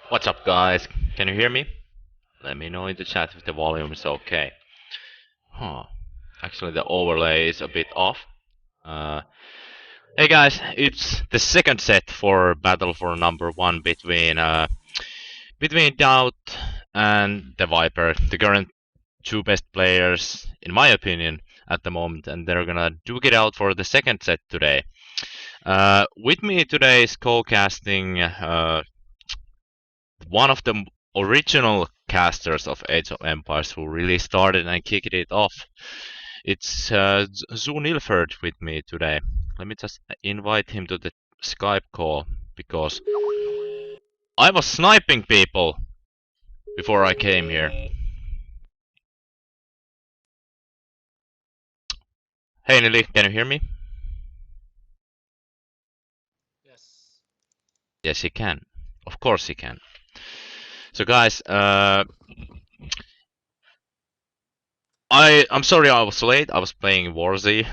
What's up, guys? Can you hear me? Let me know in the chat if the volume is okay. Huh. Actually, the overlay is a bit off. Uh, hey guys, it's the second set for battle for number one between Doubt and TheViper, the current two best players, in my opinion, at the moment, and they're gonna duke it out for the second set today. With me today is co-casting one of the original casters of Age of Empires who really started and kicked it off. It's Zoo Nilford with me today. Let me just invite him to the Skype call because I was sniping people before I came here. Hey Nili, can you hear me? Yes. Yes, he can. Of course he can. So guys, I'm sorry I was late. I was playing Warzy,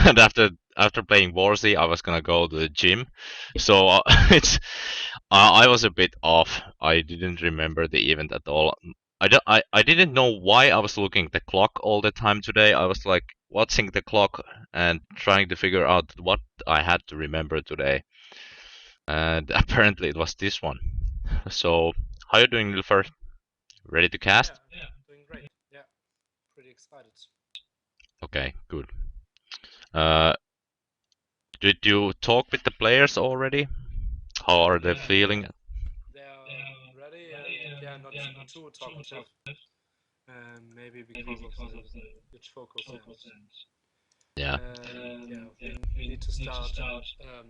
and after playing Warzy, I was gonna go to the gym. So it's I was a bit off. I didn't remember the event at all. I didn't know why I was looking at the clock all the time today. I was like watching the clock and trying to figure out what I had to remember today. And apparently it was this one. So how you doing, Nilfer? Ready to cast? Yeah, doing great. Yeah, pretty excited. Okay, good. Uh, Did you talk with the players already? How are they feeling? They're ready and yeah, not too talkative. Maybe because of the huge focus Yeah. and yeah, we need to start the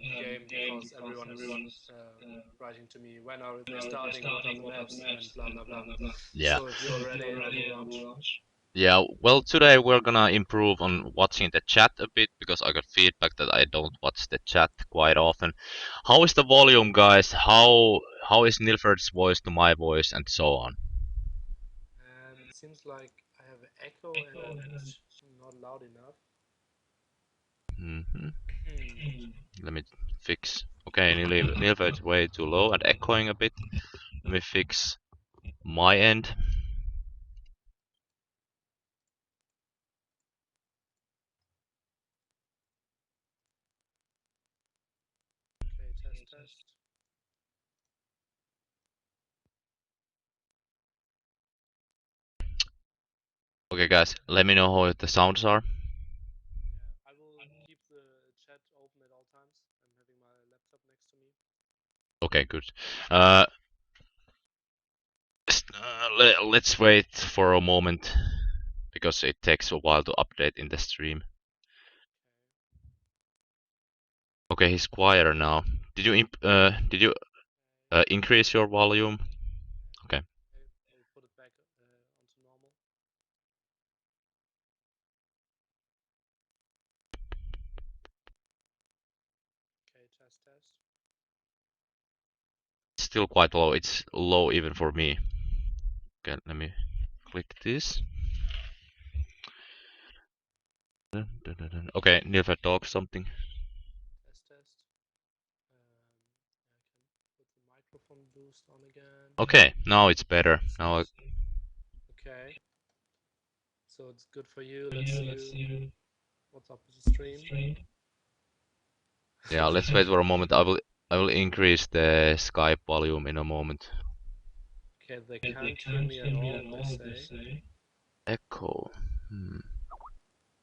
game because everyone is writing to me when are they starting, what are the maps, and blah blah blah. Yeah. So if you're ready, I will launch. Yeah, well, today we're gonna improve on watching the chat a bit because I got feedback that I don't watch the chat quite often. How is the volume, guys? How is Nilford's voice to my voice and so on? It seems like I have an echo and not loud enough. hmm Hmm. Let me fix. Okay, Nilford's way too low and echoing a bit. Let me fix my end. Okay, test. Okay, guys, let me know how the sounds are. Yeah, I will keep the chat open at all times. I'm having my laptop next to me. Okay, good. Uh, let's wait for a moment because it takes a while to update in the stream. Okay, he's quieter now. Did you increase your volume? Okay. Okay, I'll put it back onto normal. Okay, test. It's still quite low. It's low even for me. Okay, let me click this. Okay, Nilfer talk something. Test. I can put the microphone boost on again. Okay, now it's better. That's Now, good. Okay, so it's good for you. Let's see what's up with the stream. yeah, let's wait for a moment. I will increase the Skype volume in a moment. Okay, they can't hear me at all, they say. Echo.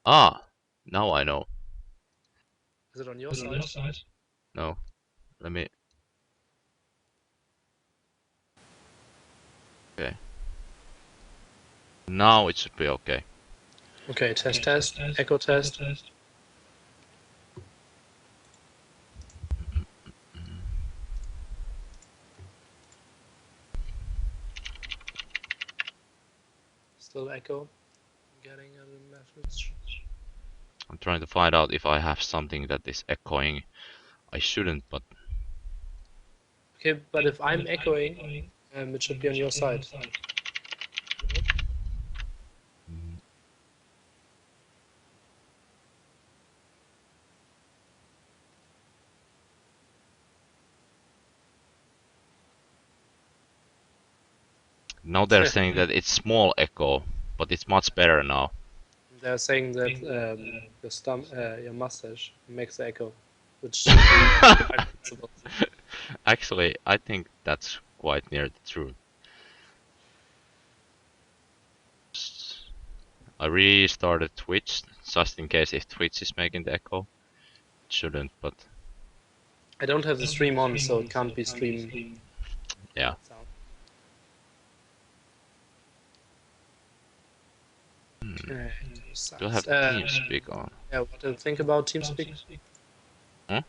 Ah, now I know. Is it on your side? No, let me. Okay, now it should be okay. Okay, test. Echo test. Still echo. I'm getting a message. I'm trying to find out if I have something that is echoing. I shouldn't, but Okay, but if I'm echoing, it should be on your side. No? mm, Now they're saying that it's small echo, but it's much better now. They're saying that your mustache makes the echo, which should be quite sensible. Actually, I think that's quite near the truth. I restarted Twitch just in case if Twitch is making the echo. It shouldn't, but I don't have the stream on, so it can't be stream yeah. sound. Okay, Do I have TeamSpeak on? yeah, what do you think about TeamSpeak? Huh?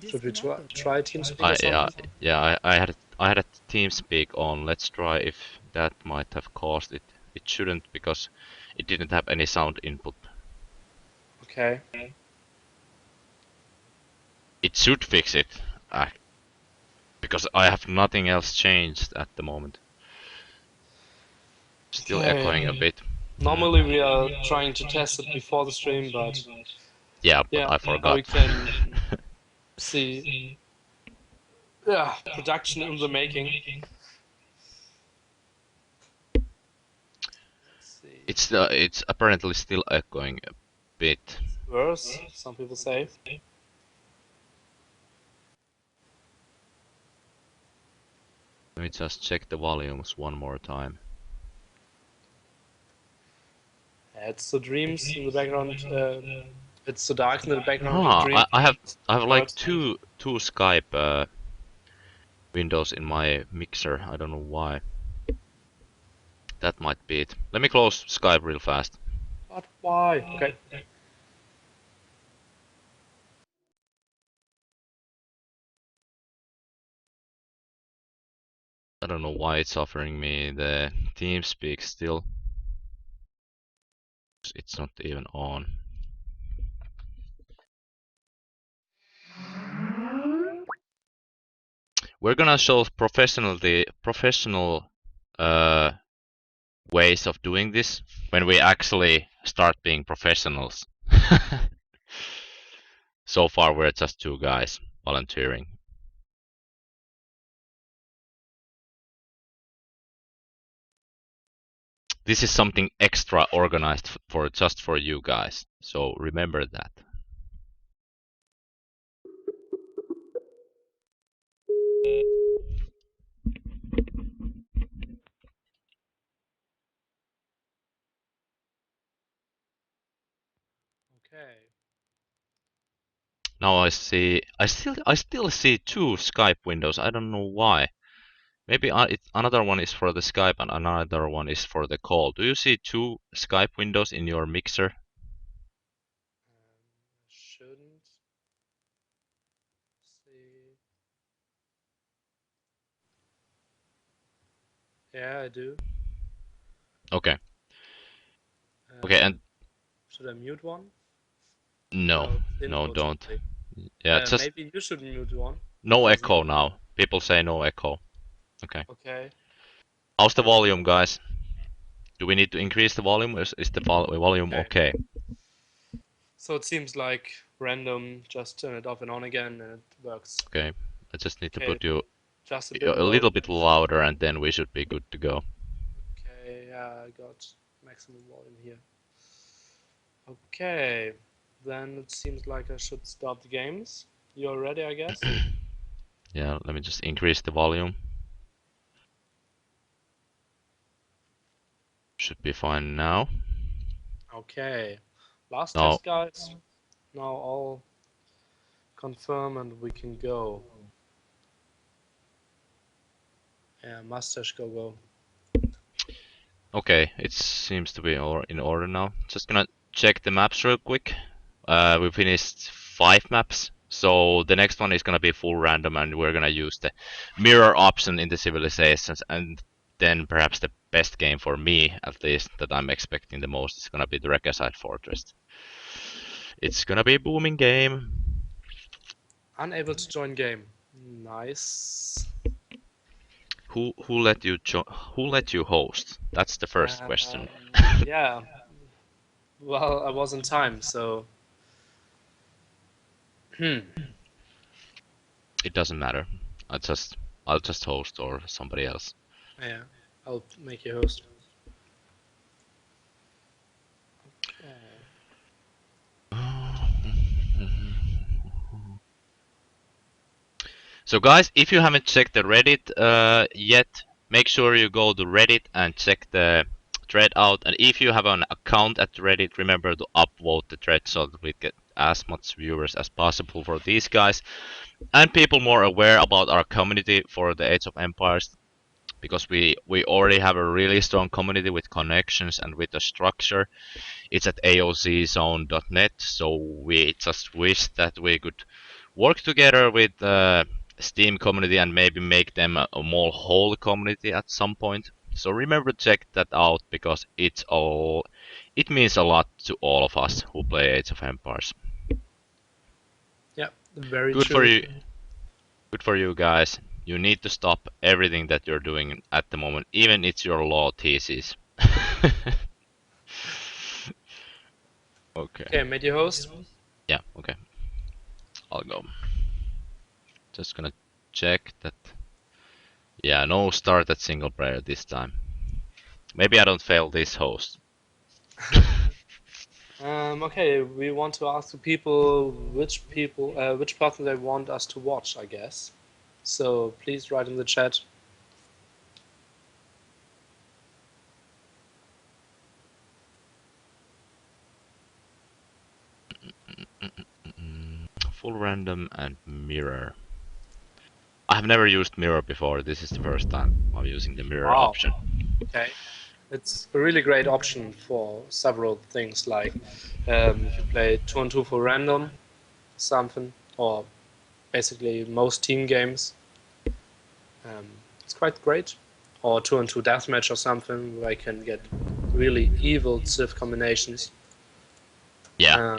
Should we try TeamSpeak or I yeah something? yeah I had a TeamSpeak on. Let's try if that might have caused it. It shouldn't because it didn't have any sound input. Okay. It should fix it, because I have nothing else changed at the moment. Still echoing a bit. Normally we are trying to test it before the stream, but Yeah, but yeah, I now we forgot. can see, yeah, production in the making. Let's see. It's apparently still echoing a bit. Worse, some people say. Let me just check the volumes one more time. It's the dreams in the background. It's so dark in the background of Ah, dreams. I have like Birds. two Skype windows in my mixer. I don't know why. That might be it. Let me close Skype real fast. But why? Okay. I don't know why it's offering me the TeamSpeak still. It's not even on. We're gonna show professional uh, ways of doing this when we actually start being professionals. So far, we're just two guys volunteering. This is something extra organized for just for you guys. So remember that. Okay. Now I still see two Skype windows. I don't know why. Maybe another one is for the Skype and another one is for the call. Do you see two Skype windows in your mixer? Shouldn't see. Yeah, I do. Okay. Okay, and Should I mute one? no, No, it's no, input don't. only. Yeah, just Maybe you should mute one. no Because echo now. People say no echo. Okay. okay. How's the volume, guys? Do we need to increase the volume? Is the volume Okay. okay? So it seems like random, just turn it off and on again and it works. Okay. I just need to Okay, put you just a bit a low. little bit louder and then we should be good to go. Okay, yeah, I got maximum volume here. Okay, then it seems like I should start the games. You're ready, I guess? Yeah, let me just increase the volume. Should be fine now. Okay, last Now, test, guys. Now all confirm and we can go. Yeah, mustache go. okay, it seems to be in order now. Just gonna check the maps real quick. We finished 5 maps, so the next one is gonna be full random and we're gonna use the mirror option in the civilizations, and then perhaps the best game for me, at least, that I'm expecting the most is gonna be the Regicide Fortress. It's gonna be a booming game. Unable to join game. Nice. Who let you who let you host? That's the first question. Yeah. Well, I was in time, so. It doesn't matter. I'll just host or somebody else. Yeah, I'll make you host. Okay. So guys, if you haven't checked the Reddit yet, make sure you go to Reddit and check the thread out. And if you have an account at Reddit, remember to upvote the thread so that we get as much viewers as possible for these guys. And people more aware about our community for the Age of Empires. Because we already have a really strong community with connections and with a structure. It's at aoczone.net, so we just wish that we could work together with the Steam community and maybe make them a more whole community at some point. So remember to check that out because it means a lot to all of us who play Age of Empires. Yeah, very Good for true. you, good for you guys. You need to stop everything that you're doing at the moment, even it's your law thesis. Okay. Okay, I made you host. Yeah, okay. I'll go. Just gonna check that. Yeah, no start at single player this time. Maybe I don't fail this host. Okay, we want to ask the people, which person they want us to watch, I guess. So please write in the chat. Full random and mirror. I have never used mirror before. This is the first time I'm using the mirror Wow. option. Okay. It's a really great option for several things, like if you play 2-on-2 for random, something, or basically most team games. It's quite great. Or 2-on-2 deathmatch or something where I can get really evil Civ combinations. Yeah,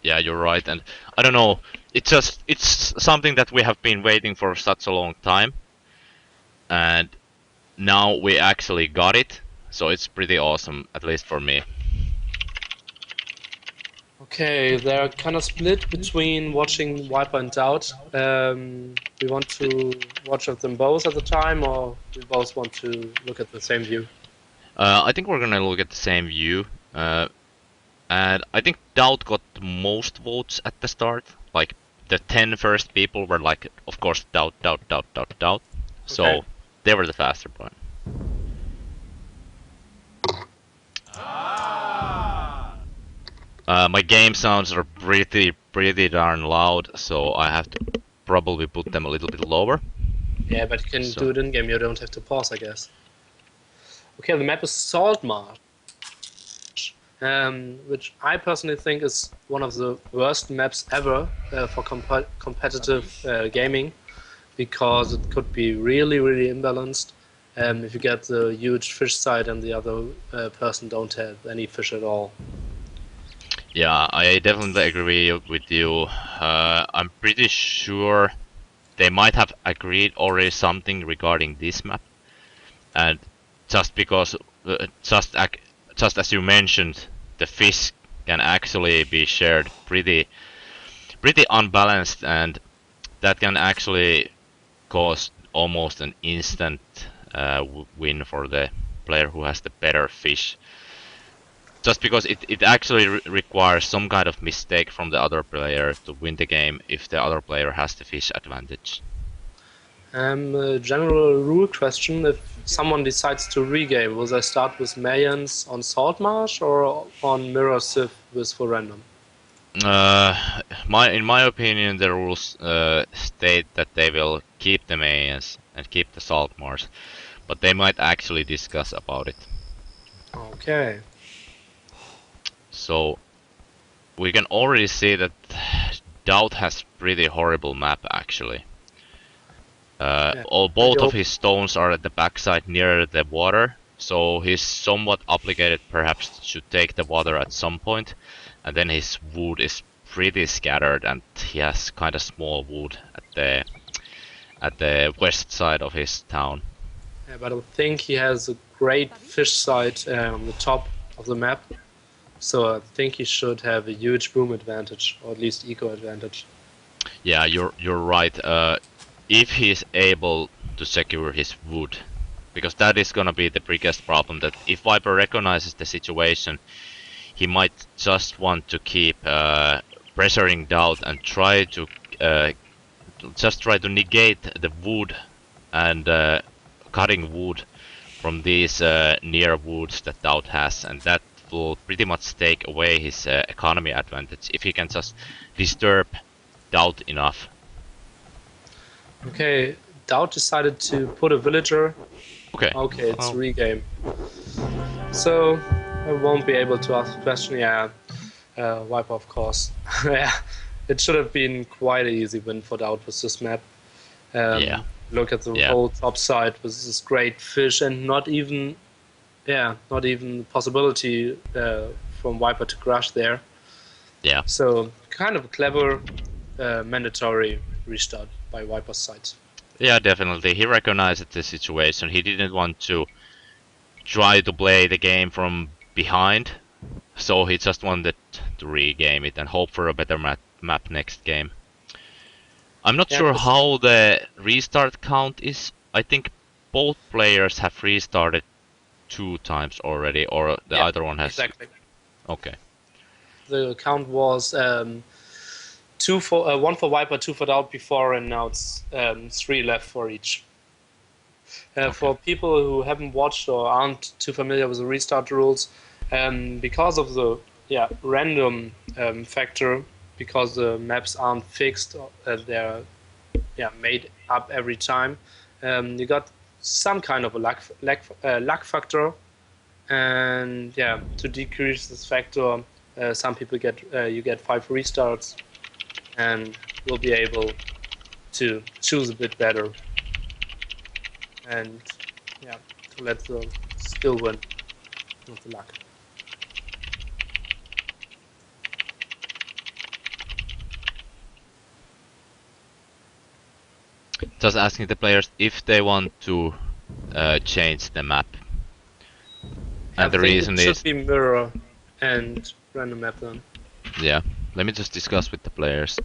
yeah, you're right. And I don't know, it's something that we have been waiting for such a long time. And now we actually got it. So it's pretty awesome, at least for me. Okay, they're kind of split between watching Viper and Doubt. We want to watch them both at the time, or we both want to look at the same view? I think we're gonna look at the same view. And I think Doubt got the most votes at the start. Like the 10 first people were like, of course, Doubt, Doubt, Doubt, Doubt, Doubt. So Okay. they were the faster one. My game sounds are pretty darn loud, so I have to probably put them a little bit lower. Yeah, but you can do it in game. You don't have to pause, I guess. Okay, the map is Salt Marsh, which I personally think is one of the worst maps ever for competitive gaming, because it could be really, really imbalanced. If you get the huge fish side and the other person don't have any fish at all. Yeah, I definitely agree with you. I'm pretty sure they might have agreed already something regarding this map, and just because, just as you mentioned, the fish can actually be shared pretty unbalanced, and that can actually cause almost an instant win for the player who has the better fish. Just because it actually requires some kind of mistake from the other player to win the game if the other player has the fish advantage. A general rule question: if someone decides to regame, will they start with Mayans on Salt Marsh or on Mirror Civ with for random? In my opinion, the rules state that they will keep the Mayans and keep the Salt Marsh, but they might actually discuss about it. Okay. So we can already see that Doubt has pretty horrible map actually. Yeah. Both of his stones are at the backside near the water, so he's somewhat obligated perhaps to take the water at some point, and then his wood is pretty scattered and he has kind of small wood at the west side of his town. Yeah, but I think he has a great fish side on the top of the map, so I think he should have a huge boom advantage, or at least eco advantage. Yeah, you're right. If he's able to secure his wood, because that is gonna be the biggest problem. That if Viper recognizes the situation, he might just want to keep pressuring Doubt and try to negate the wood and cutting wood from these near woods that Doubt has, and that will pretty much take away his economy advantage if he can just disturb Doubt enough. Okay, Doubt decided to put a villager. Okay. Okay, it's Well, regame. So I won't be able to ask a question. Yeah, Viper, of course. Yeah, it should have been quite an easy win for Doubt with this map. Yeah. Look at the Yeah. whole top side with this great fish, and not even possibility from Viper to crash there. Yeah. So kind of a clever mandatory restart by Viper's side. Yeah, definitely. He recognized the situation. He didn't want to try to play the game from behind, so he just wanted to regame it and hope for a better map next game. I'm not Yeah, sure how the restart count is. I think both players have restarted 2 times already, or the other one has. exactly. Okay. The count was one for Viper, 2 for Doubt before, and now it's 3 left for each. For people who haven't watched or aren't too familiar with the restart rules, because of the random factor, because the maps aren't fixed, they're made up every time. You got some kind of a luck factor, and to decrease this factor, some people get you get 5 restarts, and you'll be able to choose a bit better, and to let the skill win, not the luck. Just asking the players if they want to change the map. And the reason it should is be mirror and random map then. yeah. Let me just discuss with the players.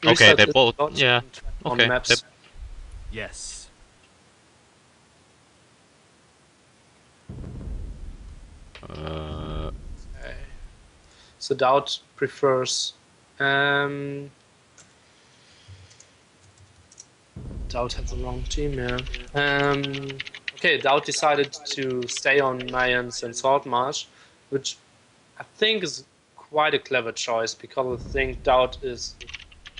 Okay, they both. Yeah. On Okay. maps. Yes. Okay. So Doubt prefers. Doubt had the wrong team, yeah. Okay, Doubt decided to stay on Mayans and Saltmarsh, which I think is quite a clever choice, because I think Doubt is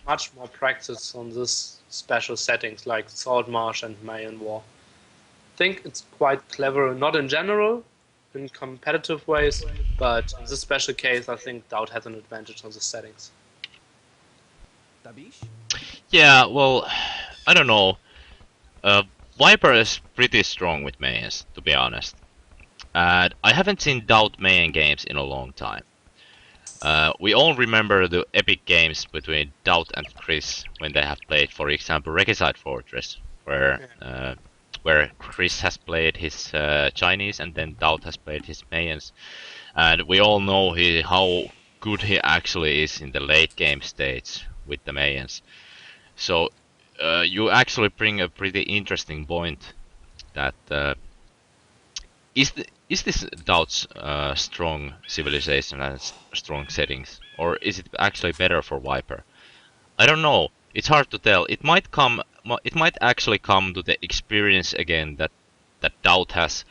much more practiced on this special settings like Saltmarsh and Mayan War. I think it's quite clever, not in general, in competitive ways, but in this special case, I think Doubt has an advantage on the settings. Yeah, well, I don't know. Viper is pretty strong with Mayans, to be honest. And I haven't seen Doubt Mayan games in a long time. We all remember the epic games between Doubt and Chris when they have played, for example, Regicide Fortress, where Chris has played his Chinese and then Doubt has played his Mayans. And we all know how good he actually is in the late game stage with the Mayans. So you actually bring a pretty interesting point that is this Doubt's strong civilization and strong settings, or is it actually better for Viper? I don't know. It's hard to tell. It might come. It might actually come to the experience again that Doubt has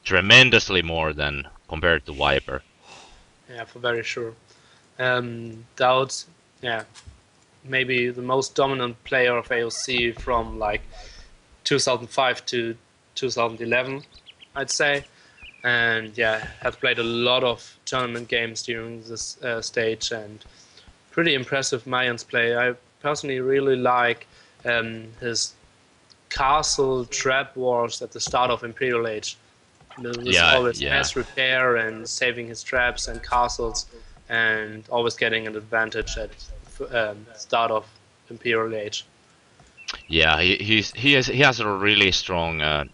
tremendously more than compared to Viper. Yeah, for very sure. Doubt, maybe the most dominant player of AOC from like 2005 to 2011, I'd say, and have played a lot of tournament games during this stage, and pretty impressive Mayans play. I personally really like his castle trap wars at the start of Imperial Age. This always mass repair and saving his traps and castles, and always getting an advantage at start of Imperial Age. Yeah, he has a really strong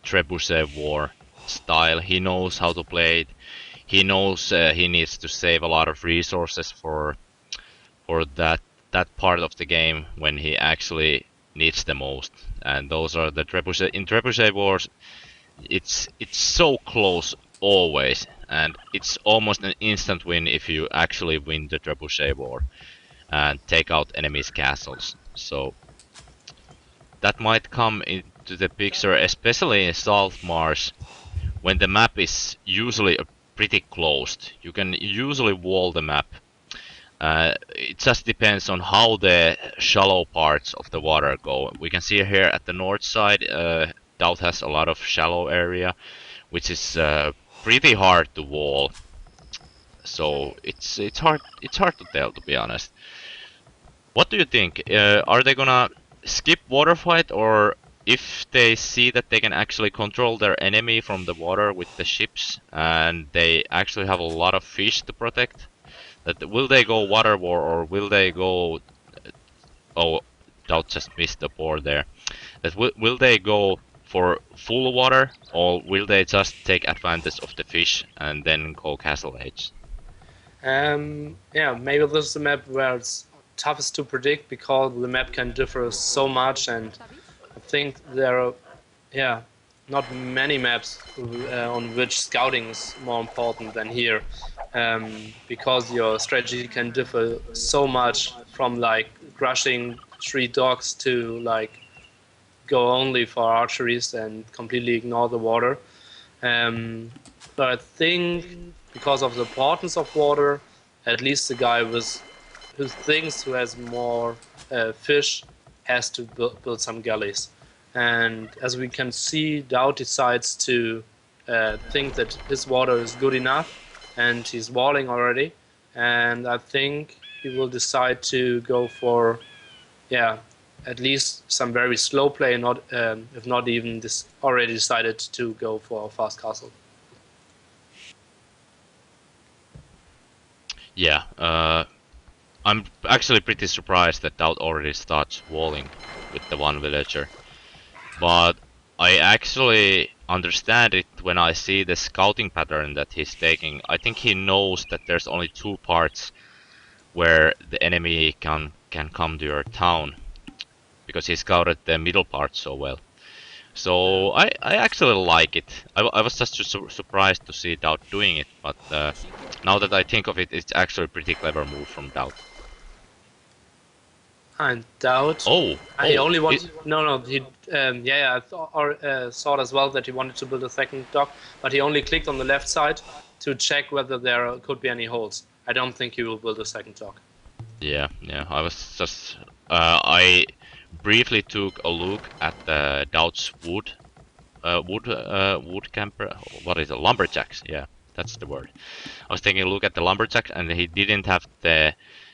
trebuchet war style. He knows how to play it. He knows he needs to save a lot of resources for that that part of the game when he actually needs the most, and those are the trebuchet. In trebuchet wars, it's so close always, and it's almost an instant win if you actually win the trebuchet war and take out enemies' castles. So that might come into the picture, especially in Salt Marsh, when the map is usually pretty closed. You can usually wall the map. It just depends on how the shallow parts of the water go. We can see here at the north side, Doubt has a lot of shallow area, which is pretty hard to wall. So it's hard to tell, to be honest. What do you think? Are they gonna skip water fight, or if they see that they can actually control their enemy from the water with the ships, and they actually have a lot of fish to protect, that will they go water war, or will they go? Oh, Doubt just missed the board there. That will they go for full water, or will they just take advantage of the fish and then go castle age? Yeah, maybe this is a map where it's toughest to predict because the map can differ so much, and I think there are, yeah, not many maps on which scouting is more important than here, because your strategy can differ so much from like crushing 3 dogs to like go only for archeries and completely ignore the water. But I think because of the importance of water, at least the guy who thinks who has more fish has to build some galleys. And as we can see, Dowd decides to think that his water is good enough, and he's walling already. And I think he will decide to go for, yeah, at least some very slow play, not if not even this already decided to go for a fast castle. Yeah, I'm actually pretty surprised that Doubt already starts walling with the one villager. But I actually understand it when I see the scouting pattern that he's taking. I think he knows that there's only 2 parts where the enemy can come to your town, because he scouted the middle part so well. So I actually like it. I was just surprised to see Doubt doing it, but now that I think of it, it's actually a pretty clever move from Doubt. I doubt. Oh, He oh, only it, wanted. No. He. Yeah. I thought as well that he wanted to build a second dock, but he only clicked on the left side to check whether there could be any holes. I don't think he will build a second dock. yeah, yeah. I was just I briefly took a look at the Doubt's wood camper. What is it? Lumberjacks. Yeah, that's the word. I was taking a look at the lumberjacks, and he didn't have the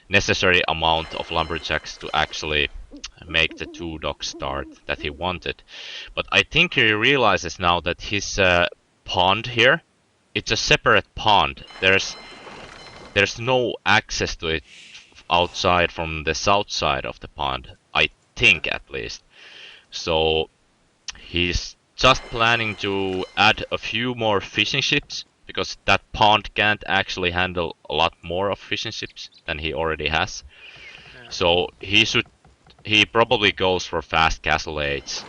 necessary amount of lumberjacks to actually make the 2 dock start that he wanted. But I think he realizes now that his pond here, it's a separate pond. There's no access to it outside from the south side of the pond. I think at least. So he's just planning to add a few more fishing ships, because that pond can't actually handle a lot more of fishing ships than he already has. Yeah. So he probably goes for fast castle age,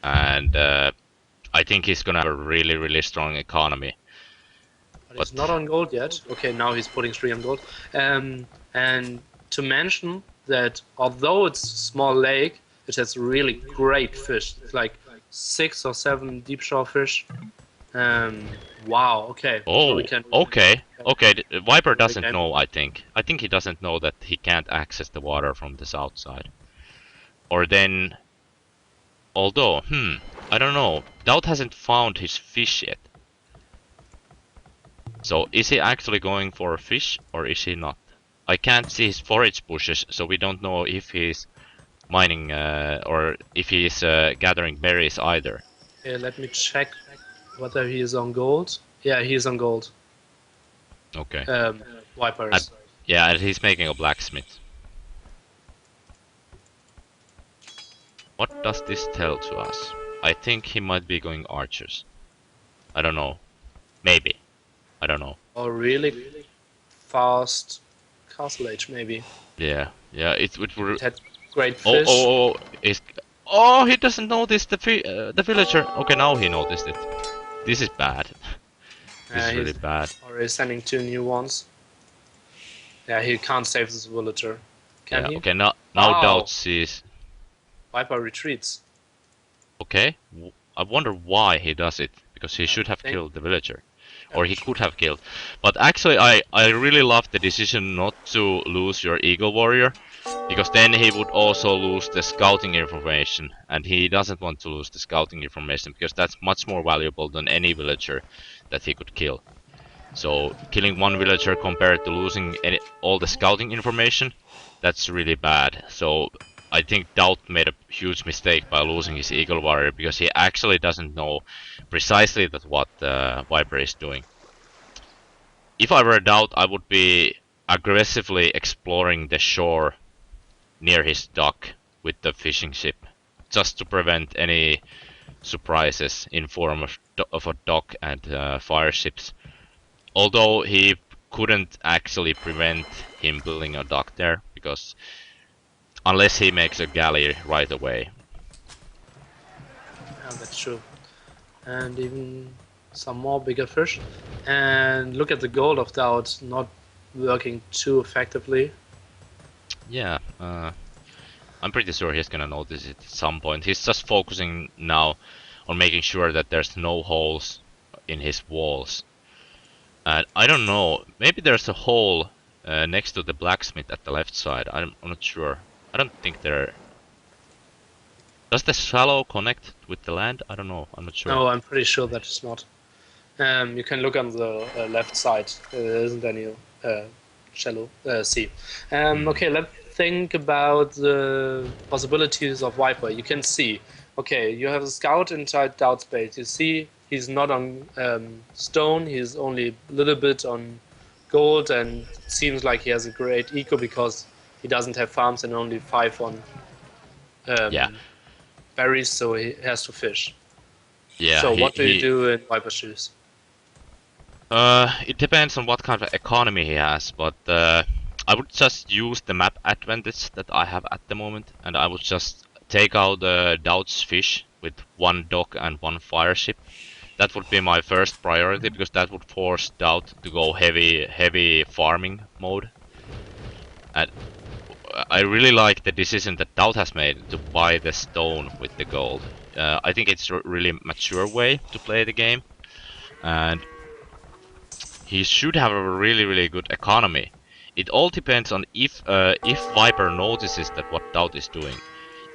and I think he's gonna have a really strong economy. But he's not But on gold yet. Okay, now he's putting 3 on gold. And to mention that although it's a small lake, it has really great fish. It's like 6 or 7 deep shore fish. Wow. Okay. So we oh, can. okay. Viper The doesn't game. know. I think he doesn't know that he can't access the water from the south side. Or then, although, I don't know. Doubt hasn't found his fish yet. So is he actually going for a fish, or is he not? I can't see his forage bushes, so we don't know if he's mining or if he's gathering berries either. Let me check whether he is on gold. Yeah, he is on gold. Okay. Vipers. Yeah, and he's making a blacksmith. What does this tell to us? I think he might be going archers. I don't know. Maybe. I don't know. Or really fast castle age, maybe. Yeah. Yeah, it would. It had great Oh, oh, fish. oh, oh, he doesn't notice the villager. Okay, now he noticed it. This is bad. This is really He's bad. already sending 2 new ones. Yeah, he can't save this villager. Can Yeah, he? okay, now Doubt Oh, sees. Viper retreats. Okay, I wonder why he does it. Because he I should have think. killed the villager. Yeah, Or he could have killed. But actually, I really love the decision not to lose your Eagle Warrior. Because then he would also lose the scouting information. And he doesn't want to lose the scouting information. Because that's much more valuable than any villager that he could kill. So killing one villager compared to losing all the scouting information, that's really bad. So I think Doubt made a huge mistake by losing his Eagle Warrior because he actually doesn't know precisely that what Viper is doing. If I were Doubt, I would be aggressively exploring the shore near his dock with the fishing ship, just to prevent any surprises in form of a dock and fire ships. Although he couldn't actually prevent him building a dock there, because unless he makes a galley right away. that's true. And even some more bigger fish. And look at the gold of Doubt not working too effectively. Yeah, I'm pretty sure he's gonna notice it at some point. He's just focusing now on making sure that there's no holes in his walls. And I don't know, maybe there's a hole next to the blacksmith at the left side. I'm not sure. I don't think there. Does the shallow connect with the land? I don't know. I'm not sure. No, I'm pretty sure that it's not. You can look on the left side. There isn't any shallow sea. Okay, let's think about the possibilities of Viper. You can see, okay, you have a scout inside Doubt Space. You see he's not on stone. He's only a little bit on gold, and it seems like he has a great eco because he doesn't have farms and only 5 on Yeah, berries, so he has to fish. yeah. So He what do you he. do in Viper shoes? It depends on what kind of economy he has, but I would just use the map advantage that I have at the moment, and I would just take out Doubt's fish with one dock and one fire ship. That would be my first priority because that would force Doubt to go heavy farming mode. And I really like the decision that Doubt has made to buy the stone with the gold. I think it's a really mature way to play the game, and he should have a really good economy. It all depends on if Viper notices that what Doubt is doing.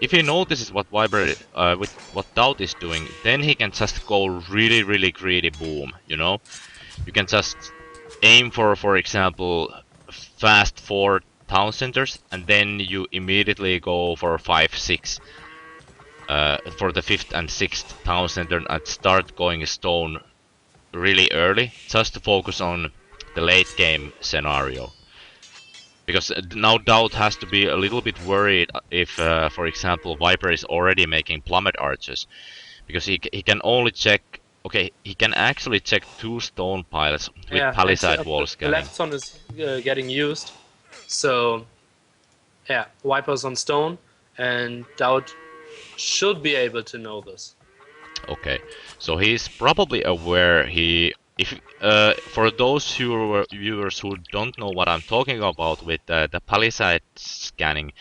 If he notices what Viper with what Doubt is doing, then he can just go really greedy boom. You know, you can just aim for example, fast 4 town centers, and then you immediately go for 5, 6 for the 5th and 6th town center and start going stone really early, just to focus on the late game scenario. Because now Doubt has to be a little bit worried if, for example, Viper is already making plummet archers. Because he can only check. Okay, he can actually check 2 stone piles with Yeah, palisade wall the scanning. left one is getting used. So, yeah, Viper's on stone, and Doubt should be able to know this. Okay, so he's probably aware if for those viewers who don't know what I'm talking about with the palisade scanning,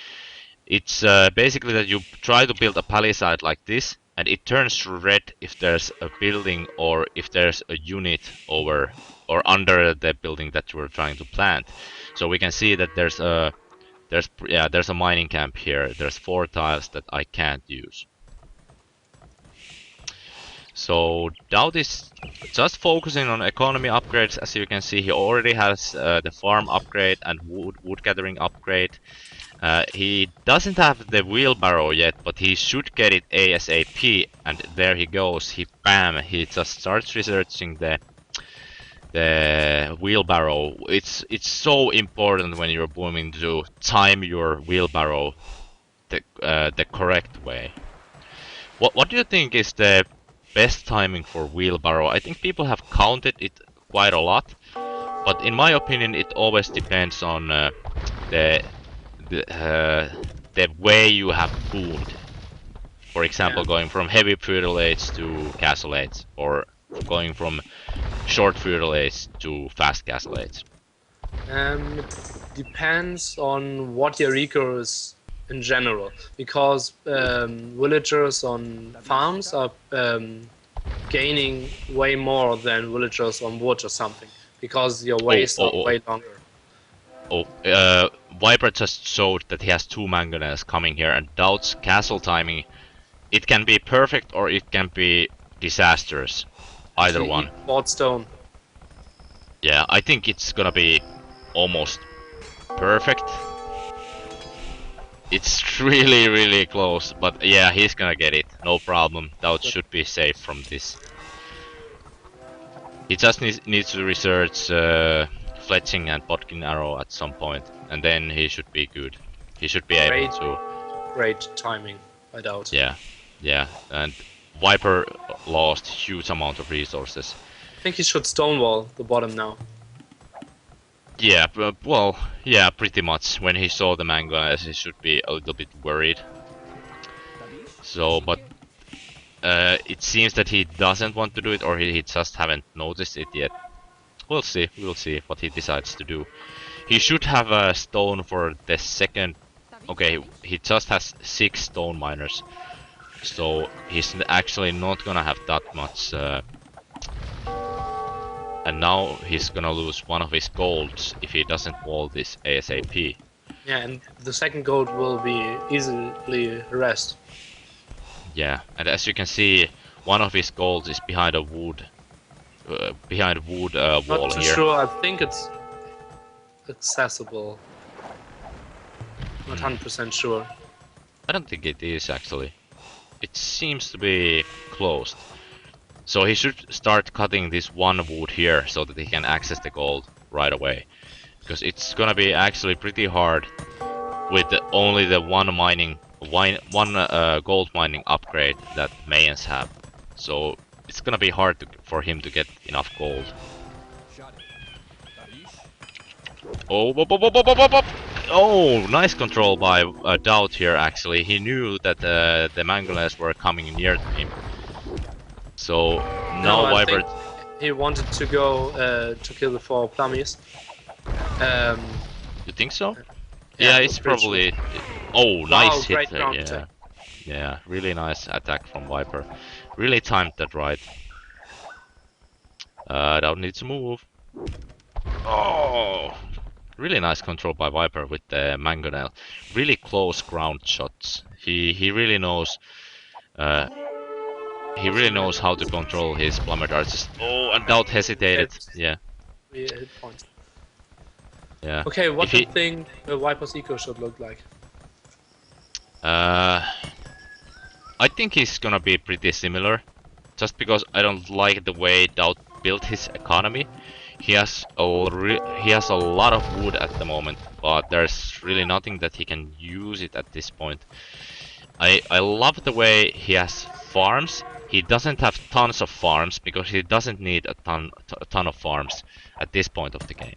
it's basically that you try to build a palisade like this, and it turns red if there's a building or if there's a unit over or under the building that you are trying to plant. So we can see that there's a mining camp here. There's 4 tiles that I can't use. So Doubt is just focusing on economy upgrades. As you can see, he already has the farm upgrade and wood gathering upgrade. He doesn't have the wheelbarrow yet, but he should get it ASAP. And there he goes. He just starts researching the wheelbarrow. It's so important when you're booming to time your wheelbarrow the correct way. What do you think is the best timing for wheelbarrow? I think people have counted it quite a lot, but in my opinion, it always depends on the the way you have boomed. For example, Yeah. going from heavy feudal age to castle age, or going from short feudal age to fast castle age. It depends on what your eco is in general, because villagers on farms are gaining way more than villagers on wood or something, because your Oh, ways oh, are oh, way longer. oh. Viper just showed that he has two mangonels coming here, and Doubt's castle timing. It can be perfect or it can be disastrous. Either He one. bought stone. Yeah, I think it's gonna be almost perfect. It's really, really close, but yeah, he's gonna get it. No problem. Doubt should be safe from this. He just needs to research fletching and Bodkin arrow at some point, and then he should be good. He should be able Great, to. great timing, I doubt. Yeah, yeah. And Viper lost huge amount of resources. I think he should stonewall the bottom now. Yeah, well, yeah, pretty much. When he saw the manga, he should be a little bit worried. So, but it seems that he doesn't want to do it, or he just haven't noticed it yet. We'll see. We'll see what he decides to do. He should have a stone for the second. Okay, he just has 6 stone miners, so he's actually not gonna have that much. And now he's gonna lose one of his golds if he doesn't wall this ASAP. Yeah, and the second gold will be easily harassed. Yeah, and as you can see, one of his golds is behind a wood, Not wall too here. sure. I think it's accessible. Not 100% sure. I don't think it is actually. It seems to be closed. So he should start cutting this one wood here so that he can access the gold right away. Because it's gonna be actually pretty hard with only the one gold mining upgrade that Mayans have. So it's gonna be hard for him to get enough gold. Oh, oh, nice control by Doubt here actually. He knew that the Mangolas were coming near to him. So now I Viper. think he wanted to go to kill the 4 plummies. You think so? Yeah, Yeah, it's pretty probably. Oh, nice Wow, hit! great ground Yeah, attack. yeah, really nice attack from Viper. Really timed that right. Doubt needs to move. Oh, really nice control by Viper with the mangonel. Really close ground shots. He really knows. He really knows how to control his plummet archers. Oh, and Doubt hesitated. It's Yeah, 3 hit points. yeah. Okay, what If do he, you think a Viper's eco should look like? I think he's gonna be pretty similar. Just because I don't like the way Doubt built his economy. He has a lot of wood at the moment, but there's really nothing that he can use it at this point. I love the way he has farms. He doesn't have tons of farms because he doesn't need a ton of farms at this point of the game.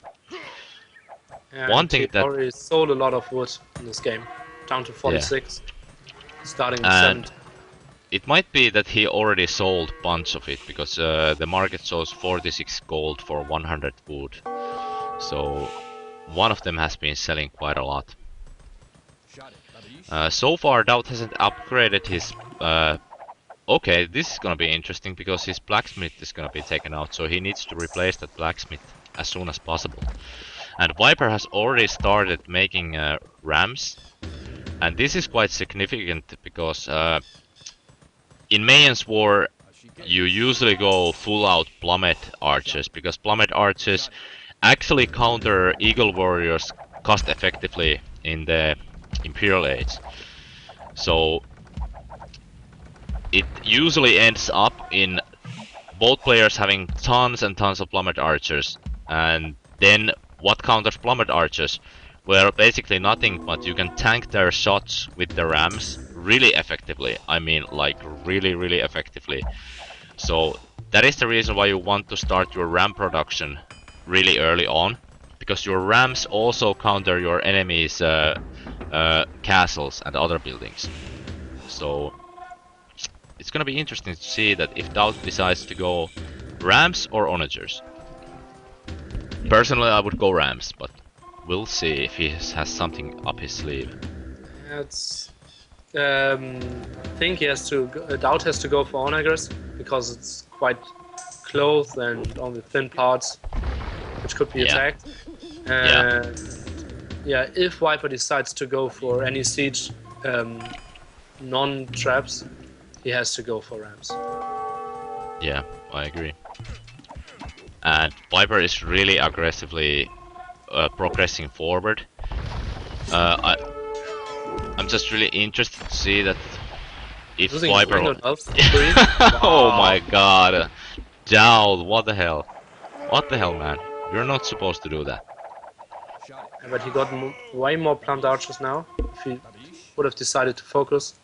One And he thing that already sold a lot of wood in this game, down to 46, starting with and 70. it might be that he already sold a bunch of it because the market shows 46 gold for 100 wood. So one of them has been selling quite a lot. So far, Doubt hasn't upgraded his. Okay, this is gonna be interesting because his blacksmith is gonna be taken out, so he needs to replace that blacksmith as soon as possible. And Viper has already started making rams, and this is quite significant because in Mayans War you usually go full out plummet archers because plummet archers actually counter eagle warriors cost effectively in the Imperial Age. So it usually ends up in both players having tons and tons of plummet archers, and then what counters plummet archers? Well, basically nothing, but you can tank their shots with the rams really effectively. I mean, like really effectively. So that is the reason why you want to start your ram production really early on, because your rams also counter your enemies' castles and other buildings. So it's gonna be interesting to see that if Doubt decides to go Rams or Onagers. Personally, I would go Rams, but we'll see if he has something up his sleeve. It's. I think he has to. Doubt has to go for Onagers because it's quite close and on the thin parts, which could be attacked. And yeah, if Viper decides to go for any siege non-traps, he has to go for Rams. Yeah, I agree. And Viper is really aggressively progressing forward. I'm just really interested to see that if Viper. Oh my god, Jowl! What the hell? What the hell, man? You're not supposed to do that. But he got way more plumbed archers now. If he would have decided to focus.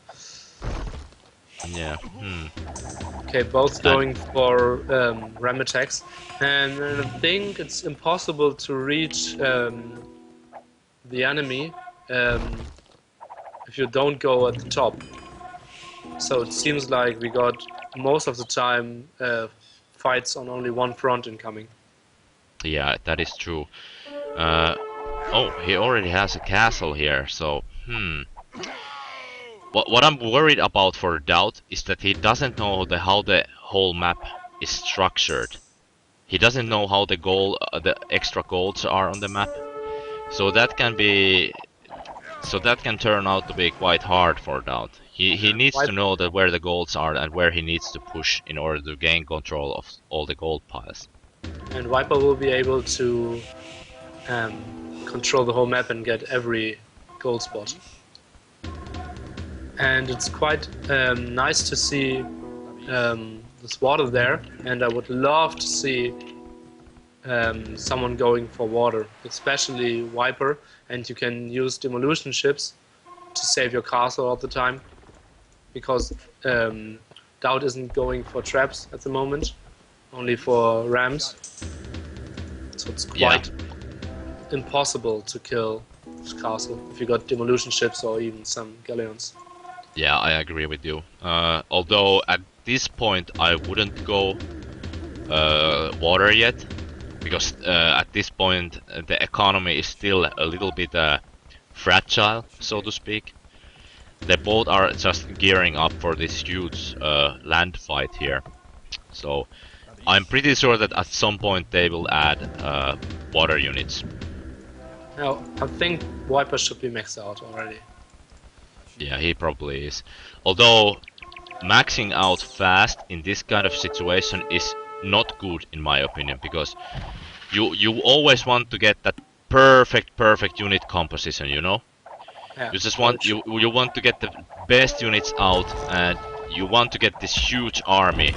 Yeah. Okay, both going for ram attacks, and I think it's impossible to reach the enemy if you don't go at the top. So it seems like we got most of the time fights on only one front incoming. Yeah, that is true. Oh, he already has a castle here, so What I'm worried about for Doubt is that he doesn't know how the whole map is structured. He doesn't know how the extra golds are on the map, so that can turn out to be quite hard for Doubt. He needs to know that where the golds are and where he needs to push in order to gain control of all the gold piles. And Viper will be able to control the whole map and get every gold spot. And it's quite nice to see this water there, and I would love to see someone going for water, especially Viper, and you can use demolition ships to save your castle all the time, because Doubt isn't going for traps at the moment, only for rams, so it's quite impossible to kill this castle if you got demolition ships or even some galleons. Yeah, I agree with you. Although at this point I wouldn't go water yet, because at this point the economy is still a little bit fragile, so to speak. They both are just gearing up for this huge land fight here. So I'm pretty sure that at some point they will add water units. Now, I think Viper should be maxed out already. Yeah, he probably is. Although maxing out fast in this kind of situation is not good in my opinion, because you always want to get that perfect unit composition, you know? Yeah, you just want you want to get the best units out, and you want to get this huge army,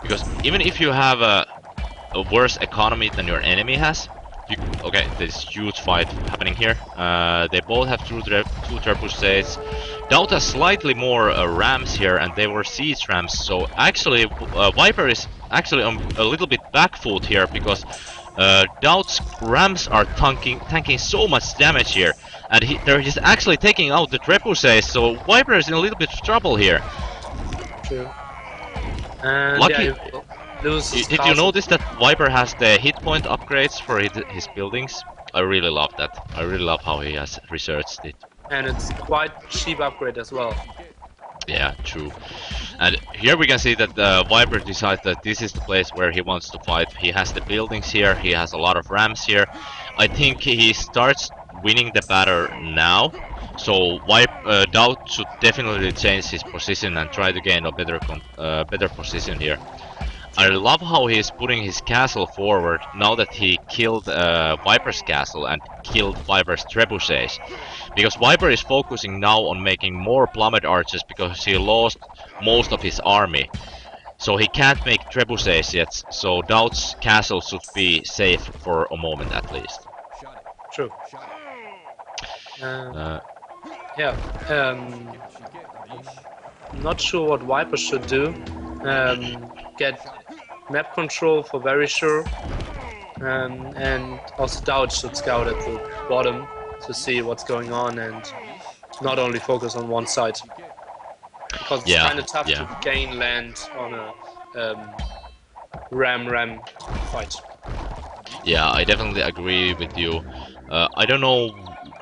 because even if you have a worse economy than your enemy has, okay, there's huge fight happening here. They both have two trebuchets. Doubt has slightly more rams here, and they were siege rams. So actually, Viper is actually on a little bit back foot here, because Doubt's rams are tanking so much damage here, and they're just actually taking out the trebuchets. So Viper is in a little bit of trouble here. True. And Lucky. Yeah, Did you notice that Viper has the hit point upgrades for his buildings? I really love that. I really love how he has researched it. And it's quite cheap upgrade as well. Yeah, true. And here we can see that Viper decides that this is the place where he wants to fight. He has the buildings here, he has a lot of rams here. I think he starts winning the battle now. So Doubt should definitely change his position and try to gain a better position here. I love how he is putting his castle forward now that he killed Viper's castle and killed Viper's trebuchets. Because Viper is focusing now on making more plummet archers because he lost most of his army. So he can't make trebuchets yet, so Doubt's castle should be safe for a moment at least. True. Yeah. I'm not sure what Viper should do. Get map control for very sure, and also Doubt should scout at the bottom to see what's going on and not only focus on one side. Because it's Yeah, kind of tough yeah. to gain land on a ram fight. Yeah, I definitely agree with you. I don't know.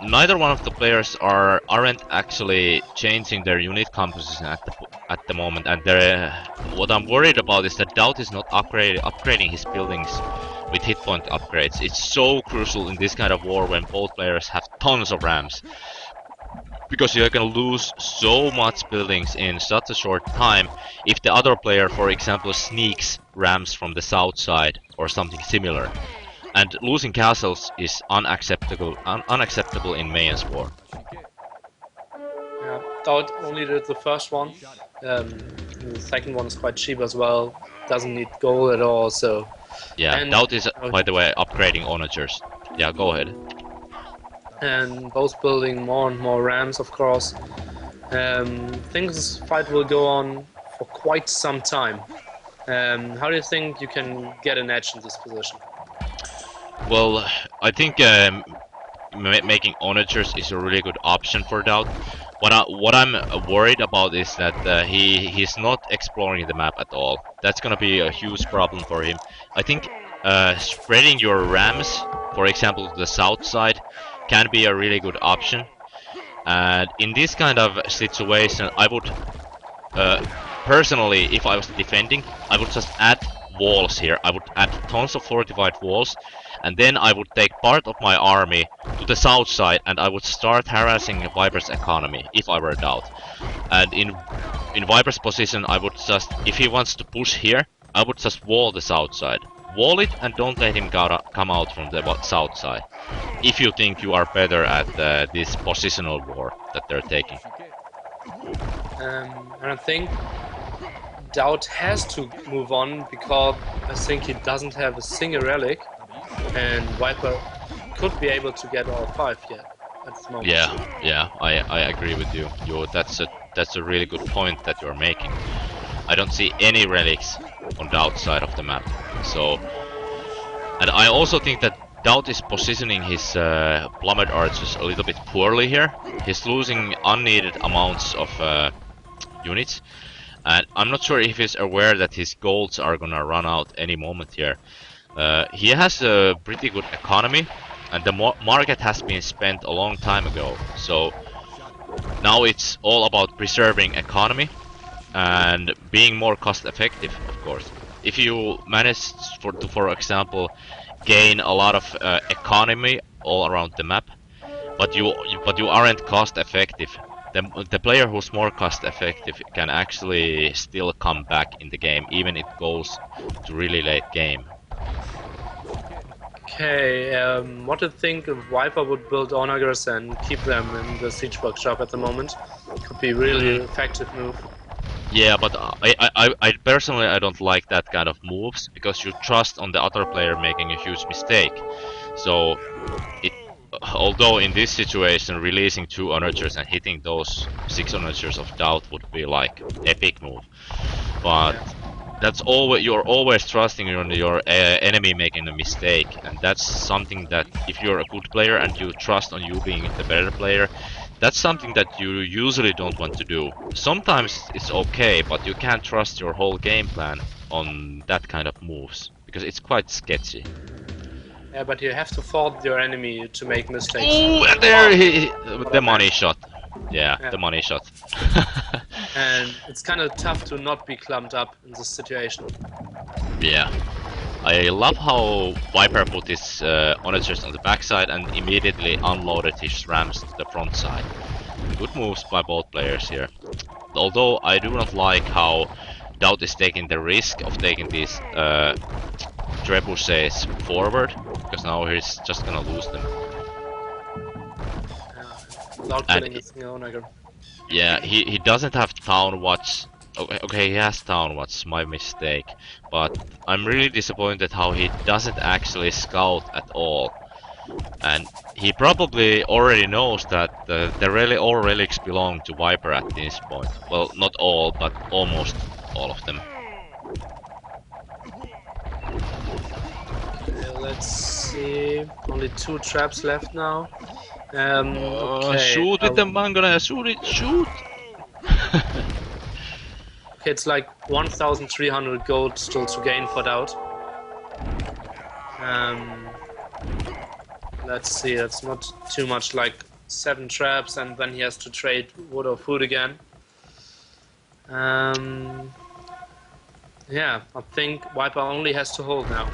Neither one of the players aren't actually changing their unit composition at the moment, and what I'm worried about is that Doubt is not upgrading his buildings with hit point upgrades. It's so crucial in this kind of war when both players have tons of rams, because you're gonna lose so much buildings in such a short time if the other player, for example, sneaks rams from the south side or something similar. And losing castles is unacceptable in Mayans War. Yeah, Dowd only did the first one. The second one is quite cheap as well. Doesn't need gold at all. So, Yeah, and Doubt is, by the way, upgrading onagers. Yeah, go ahead. and both building more and more rams, of course. Think this fight will go on for quite some time. How do you think you can get an edge in this position? Well, I think making onagers is a really good option for Doubt. What I'm worried about is that he's not exploring the map at all. That's gonna be a huge problem for him. I think spreading your rams, for example, to the south side, can be a really good option. And in this kind of situation, I would personally, if I was defending, I would just add walls here. I would add tons of fortified walls, and then I would take part of my army to the south side, and I would start harassing Viper's economy if I were Doubt. And in Viper's position, I would just, if he wants to push here, I would just wall the south side. Wall it and don't let him come out from the south side. If you think you are better at this positional war that they're taking. And I think Dowd has to move on because I think he doesn't have a single relic, and Viper could be able to get all 5 yet at this moment. Yeah, I agree with you. That's a really good point that you're making. I don't see any relics on the outside of the map. So, and I also think that Doubt is positioning his plummet archers a little bit poorly here. He's losing unneeded amounts of units, and I'm not sure if he's aware that his golds are gonna run out any moment here. He has a pretty good economy, and the market has been spent a long time ago. So now it's all about preserving economy and being more cost effective, of course. If you manage for example, gain a lot of economy all around the map, but you aren't cost effective, the player who's more cost effective can actually still come back in the game, even if it goes to really late game. Okay, what do you think if Viper would build onagers and keep them in the siege workshop at the moment? Could be really effective move. Yeah, but I personally I don't like that kind of moves because you trust on the other player making a huge mistake. So it, although in this situation releasing 2 onagers and hitting those 6 onagers of Doubt would be like epic move, but that's always, you're always trusting on your enemy making a mistake, and that's something that if you're a good player and you trust on you being the better player, that's something that you usually don't want to do. Sometimes it's okay, but you can't trust your whole game plan on that kind of moves because it's quite sketchy. Yeah, but you have to fault your enemy to make mistakes. Oh, and there the money shot. Yeah, Yeah. the money shot. And it's kind of tough to not be clumped up in this situation. Yeah. I love how Viper put his onagers on the backside and immediately unloaded his rams to the front side. Good moves by both players here. Although I do not like how Doubt is taking the risk of taking these trebuchets forward, because now he's just gonna lose them. Without killing a single onager. Yeah, he doesn't have town watch. Okay, he has town watch, my mistake. But I'm really disappointed how he doesn't actually scout at all. And he probably already knows that all relics belong to Viper at this point. Well, not all, but almost all of them. Okay, let's see. Only 2 traps left now. Okay. Shoot with the mangonel, shoot it, shoot! Okay, it's like 1,300 gold still to gain for Doubt. Let's see, it's not too much, like 7 traps, and then he has to trade wood or food again. Yeah, I think Viper only has to hold now.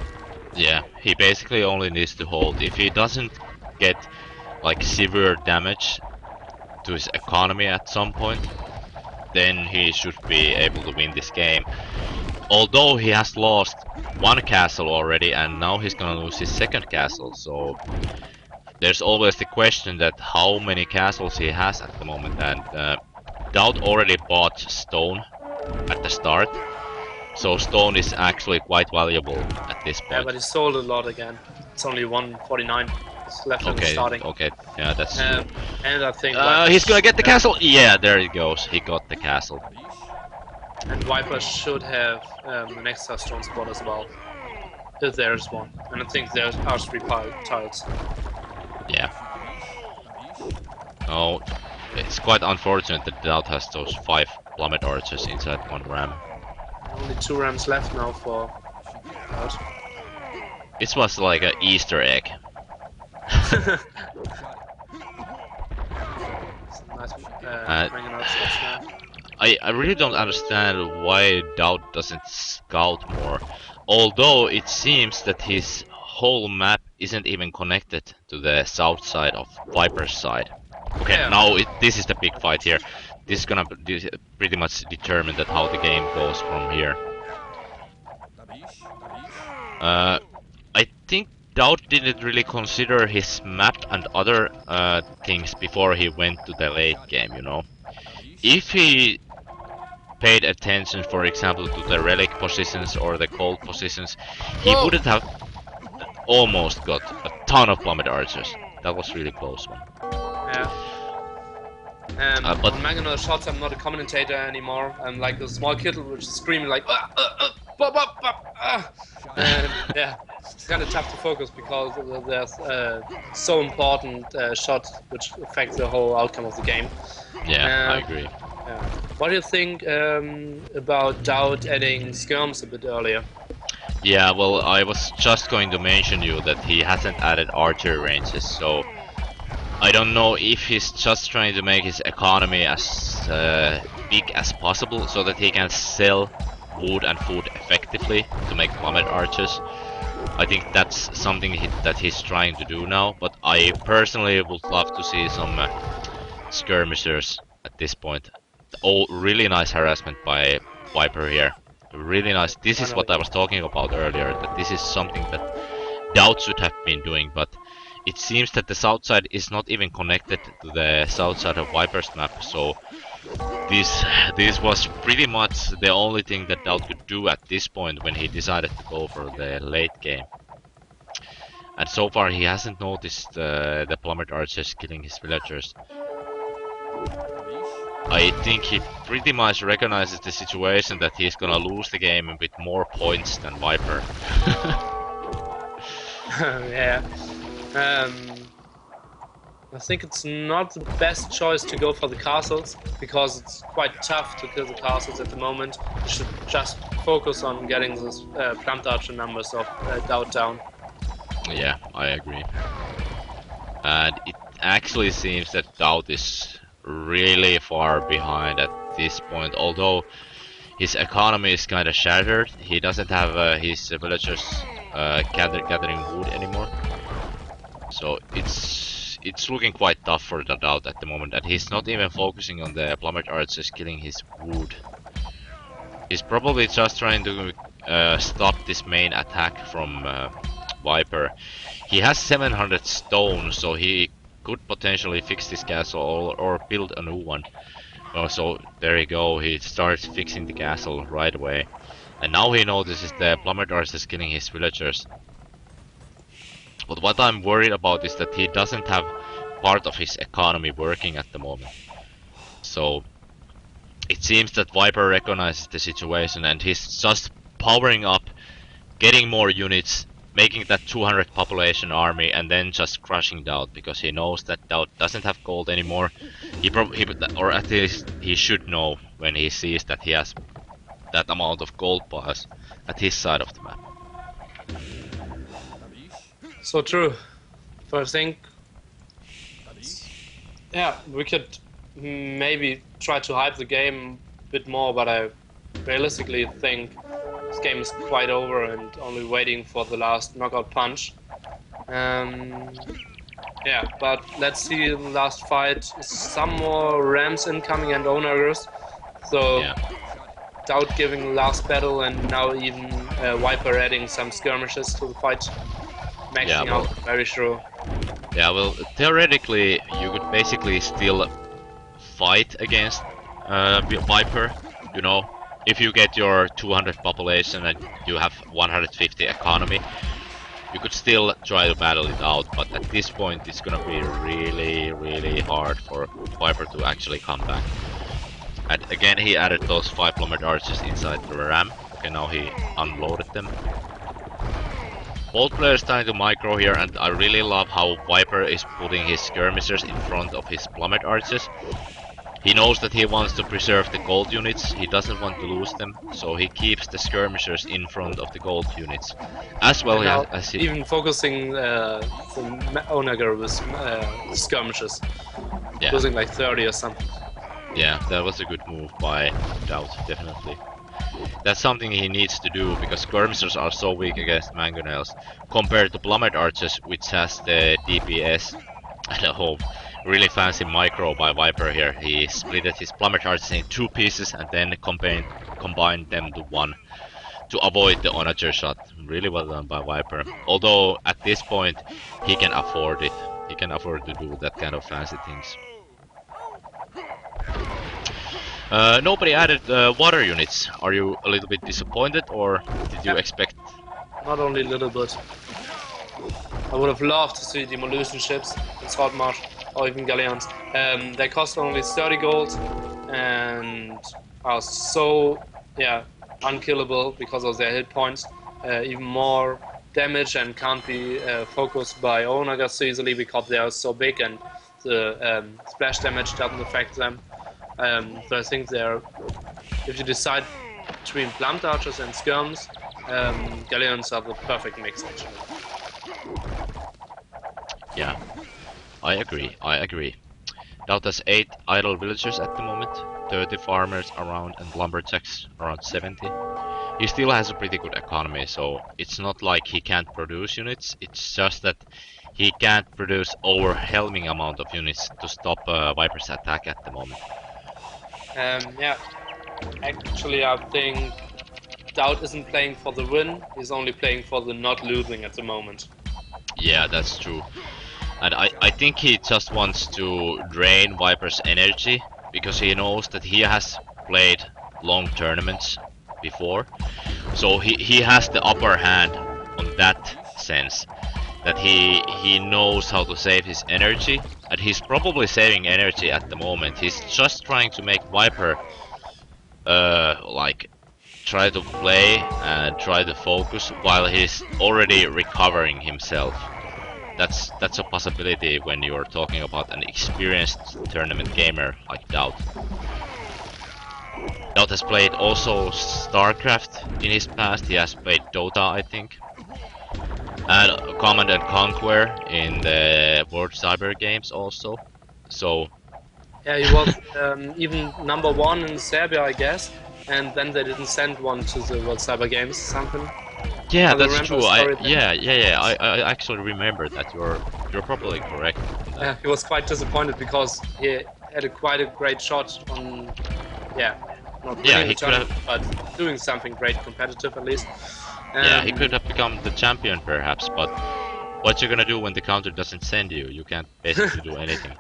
Yeah, he basically only needs to hold. If he doesn't get like severe damage to his economy at some point, then he should be able to win this game. Although he has lost one castle already and now he's gonna lose his second castle, so there's always the question that how many castles he has at the moment, and Doubt already bought stone at the start, so stone is actually quite valuable at this point. Yeah, but he sold a lot again. It's only 149 left in the starting. Okay, yeah, that's true. And I think he's gonna get the castle. Yeah, there he goes. He got the castle. And Viper should have an extra stone spot as well, if there's one. And I think there are 3 tiles. Yeah. Oh, it's quite unfortunate that Doubt has those 5 plummet archers inside one ram. Only 2 rams left now for Doubt. This was like an Easter egg. I really don't understand why Doubt doesn't scout more. Although it seems that his whole map isn't even connected to the south side of Viper's side. Okay, yeah. Now this is the big fight here. This is gonna pretty much determine that how the game goes from here. I think Doubt didn't really consider his map and other things before he went to the late game, you know. If he paid attention, for example, to the relic positions or the cold positions, he wouldn't have almost got a ton of plummet archers. That was really close one. Yeah. But Mangonel shots, I'm not a commentator anymore. I'm like a small kid which is screaming like and yeah, it's kind of tough to focus because there's so important shot which affects the whole outcome of the game. Yeah, I agree. What do you think about Doubt adding skirms a bit earlier? Yeah, well, I was just going to mention you that he hasn't added archery ranges, so I don't know if he's just trying to make his economy as big as possible so that he can sell wood and food effectively to make plummet archers. I think that's something that he's trying to do now, but I personally would love to see some skirmishers at this point. Oh, really nice harassment by Viper here. Really nice. This is what I was talking about earlier, that this is something that Doubt should have been doing, but it seems that the south side is not even connected to the south side of Viper's map, so this was pretty much the only thing that Doubt could do at this point when he decided to go for the late game. And so far he hasn't noticed the plummet archers killing his villagers. I think he pretty much recognizes the situation that he's gonna lose the game with more points than Viper. Yeah. I think it's not the best choice to go for the castles, because it's quite tough to kill the castles at the moment. You should just focus on getting those plummet archer numbers of Doubt down. Yeah, I agree. And it actually seems that Doubt is really far behind at this point, although his economy is kind of shattered. He doesn't have his villagers gathering wood anymore, so it's looking quite tough for the Doubt at the moment, and he's not even focusing on the plummet archers killing his wood. He's probably just trying to stop this main attack from Viper. He has 700 stone, so he could potentially fix this castle or build a new one. So there you go, he starts fixing the castle right away. And now he notices the plummet archers killing his villagers. But what I'm worried about is that he doesn't have part of his economy working at the moment. So it seems that Viper recognizes the situation and he's just powering up, getting more units, making that 200 population army and then just crushing Doubt because he knows that Doubt doesn't have gold anymore. Or at least he should know when he sees that he has that amount of gold bars at his side of the map. So true. So I think, yeah, we could maybe try to hype the game a bit more, but I realistically think this game is quite over and only waiting for the last knockout punch. Um, yeah, but let's see the last fight. Some more Rams incoming and Onagers. So Yeah. Doubt giving last battle, and now even Viper adding some skirmishes to the fight, maxing well, out very sure. Yeah, well, theoretically, you could basically still fight against Viper, you know, if you get your 200 population and you have 150 economy, you could still try to battle it out, but at this point it's gonna be really hard for Viper to actually come back. And again, he added those 5 plummet archers inside the ram. Okay, now he unloaded them. Both players trying to micro here, and I really love how Viper is putting his skirmishers in front of his plummet archers. He knows that he wants to preserve the gold units, he doesn't want to lose them, so he keeps the skirmishers in front of the gold units. As well as he... Even focusing the Onager with skirmishes. Yeah. Losing like 30 or something. Yeah, that was a good move by Doubt, definitely. That's something he needs to do because skirmishers are so weak against mangonels compared to plummet archers, which has the DPS and a whole really fancy micro by Viper here. He splitted his plummet archers in 2 pieces and then combined them to 1 to avoid the onager shot. Really well done by Viper. Although at this point he can afford it. He can afford to do that kind of fancy things. Nobody added water units. Are you a little bit disappointed, or did you expect? Not only a little bit. I would have loved to see demolition ships in Saltmarsh or even galleons. They cost only 30 gold and are so unkillable because of their hit points. Even more damage and can't be focused by Onagas so easily because they are so big and the splash damage doesn't affect them. So I think if you decide between plummet archers and skirms, galleons are the perfect mix actually. Yeah, I agree. Doubt has 8 idle villagers at the moment, 30 farmers around and lumberjacks around 70. He still has a pretty good economy, so it's not like he can't produce units, it's just that he can't produce overwhelming amount of units to stop Viper's attack at the moment. Yeah, actually I think Doubt isn't playing for the win, he's only playing for the not losing at the moment. Yeah, that's true. And I think he just wants to drain Viper's energy, because he knows that he has played long tournaments before. So he has the upper hand on that sense. That he knows how to save his energy, and he's probably saving energy at the moment. He's just trying to make Viper like try to play and try to focus while he's already recovering himself. That's a possibility when you're talking about an experienced tournament gamer like Doubt. Doubt has played also StarCraft in his past. He has played Dota, I think. And Command and Conquer in the World Cyber games also. So yeah, he was even #1 in Serbia, I guess, and then they didn't send one to the World Cyber Games, something. yeah, that's true. I actually remember that. You're probably correct. Yeah, he was quite disappointed because he had quite a great shot on, not winning the tournament, but doing something great competitive at least. Yeah, he could have become the champion perhaps, but what you're gonna do when the counter doesn't send you? You can't basically do anything.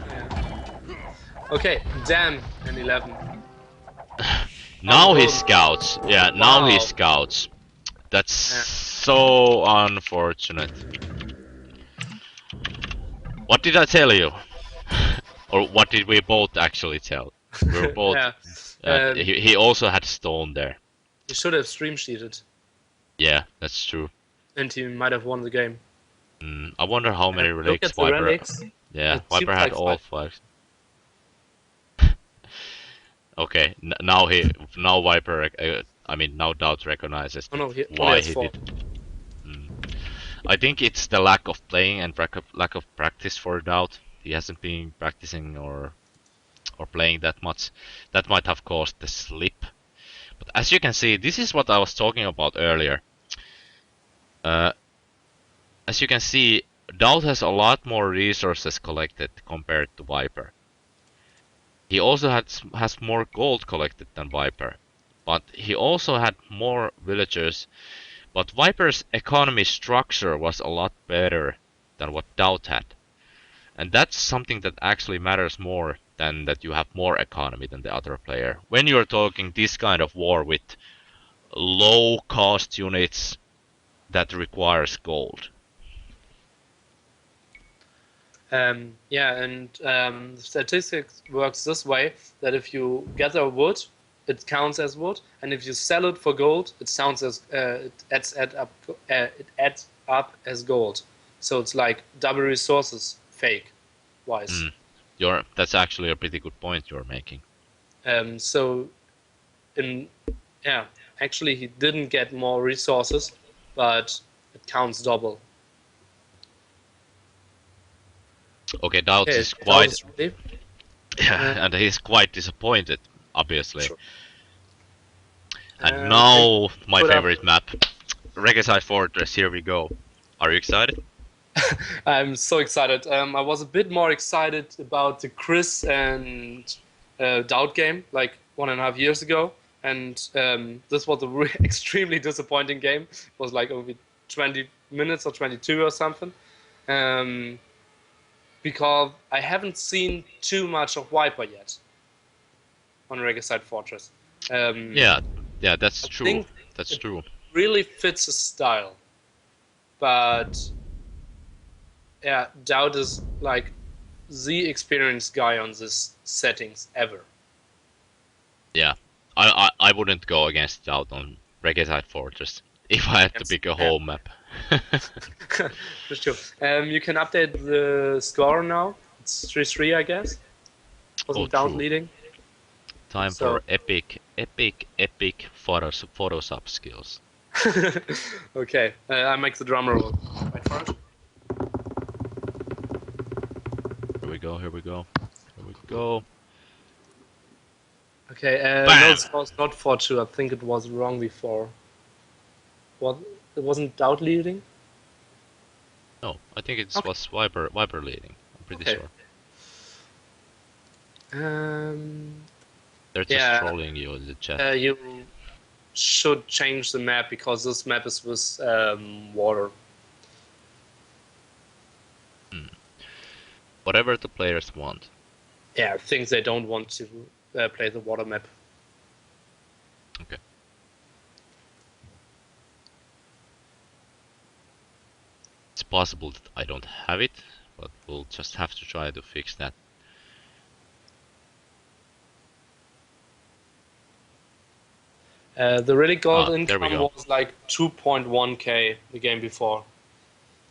Yeah. Okay, damn, and 11. Now he scouts. Yeah, now he scouts. That's so unfortunate. What did I tell you? Or what did we both actually tell? We were both. He also had stone there. You should have stream sheeted. Yeah, that's true. and he might have won the game. I wonder how many Look relics at the Viper. relics. Yeah, It Viper seems had like all 5. 5. Okay, now Viper. I mean, now Doubt recognizes Oh no, he only why has he 4. did. Mm. I think it's the lack of playing and lack of practice for Doubt. He hasn't been practicing or playing that much. That might have caused the slip. But as you can see, this is what I was talking about earlier. Uh, as you can see, Doubt has a lot more resources collected compared to Viper. He also has more gold collected than Viper, but he also had more villagers. But Viper's economy structure was a lot better than what Doubt had. And that's something that actually matters more than that you have more economy than the other player. When you're talking this kind of war with low cost units that requires gold. Yeah, and the statistics works this way that if you gather wood, it counts as wood, and if you sell it for gold, it sounds as it adds up as gold. So it's like double resources, fake wise. Mm. That's actually a pretty good point you're making. So in yeah, actually he didn't get more resources, but it counts double. Okay, Doubt Okay, is that quite was really yeah, uh, and he's quite disappointed, obviously. sure. And I now my put up. favorite map, Regicide Fortress. Here we go. Are you excited? I'm so excited. I was a bit more excited about the Chris and Doubt game like 1.5 years ago, and this was a extremely disappointing game. It was like only 20 minutes or 22 or something, um, because I haven't seen too much of Viper yet on Regicide Fortress. Um, Yeah, yeah, that's I true. think That's it true. really fits his style, but yeah, Doubt is like the experienced guy on this settings ever. Yeah, I wouldn't go against Doubt on Regicide Fortress if I had to Yes. pick a Yeah, whole map. for sure. You can update the score now. It's 3-3, I guess. Oh, Wasn't Doubt true. leading? Time So, for epic Photoshop skills. okay. I make the drum roll. Wait for it. Here we go. Here we go. Here we go. Okay. No, Bam! it was not 4-2. I think it was wrong before. What? It wasn't Doubt leading. No, I think it Okay. was Viper leading. I'm pretty Okay. sure. Um. They're just Yeah. trolling you in the chat. You should change the map because this map is with water. Hmm. Whatever the players want. Yeah, I think they don't want to play the water map. Okay. It's possible that I don't have it, but we'll just have to try to fix that. The really gold There we income go. was like 2.1k the game before.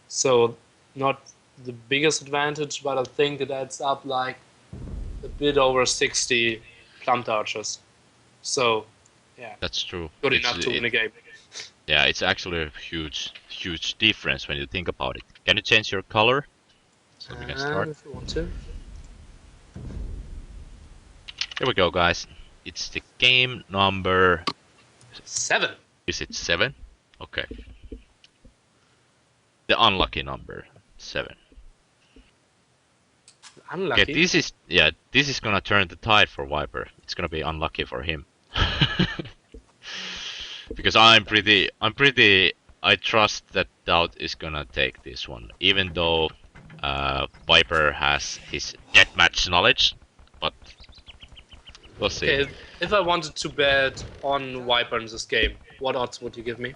So not the biggest advantage, but I think it adds up like a bit over 60 plumped archers. So yeah, That's true. good enough to win a game. Yeah, it's actually a huge difference when you think about it. Can you change your color so we can start? If you want to. Here we go, guys. It's the game number. 7. Is it 7? Okay. The unlucky number 7. Okay, Unlucky. this is gonna turn the tide for Viper. It's gonna be unlucky for him. Because I trust that Doubt is gonna take this one, even though Viper has his deathmatch knowledge, but we'll see. Okay, if I wanted to bet on Viper in this game, what odds would you give me?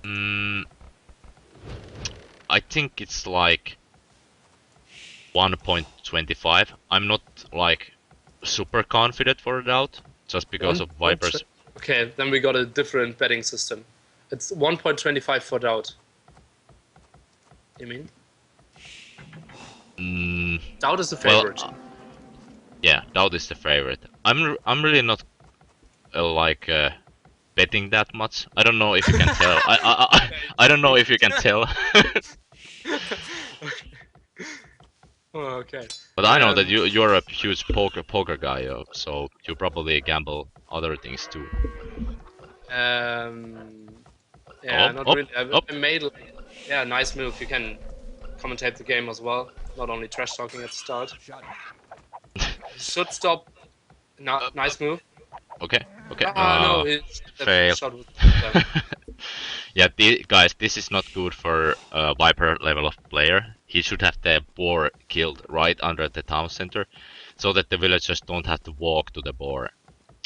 Mm, I think it's like 1.25. I'm not like super confident for Doubt, just because of 1.2. Viper's. Okay, then we got a different betting system. It's 1.25 for doubt. You mean? Mm, Doubt is the well, favorite. yeah, doubt is the favorite. I'm really not like betting that much. I don't know if you can tell. I don't know if you can tell. Oh, okay. But I know that you're a huge poker guy, so you probably gamble other things too. Um, yeah, Oh, not oh, really. oh. I made like, yeah, nice move. You can commentate the game as well, not only trash talking at the start. He should stop. No, Uh, uh, nice move. okay, okay. Ah, no, it's that Fail. shot was them. Yeah, guys, this is not good for a Viper level of player. He should have the boar killed right under the town center, so that the villagers don't have to walk to the boar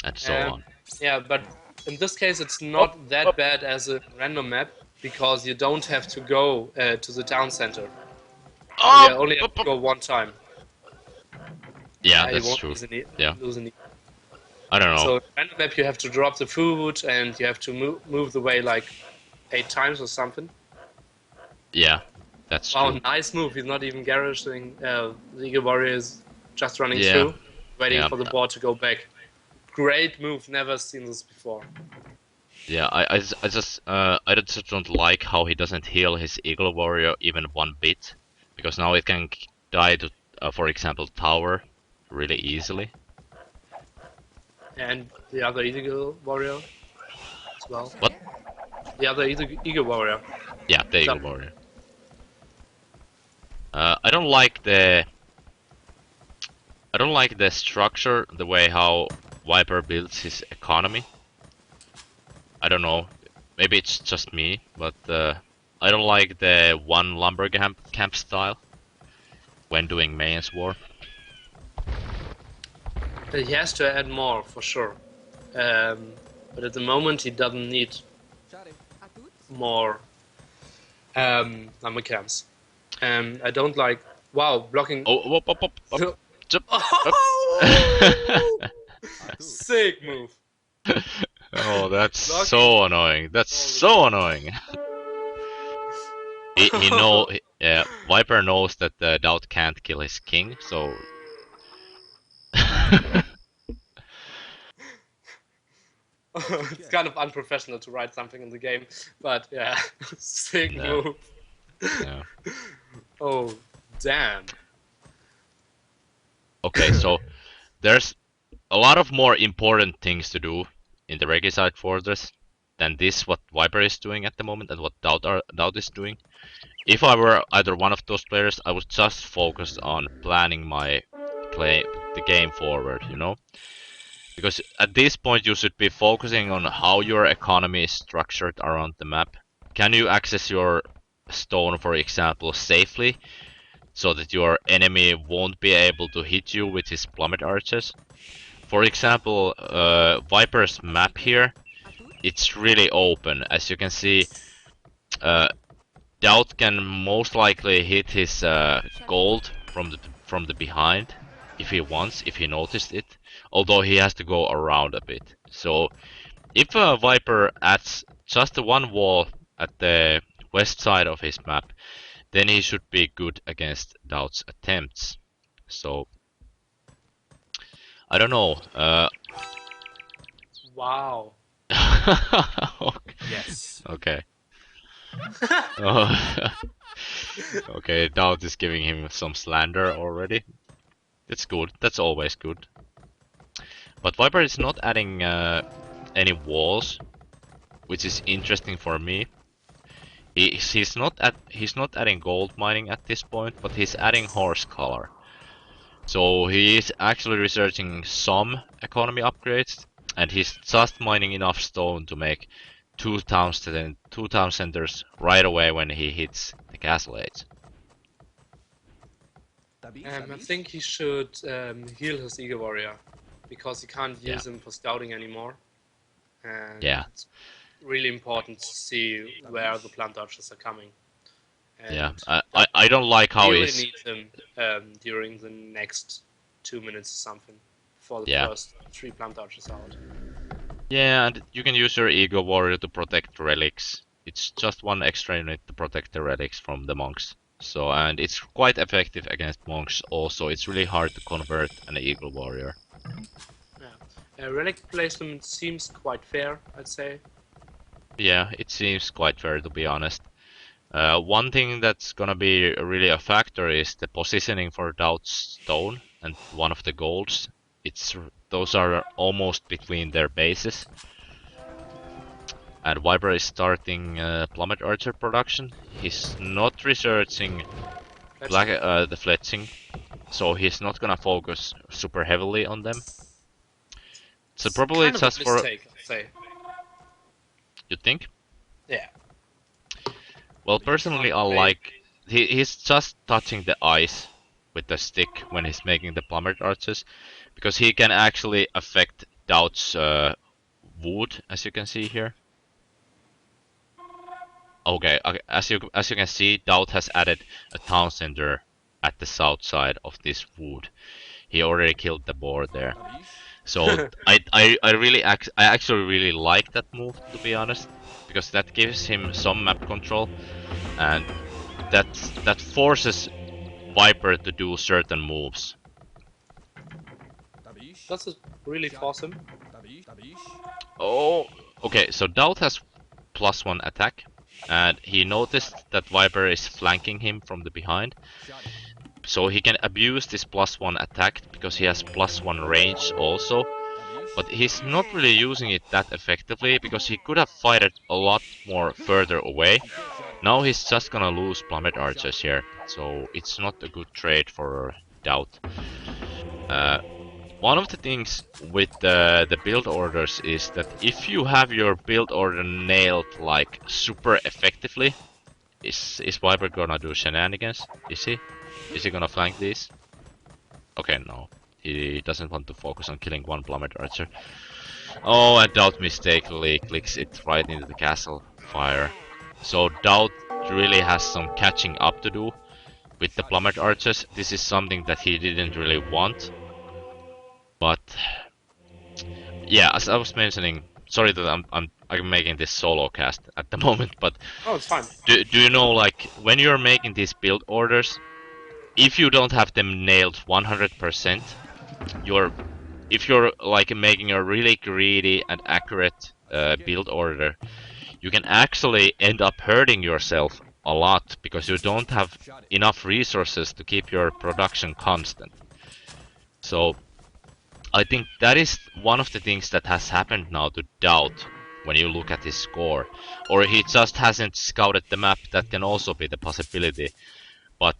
and so Um, on. yeah, but in this case, it's Oh, not oh. that bad as a random map because you don't have to go to the town center. Oh, You only have oh, to oh. go one time. Yeah, Yeah, you that's won't true. easily Yeah, lose any. I don't know. So random map, you have to drop the food and you have to move the way like 8 times or something. Yeah, that's Wow, true. nice move. He's not even garrishing. The Eagle Warrior is just running Yeah, through, waiting yeah, for the board to go back. Great move. Never seen this before. yeah. I just don't like how he doesn't heal his Eagle Warrior even one bit, because now it can die to, for example, tower really easily. And the other Eagle Warrior as well. What? The other Eagle Warrior. Yeah, the Eagle Jump. Warrior. I don't like the structure, the way how Viper builds his economy. I don't know. Maybe it's just me, but I don't like the one lumber camp style when doing Mayans War. He has to add more for sure. But at the moment, he doesn't need more number camps. I don't like. Wow, blocking. Oh, whoop, whoop, whoop, whoop, jump, up. Oh! Sick move. Oh, that's Blocking. so annoying. That's so annoying. He know, yeah, Viper knows that the Doubt can't kill his king, so. It's kind of unprofessional to write something in the game, but yeah, sick Yeah, move. yeah. Oh, damn. Okay, so there's a lot of more important things to do in the Regicide Fortress than this what Viper is doing at the moment and what Doubt is doing. If I were either one of those players, I would just focus on planning the game forward, you know? Because at this point you should be focusing on how your economy is structured around the map. Can you access your stone, for example, safely, so that your enemy won't be able to hit you with his plummet archers? For example, Viper's map here, it's really open. As you can see, uh, Doubt can most likely hit his gold from the behind if he wants, if he noticed it. Although he has to go around a bit. So if Viper adds just the one wall at the west side of his map, then he should be good against Doubt's attempts. So I don't know. Wow. Yes. Okay. Oh, okay, Doubt is giving him some slander already. It's good. That's always good. But Viper is not adding any walls, which is interesting for me. He's not adding gold mining at this point, but he's adding horse color. So he is actually researching some economy upgrades, and he's just mining enough stone to make two town centers right away when he hits the castle age. I think he should heal his Eagle Warrior because he can't Yeah. use him for scouting anymore. And Yeah. it's really important to see where the plant archers are coming. And Yeah, I don't like how really he's. need him during the next 2 minutes or something for the Yeah. first 3 plant archers out. Yeah, and you can use your Eagle Warrior to protect relics. It's just one extra unit to protect the relics from the monks. So, and it's quite effective against monks also. It's really hard to convert an Eagle Warrior. Yeah. Relic placement seems quite fair, I'd say. Yeah, it seems quite fair to be honest. One thing that's gonna be really a factor is the positioning for Doubt's Stone and one of the golds. Those are almost between their bases. And Viper is starting Plummet Archer production. He's not researching the fletching, so he's not gonna focus super heavily on them. So It's probably kind of a just for mistake, I'd say. you think? Yeah. Well, personally, I like he's just touching the ice with the stick when he's making the plummet arches, because he can actually affect Doubt's wood, as you can see here. Okay, as you can see, Doubt has added a town center at the south side of this wood. He already killed the boar there. So I actually really like that move, to be honest, because that gives him some map control, and that forces Viper to do certain moves. Does it really force him? Oh, okay. So Doubt has +1 attack, and he noticed that Viper is flanking him from the behind. So he can abuse this +1 attack because he has +1 range also. But he's not really using it that effectively because he could have fighted a lot more further away. Now he's just gonna lose plummet archers here, so it's not a good trade for Doubt. One of the things with the build orders is that if you have your build order nailed like super effectively, is Viper gonna do shenanigans? Is he? Is he gonna flank these? Okay, no. He doesn't want to focus on killing one plummet archer. Oh, and Doubt mistakenly clicks it right into the castle fire. So Doubt really has some catching up to do with the plummet archers. This is something that he didn't really want. But yeah, as I was mentioning, sorry that I'm making this solo cast at the moment, but Oh, it's fine. do you know, like, when you're making these build orders, if you don't have them nailed 100%, if you're like making a really greedy and accurate build order, you can actually end up hurting yourself a lot because you don't have enough resources to keep your production constant. So I think that is one of the things that has happened now to Doubt when you look at his score. Or he just hasn't scouted the map, that can also be the possibility. But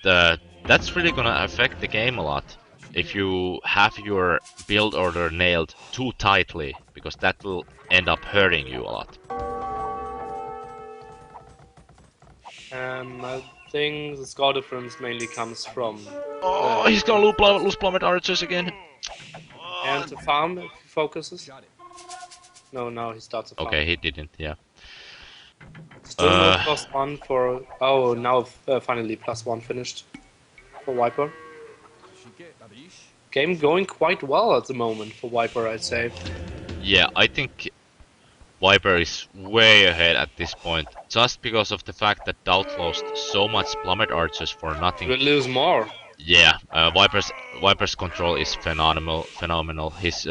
that's really gonna affect the game a lot if you have your build order nailed too tightly, because that will end up hurting you a lot. I think the score difference mainly comes from Oh, he's gonna lose plummet archers again. and the farm if he focuses. No, now he starts a farm. Okay, he didn't, yeah. Still no +1 for. Oh, now finally +1 finished for Viper. Game going quite well at the moment for Viper, I'd say. Yeah, I think Viper is way ahead at this point, just because of the fact that Doubt lost so much plummet archers for nothing. We'll lose more. Yeah, Viper's control is phenomenal. His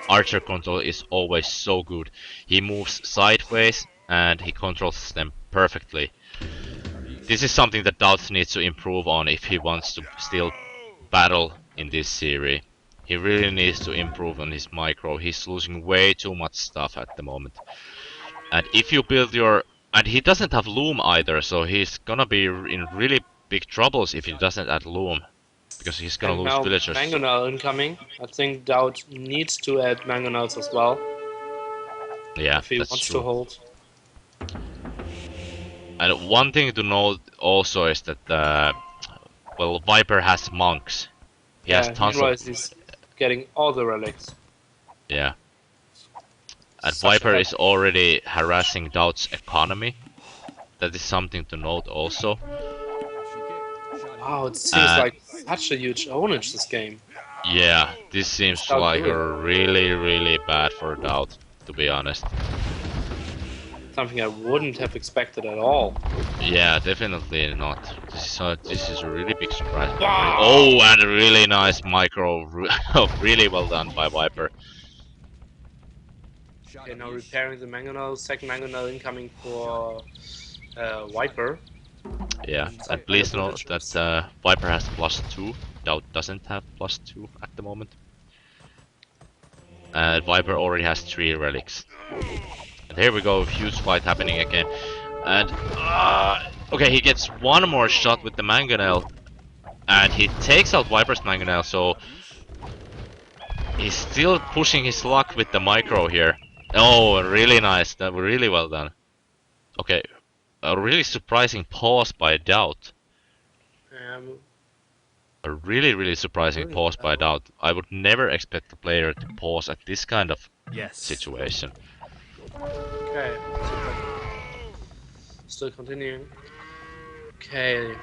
archer control is always so good. He moves sideways and he controls them perfectly. This is something that Doubt needs to improve on if he wants to still battle in this series. He really needs to improve on his micro. He's losing way too much stuff at the moment. And if you build your... And he doesn't have loom either, so he's gonna be in really big troubles if he doesn't add loom. Because he's gonna And lose now villagers. Mangonel incoming. I think Doubt needs to add Mangonels as well. Yeah, if he that's wants true. to hold. And one thing to note also is that, well, Viper has monks. He has tons of... he's getting all the relics. Yeah. And Such Viper is already harassing Doubt's economy. That is something to note also. Wow, it seems like such a huge ownage this game. Yeah, this seems like really bad for Doubt, to be honest. Something I wouldn't have expected at all. Yeah, definitely not. This is a really big surprise. Wow. Oh, and a really nice micro, really well done by Viper. Okay, now repairing the mangonel. Second mangonel incoming for Viper. Yeah, And some and other please note that villagers. Viper has +2. Doubt doesn't have +2 at the moment. And Viper already has 3 relics. And here we go, huge fight happening again. And okay, he gets one more shot with the mangonel, and he takes out Viper's mangonel. So he's still pushing his luck with the micro here. Oh, really nice. That was really well done. Okay, a really surprising pause by Doubt. Um, A really surprising really pause by well. Doubt. I would never expect a player to pause at this kind of Yes. situation. Okay. Still continuing. Okay.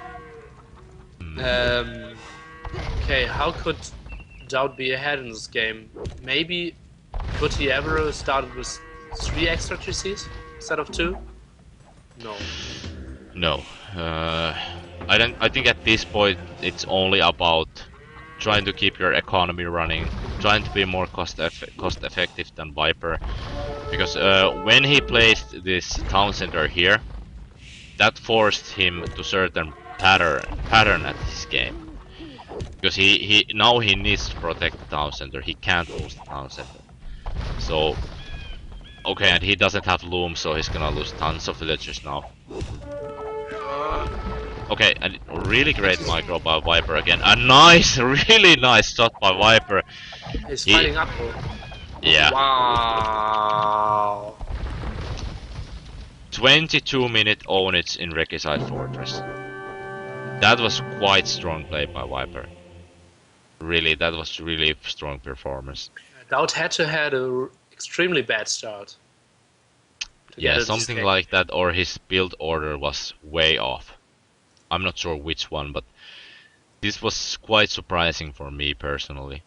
Okay, how could Doubt be ahead in this game? Maybe could he ever started with 3 extra TCs instead of 2? No. No, I don't. I think at this point it's only about trying to keep your economy running, trying to be more cost effective than Viper. Because when he placed this town center here, that forced him to certain pattern at his game. Because he now he needs to protect the town center. He can't lose the town center. So okay, and he doesn't have loom, so he's gonna lose tons of villagers now. Okay, and really great micro by Viper again. A nice, really nice shot by Viper. He's fighting up. Yeah. Wow. 22-minute ownage in Regicide Fortress. That was quite strong play by Viper. Really, that was really strong performance. Doubt had to had a extremely bad start. Yeah, something like that, or his build order was way off. I'm not sure which one, but this was quite surprising for me personally.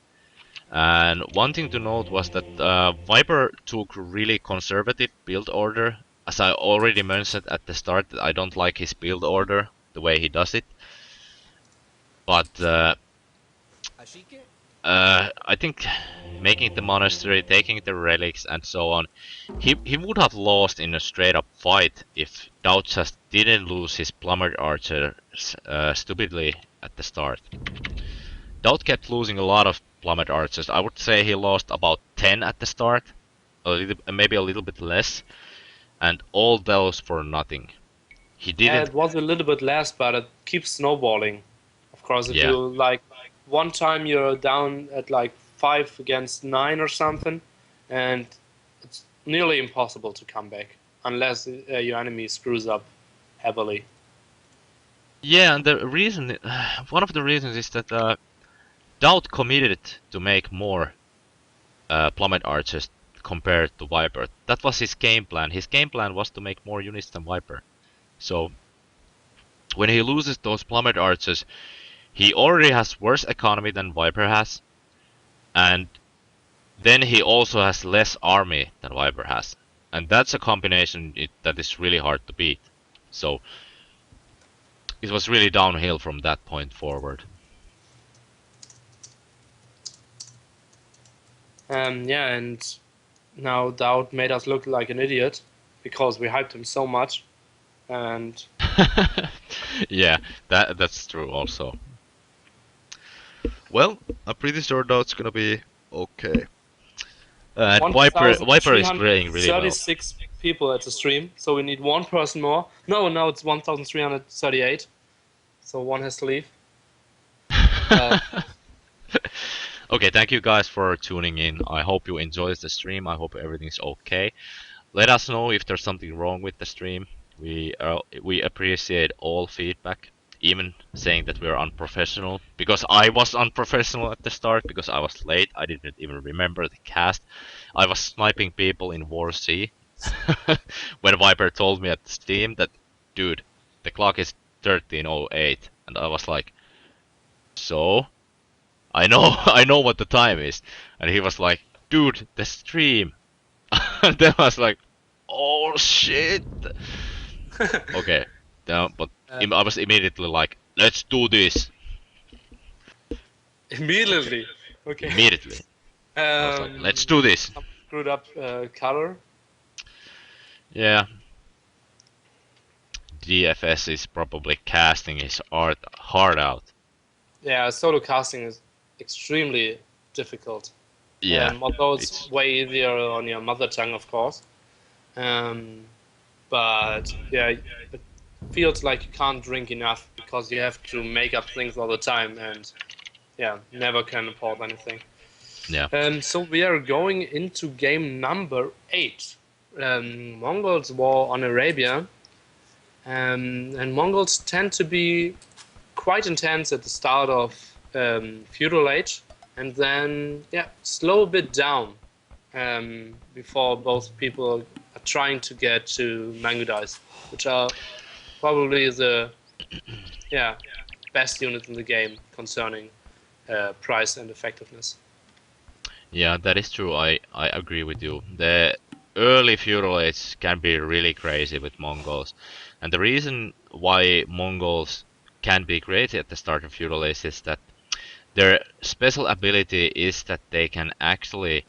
And one thing to note was that Viper took really conservative build order. As I already mentioned at the start, I don't like his build order, the way he does it. But I think making the monastery, taking the relics and so on, he would have lost in a straight up fight if Doubt just didn't lose his plummered archers stupidly at the start. Doubt kept losing a lot of plummet archers. I would say he lost about 10 at the start, maybe a little bit less, and all those for nothing. He didn't. It was a little bit less, but it keeps snowballing. Of course, if you like, one time you're down at like 5 against 9 or something, and it's nearly impossible to come back unless your enemy screws up heavily. Yeah, and the reason, one of the reasons is that Doubt committed to make more plummet archers compared to Viper. That was his game plan. His game plan was to make more units than Viper. So when he loses those plummet archers, he already has worse economy than Viper has, and then he also has less army than Viper has. And that's a combination that is really hard to beat. So it was really downhill from that point forward. Yeah, and now Doubt made us look like an idiot because we hyped him so much, and yeah, that's true also. Well, I'm pretty sure Doubt's gonna be okay. And Viper is playing really well. 36 people at the stream, so we need one person more. No, now it's 1,338, so one has to leave. Okay, thank you guys for tuning in. I hope you enjoyed the stream. I hope everything's okay. Let us know if there's something wrong with the stream. We appreciate all feedback, even saying that we're unprofessional. Because I was unprofessional at the start, because I was late. I didn't even remember the cast. I was sniping people in War C. When Viper told me at Steam that, dude, the clock is 13:08, and I was like, so? I know what the time is. And he was like, dude, the stream. Then I was like, oh shit. Okay, but Uh, I was immediately like, let's do this. Okay, immediately. Okay. immediately. I was like, let's do this. Some screwed up color. Yeah, DFS is probably casting his art hard out. Yeah, solo casting is extremely difficult. Yeah, Although it's it's way easier on your mother tongue, of course. Um, but yeah, it feels like you can't drink enough because you have to make up things all the time and yeah, never can import anything. yeah, So we are going into game number 8. Mongols war on Arabia. And Mongols tend to be quite intense at the start of feudal age, and then yeah, slow a bit down before both people are trying to get to Mangudais, which are probably the yeah best units in the game concerning price and effectiveness. yeah. That is true. I agree with you. The early feudal age can be really crazy with Mongols, and the reason why Mongols can be crazy at the start of feudal age is that their special ability is that they can actually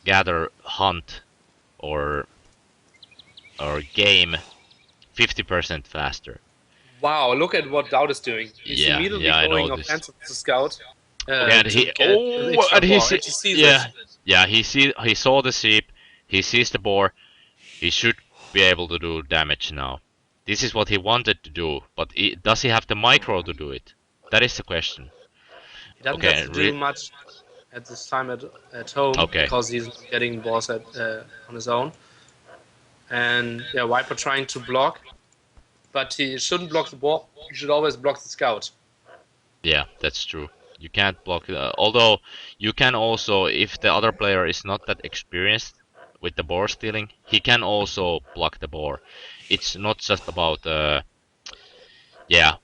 gather, hunt, or game 50% faster. Wow, look at what Dowd is doing. He's Yeah, immediately yeah, I going noticed. offensive to scout Okay, and to he get an extra and he ball, see and he sees it. yeah, he saw the sheep, he sees the boar, he should be able to do damage now. This is what he wanted to do, but does he have the micro to do it? That is the question. He doesn't have Okay, to do much at this time at home okay, because he's getting balls on his own. And yeah, Viper trying to block, but he shouldn't block the ball. He should always block the scout. yeah, that's true. You can't block. Although you can also, if the other player is not that experienced with the boar stealing, he can also block the boar. It's not just about yeah,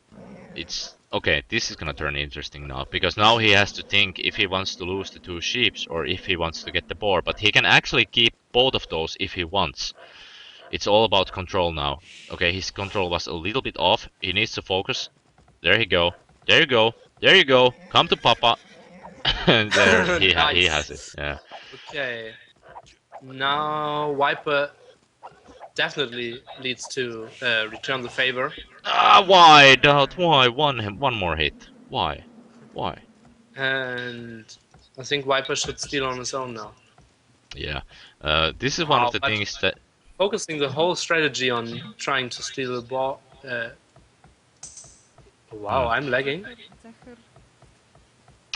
it's okay. This is gonna turn interesting now because now he has to think if he wants to lose the two sheeps or if he wants to get the boar. But he can actually keep both of those if he wants. It's all about control now. Okay, his control was a little bit off. He needs to focus. There he go. There you go. There you go. Come to Papa. And there he has it. Nice. Yeah. Okay. Now Viper definitely leads to return the favor, Ah, why, Doubt? Why one more hit? Why? Why? and I think Viper should steal on his own now. Yeah. This is one of Wow, the but things that focusing the whole strategy on trying to steal the ball. hmm, Wow, I'm lagging.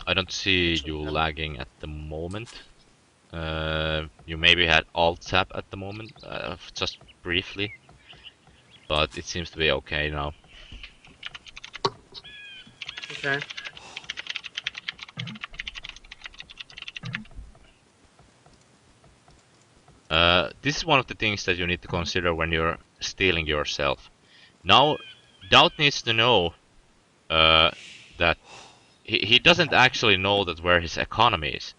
I don't see you lagging at the moment. You maybe had alt tab at the moment, just briefly, but it seems to be okay now. Okay. This is one of the things that you need to consider when you're stealing yourself. Now, Doubt needs to know that he doesn't actually know that where his economy is.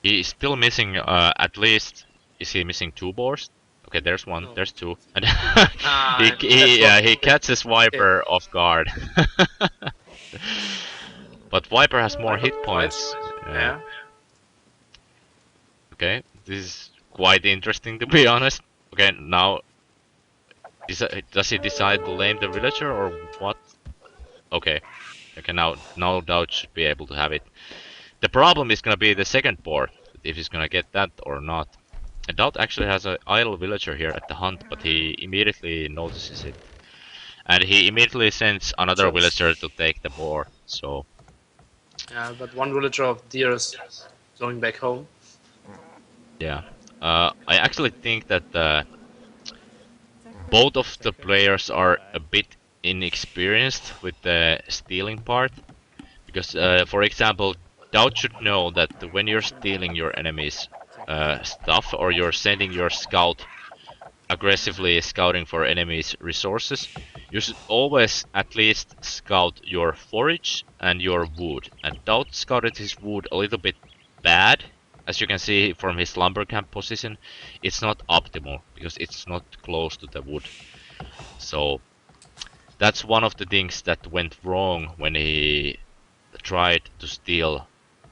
He's still missing at least. Is he missing two boars? Okay, there's one. No. There's two. And That's what. he catches Okay. Viper off guard. But Viper has more Viper hit fight. points. Yeah. Okay, this is quite interesting to be honest. Okay, now does he decide to lame the villager or what? Okay, okay, now no doubt should be able to have it. The problem is gonna be the second board, if he's gonna get that or not. And Doubt actually has an idle villager here at the hunt, but he immediately notices it. And he immediately sends another Just. villager to take the boar, so Yeah, but one villager of deer is going back home. yeah. I actually think that both of the players are a bit inexperienced with the stealing part. Because, for example, Doubt should know that when you're stealing your enemy's stuff or you're sending your scout aggressively scouting for enemies' resources, you should always at least scout your forage and your wood. And Doubt scouted his wood a little bit bad As you can see from his lumber camp position, it's not optimal because it's not close to the wood. So that's one of the things that went wrong when he tried to steal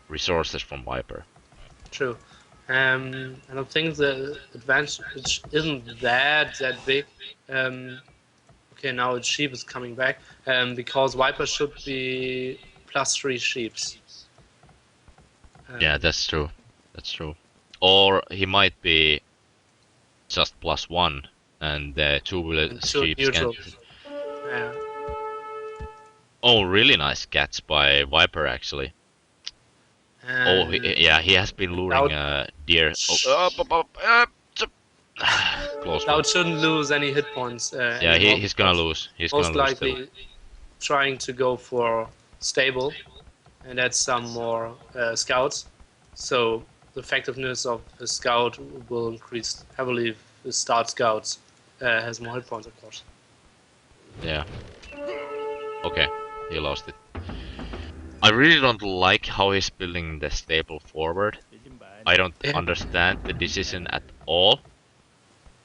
resources from Viper. True. I don't think the advantage isn't that big. Okay, now the sheep is coming back. Because Viper should be +3 sheeps. Yeah, that's true. That's true. Or he might be just +1 and the And two sheep can. neutral. Yeah. Oh, really nice catch by Viper actually. Oh, And yeah, he has been luring Cloud, deer. Oh, close one. Cloud shouldn't lose any hit points Yeah, anymore he's gonna because lose. He's gonna most lose still. likely trying to go for stable and add some more scouts. So the effectiveness of his scout will increase heavily if his start scouts has more hit points, of course. Yeah. Okay, he lost it. I really don't like how he's building the stable forward. I don't Yeah. understand the decision at all.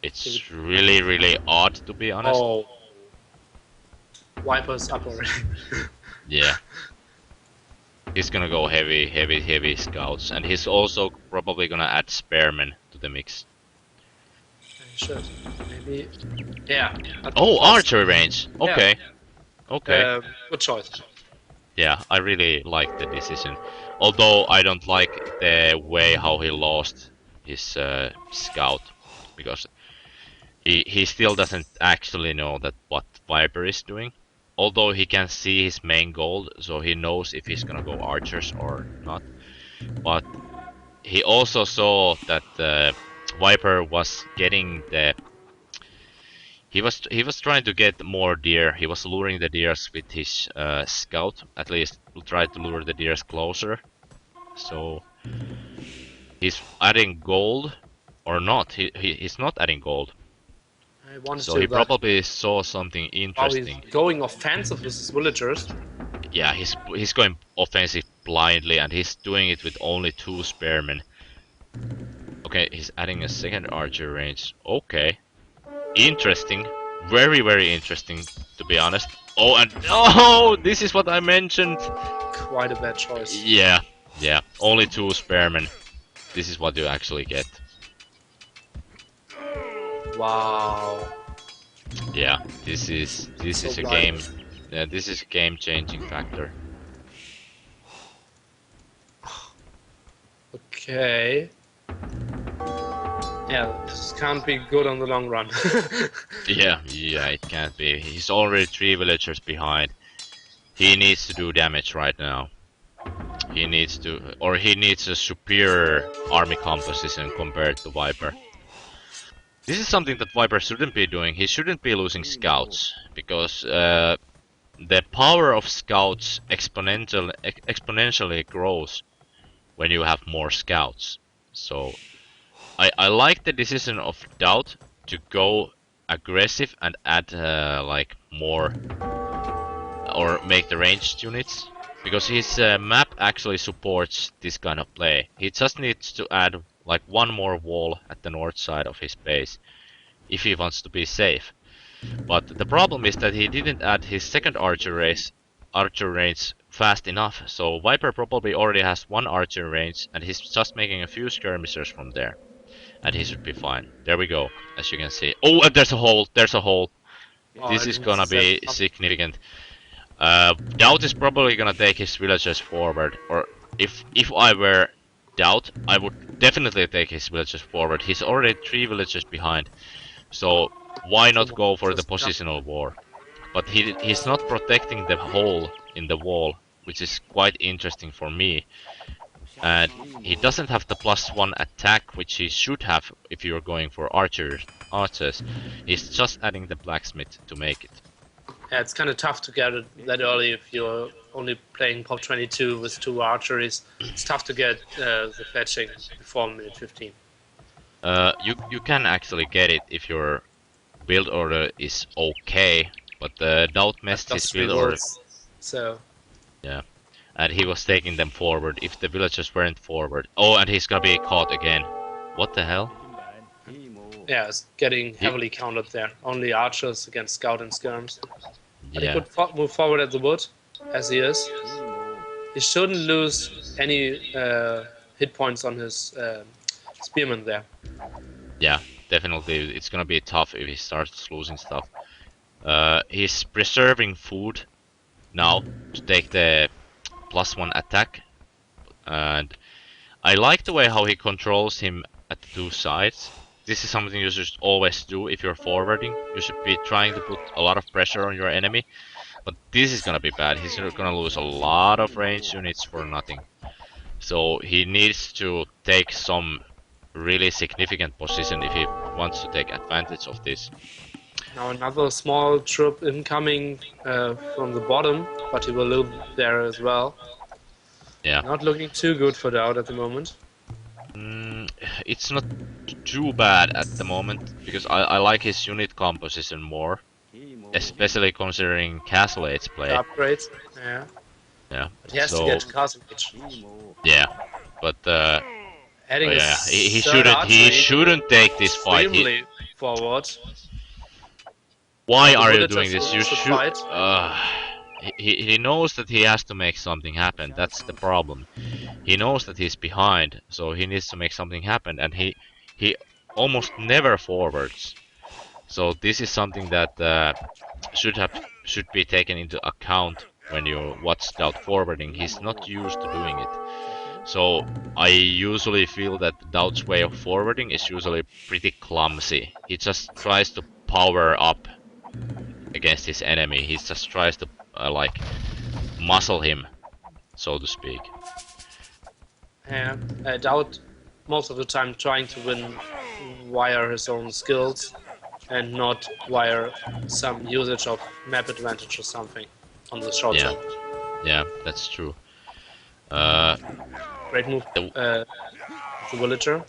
It's really, really odd to be honest. Oh, Viper's up already. Yeah. He's gonna go heavy, heavy, heavy scouts, and he's also probably gonna add spearmen to the mix. Should maybe. Yeah. Oh, archery range. Yeah. Okay, okay. Good choice. Yeah, I really like the decision. Although I don't like the way how he lost his scout, because he still doesn't actually know that what Viper is doing. Although he can see his main goal, so he knows if he's gonna go archers or not. But he also saw that Viper was getting the. He was trying to get more deer. He was luring the deers with his scout. At least try to lure the deers closer. So he's adding gold or not? He's not adding gold. I want So to, he but probably saw something while he's interesting. going offensive with his villagers, Yeah, he's going offensive blindly, and he's doing it with only 2 spearmen. Okay, he's adding a second archer range. Okay, interesting, very very interesting to be honest. Oh, and oh, this is what I mentioned. quite a bad choice. Yeah, yeah, only 2 spearmen. This is what you actually get. Wow. Yeah, this is So a blind. game. Yeah, this is a game-changing factor. Okay. Yeah, this can't be good on the long run. Yeah, yeah, it can't be. He's already 3 villagers behind. He needs to do damage right now. He needs to, or he needs a superior army composition compared to Viper. This is something that Viper shouldn't be doing. He shouldn't be losing scouts, because the power of scouts exponentially grows when you have more scouts. So I like the decision of Doubt to go aggressive and add like more or make the ranged units, because his map actually supports this kind of play. He just needs to add like 1 more wall at the north side of his base if he wants to be safe. But the problem is that he didn't add his second archer range fast enough, so Viper probably already has 1 archer range and he's just making a few skirmishers from there. And he should be fine. There we go, as you can see. Oh, and there's a hole, there's a hole. Oh, This I is didn't gonna see be that. significant. Doubt is probably gonna take his villagers forward, or if I were Doubt, I would definitely take his villagers forward. He's already 3 villagers behind, so why not go for the positional war? But he's not protecting the hole in the wall, which is quite interesting for me. And he doesn't have the +1 attack, which he should have if you're going for archers. He's just adding the blacksmith to make it. Yeah, it's kind of tough to get it that early if you're only playing Pop 22 with 2 archeries. It's tough to get the fetching before minute 15. You can actually get it if your build order is okay, but Doubt I've messed his just 3 build order. worlds, so Yeah, and he was taking them forward if the villagers weren't forward. Oh, and he's gonna be caught again. What the hell? Yeah, it's getting He, heavily countered there. Only archers against scout and skirms. But he yeah, could move forward at the wood, as he is. He shouldn't lose any hit points on his spearman there. yeah, definitely. It's gonna be tough if he starts losing stuff. He's preserving food now to take the +1 attack, and I like the way how he controls him at the two sides. This is something you should always do if you're forwarding. You should be trying to put a lot of pressure on your enemy, but this is gonna be bad. He's gonna lose a lot of range units for nothing. So he needs to take some really significant position if he wants to take advantage of this. Now another small troop incoming from the bottom, but he will loop there as well. Yeah. Not looking too good for Dowd at the moment. It's not too bad at the moment because I like his unit composition more, especially considering Castle Age The play. upgrades, yeah. Yeah. But he has to So get to Castle Age. yeah, but Adding yeah, he third shouldn't take this fight. extremely forward. Why The are you villagers doing this? You should should. fight. He knows that he has to make something happen. That's the problem. He knows that he's behind, so he needs to make something happen, and he almost never forwards. So this is something that should be taken into account when you watch Dowd forwarding. He's not used to doing it. So I usually feel that Dowd's way of forwarding is usually pretty clumsy. He just tries to power up against his enemy. He just tries to like muscle him, so to speak. Yeah, Dowd most of the time trying to win via his own skills and not via some usage of map advantage or something on the short term. Yeah, that's true. Great move, the villager.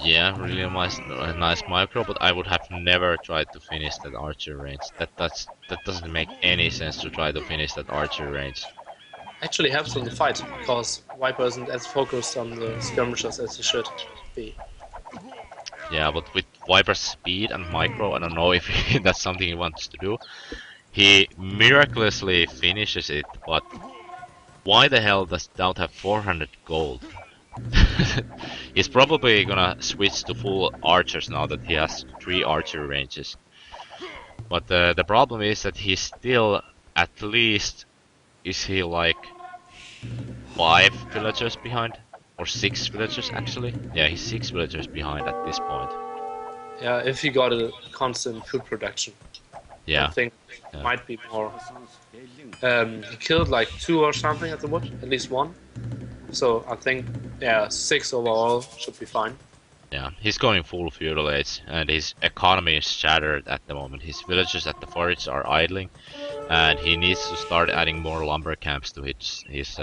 Yeah, really nice micro, but I would have never tried to finish that archer range. That doesn't make any sense to try to finish that archer range. Actually helps in the fight because Viper isn't as focused on the skirmishes as he should be. Yeah, but with Viper's speed and micro, I don't know if that's something he wants to do. He miraculously finishes it, but why the hell does Dowd have 400 gold? He's probably gonna switch to full archers now that he has 3 archer ranges. But the problem is that he's still at least, is he like 5 villagers behind? Or 6 villagers actually? Yeah, he's 6 villagers behind at this point. Yeah, if he got a constant food production. Yeah. I think might be more. He killed like 2 or something at the wood, at least 1. So I think, yeah, 6 overall should be fine. Yeah, he's going full feudal age, and his economy is shattered at the moment. His villages at the forest are idling, and he needs to start adding more lumber camps to his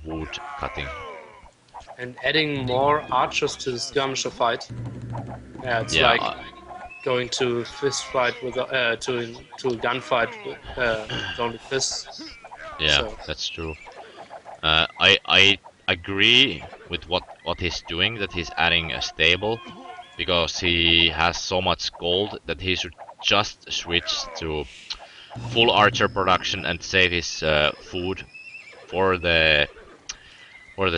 wood cutting. And adding more archers to the skirmisher fight. Yeah, it's like going to fist fight with to a gunfight with only fists. Yeah, So. that's true. I agree with what he's doing, that he's adding a stable, because he has so much gold that he should just switch to full archer production and save his food for the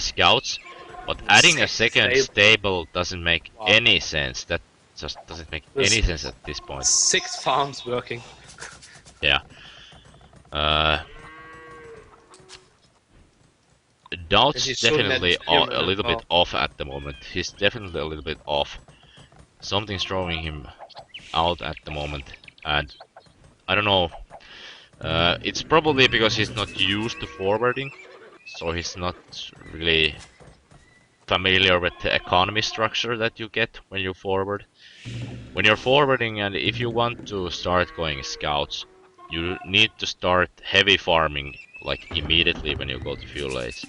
scouts. But adding a second stable doesn't make any sense. That just doesn't make any sense at this point. 6 farms working. Yeah. Dowd's definitely a little bit off at the moment. He's definitely a little bit off. Something's throwing him out at the moment, and I don't know. It's probably because he's not used to forwarding, so he's not really familiar with the economy structure that you get when you forward. When you're forwarding, and if you want to start going scouts, you need to start heavy farming like immediately when you go to feudal age.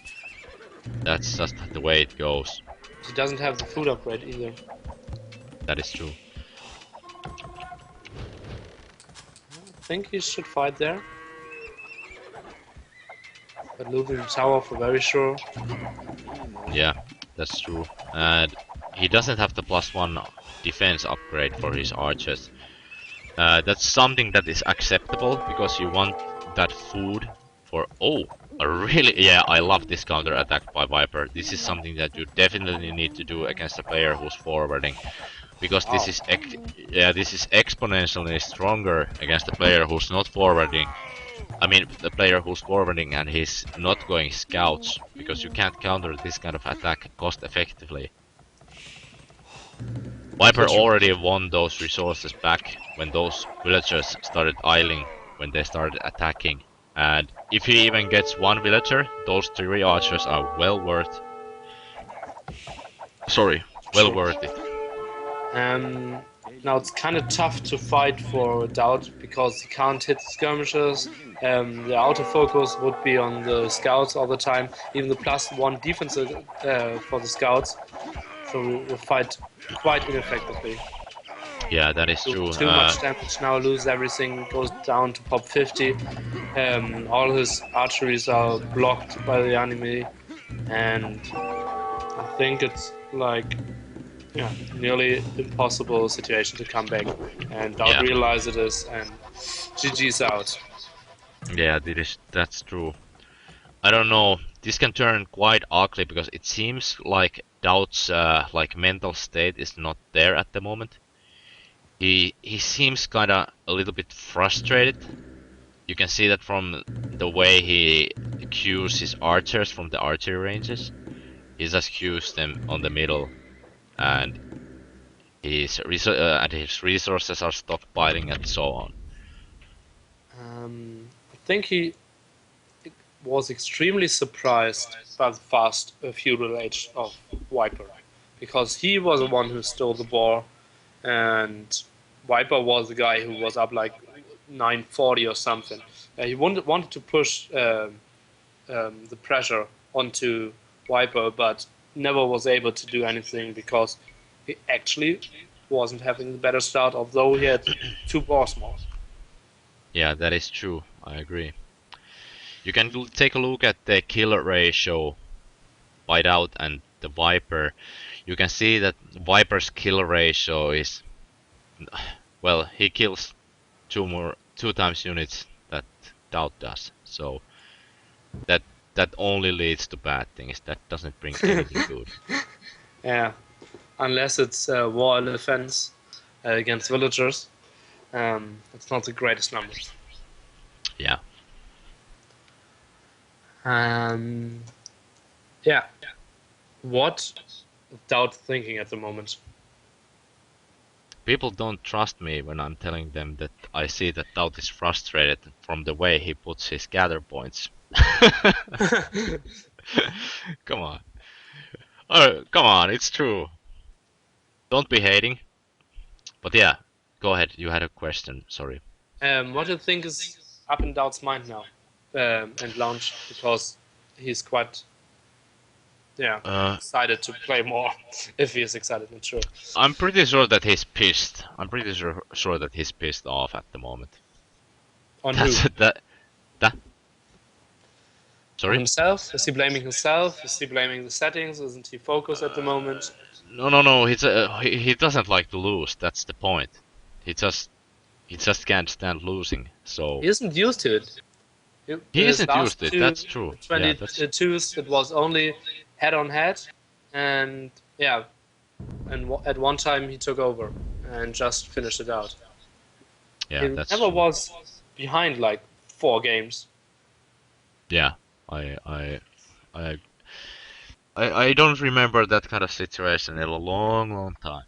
That's just the way it goes. He doesn't have the food upgrade either. That is true. I think he should fight there. but looting the tower for very sure. Yeah, that's true. And he doesn't have the +1 defense upgrade for his archers. That's something that is acceptable because you want that food for. Oh, a really. Yeah, I love this counter attack by Viper. This is something that you definitely need to do against a player who's forwarding because Wow. this is exponentially stronger against a player who's not forwarding. I mean, the player who's forwarding and he's not going scouts because you can't counter this kind of attack cost effectively. Viper That's true. already won those resources back when those villagers started idling when they started attacking. And if he even gets one villager, those 3 archers are well worth. Sorry, well True. worth it. Now it's kind of tough to fight for Doubt because he can't hit skirmishes. The autofocus would be on the scouts all the time. Even the +1 defense for the scouts, so we fight quite ineffectively. Yeah, that is Do true. too much damage now, lose everything, goes down to pop 50. All his archeries are blocked by the enemy, and I think it's like nearly impossible situation to come back. And Doubt Yeah, realize it is, and GG's out. yeah, that's true. I don't know. This can turn quite ugly because it seems like Doubt's like mental state is not there at the moment. He seems kinda a little bit frustrated. You can see that from the way he queues his archers from the archery ranges. He just queues them on the middle, and and his resources are stockpiling and so on. I think he was extremely surprised by the fast feudal age of Viper, because he was the one who stole the ball, and Viper was the guy who was up like 940 or something. He wanted to push the pressure onto Viper, but never was able to do anything because he actually wasn't having the better start, although he had 2 boss more. Yeah, that is true. I agree. You can take a look at the kill ratio by Out and the Viper. You can see that Viper's kill ratio is, well, he kills 2 times units that Doubt does. So that that only leads to bad things. That doesn't bring anything good. Yeah, unless it's war elephants against villagers. It's not the greatest numbers. Yeah. Um, yeah, what Doubt thinking at the moment? People don't trust me when I'm telling them that I see that Doubt is frustrated from the way he puts his gather points. Come on. Oh, come on, it's true. Don't be hating. But yeah, go ahead. You had a question. Sorry. What do you think is up in Doubt's mind now and launch? Because he's quite Uh, excited to play more. If he is excited, not sure. I'm pretty sure that he's pissed. I'm pretty sure that he's pissed off at the moment. On who? That's that. On Sorry. himself? Is he blaming himself? Is he blaming the settings? Isn't he focused at the moment? No. He doesn't like to lose. That's the point. He just he just can't stand losing. So He isn't used to it. he His isn't used last to it. two That's true. Yeah, that's 22s, it was only head on head, and at one time he took over and just finished it out. yeah, He that's never true. was behind like 4 games. Yeah, I I I I don't remember that kind of situation in a long time.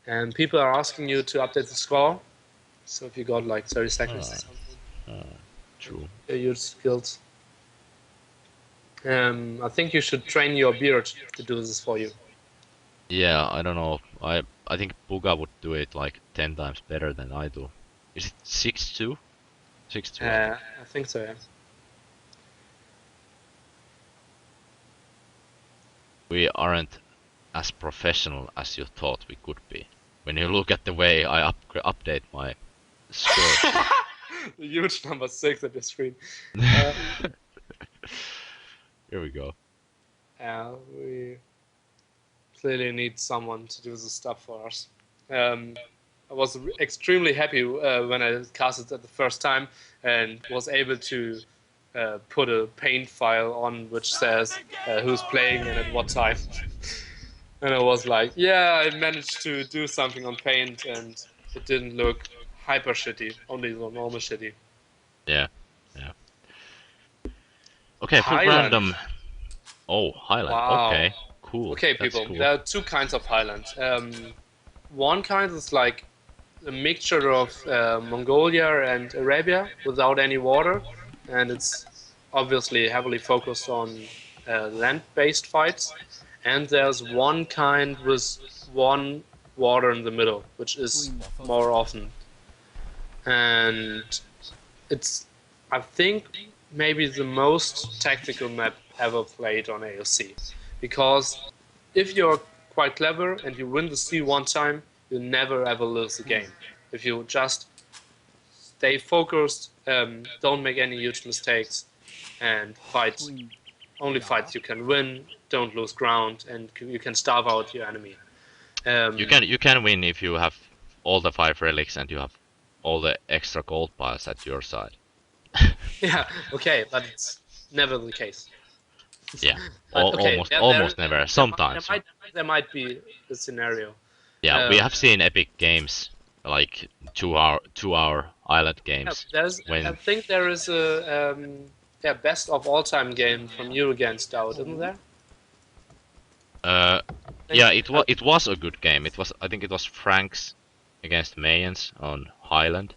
And people are asking you to update the score. So if you got like 30 seconds or Uh, something, True. your skills. I think you should train your beard to do this for you. Yeah, I don't know. I think Puga would do it like 10 times better than I do. Is it 6-2? 6-2, I think. I think so, yeah. We aren't as professional as you thought we could be. When you look at the way I update my scores. The huge number 6 at the screen. Uh, Here we go. we clearly need someone to do the stuff for us. I was extremely happy when I casted it the first time and was able to put a paint file on which says who's playing and at what time. And I was like, yeah, I managed to do something on paint and it didn't look hyper shitty, only the normal shitty. Yeah, yeah. Okay, put Highland. random. Oh, Highland. Wow. Okay, cool. Okay, That's people, cool. there are two kinds of Highland. One kind is like a mixture of Mongolia and Arabia without any water, and it's obviously heavily focused on land-based fights. And there's one kind with one water in the middle, which is more often. And it's, I think, maybe the most tactical map ever played on AOC. Because if you're quite clever and you win the sea one time, you never ever lose the game. If you just stay focused, don't make any huge mistakes, and fight only fights you can win, don't lose ground, and you can starve out your enemy. You can win if you have all the 5 relics and you have all the extra gold piles at your side. Yeah, okay, but it's never the case. Yeah, But okay, almost never. Sometimes. there might be a scenario. Yeah, we have seen epic games like 2 hour island Yeah, games I when think there is a best of all time game from you against Stout, isn't there? yeah, it was a good game. I think it was Franks against Mayans on Highland.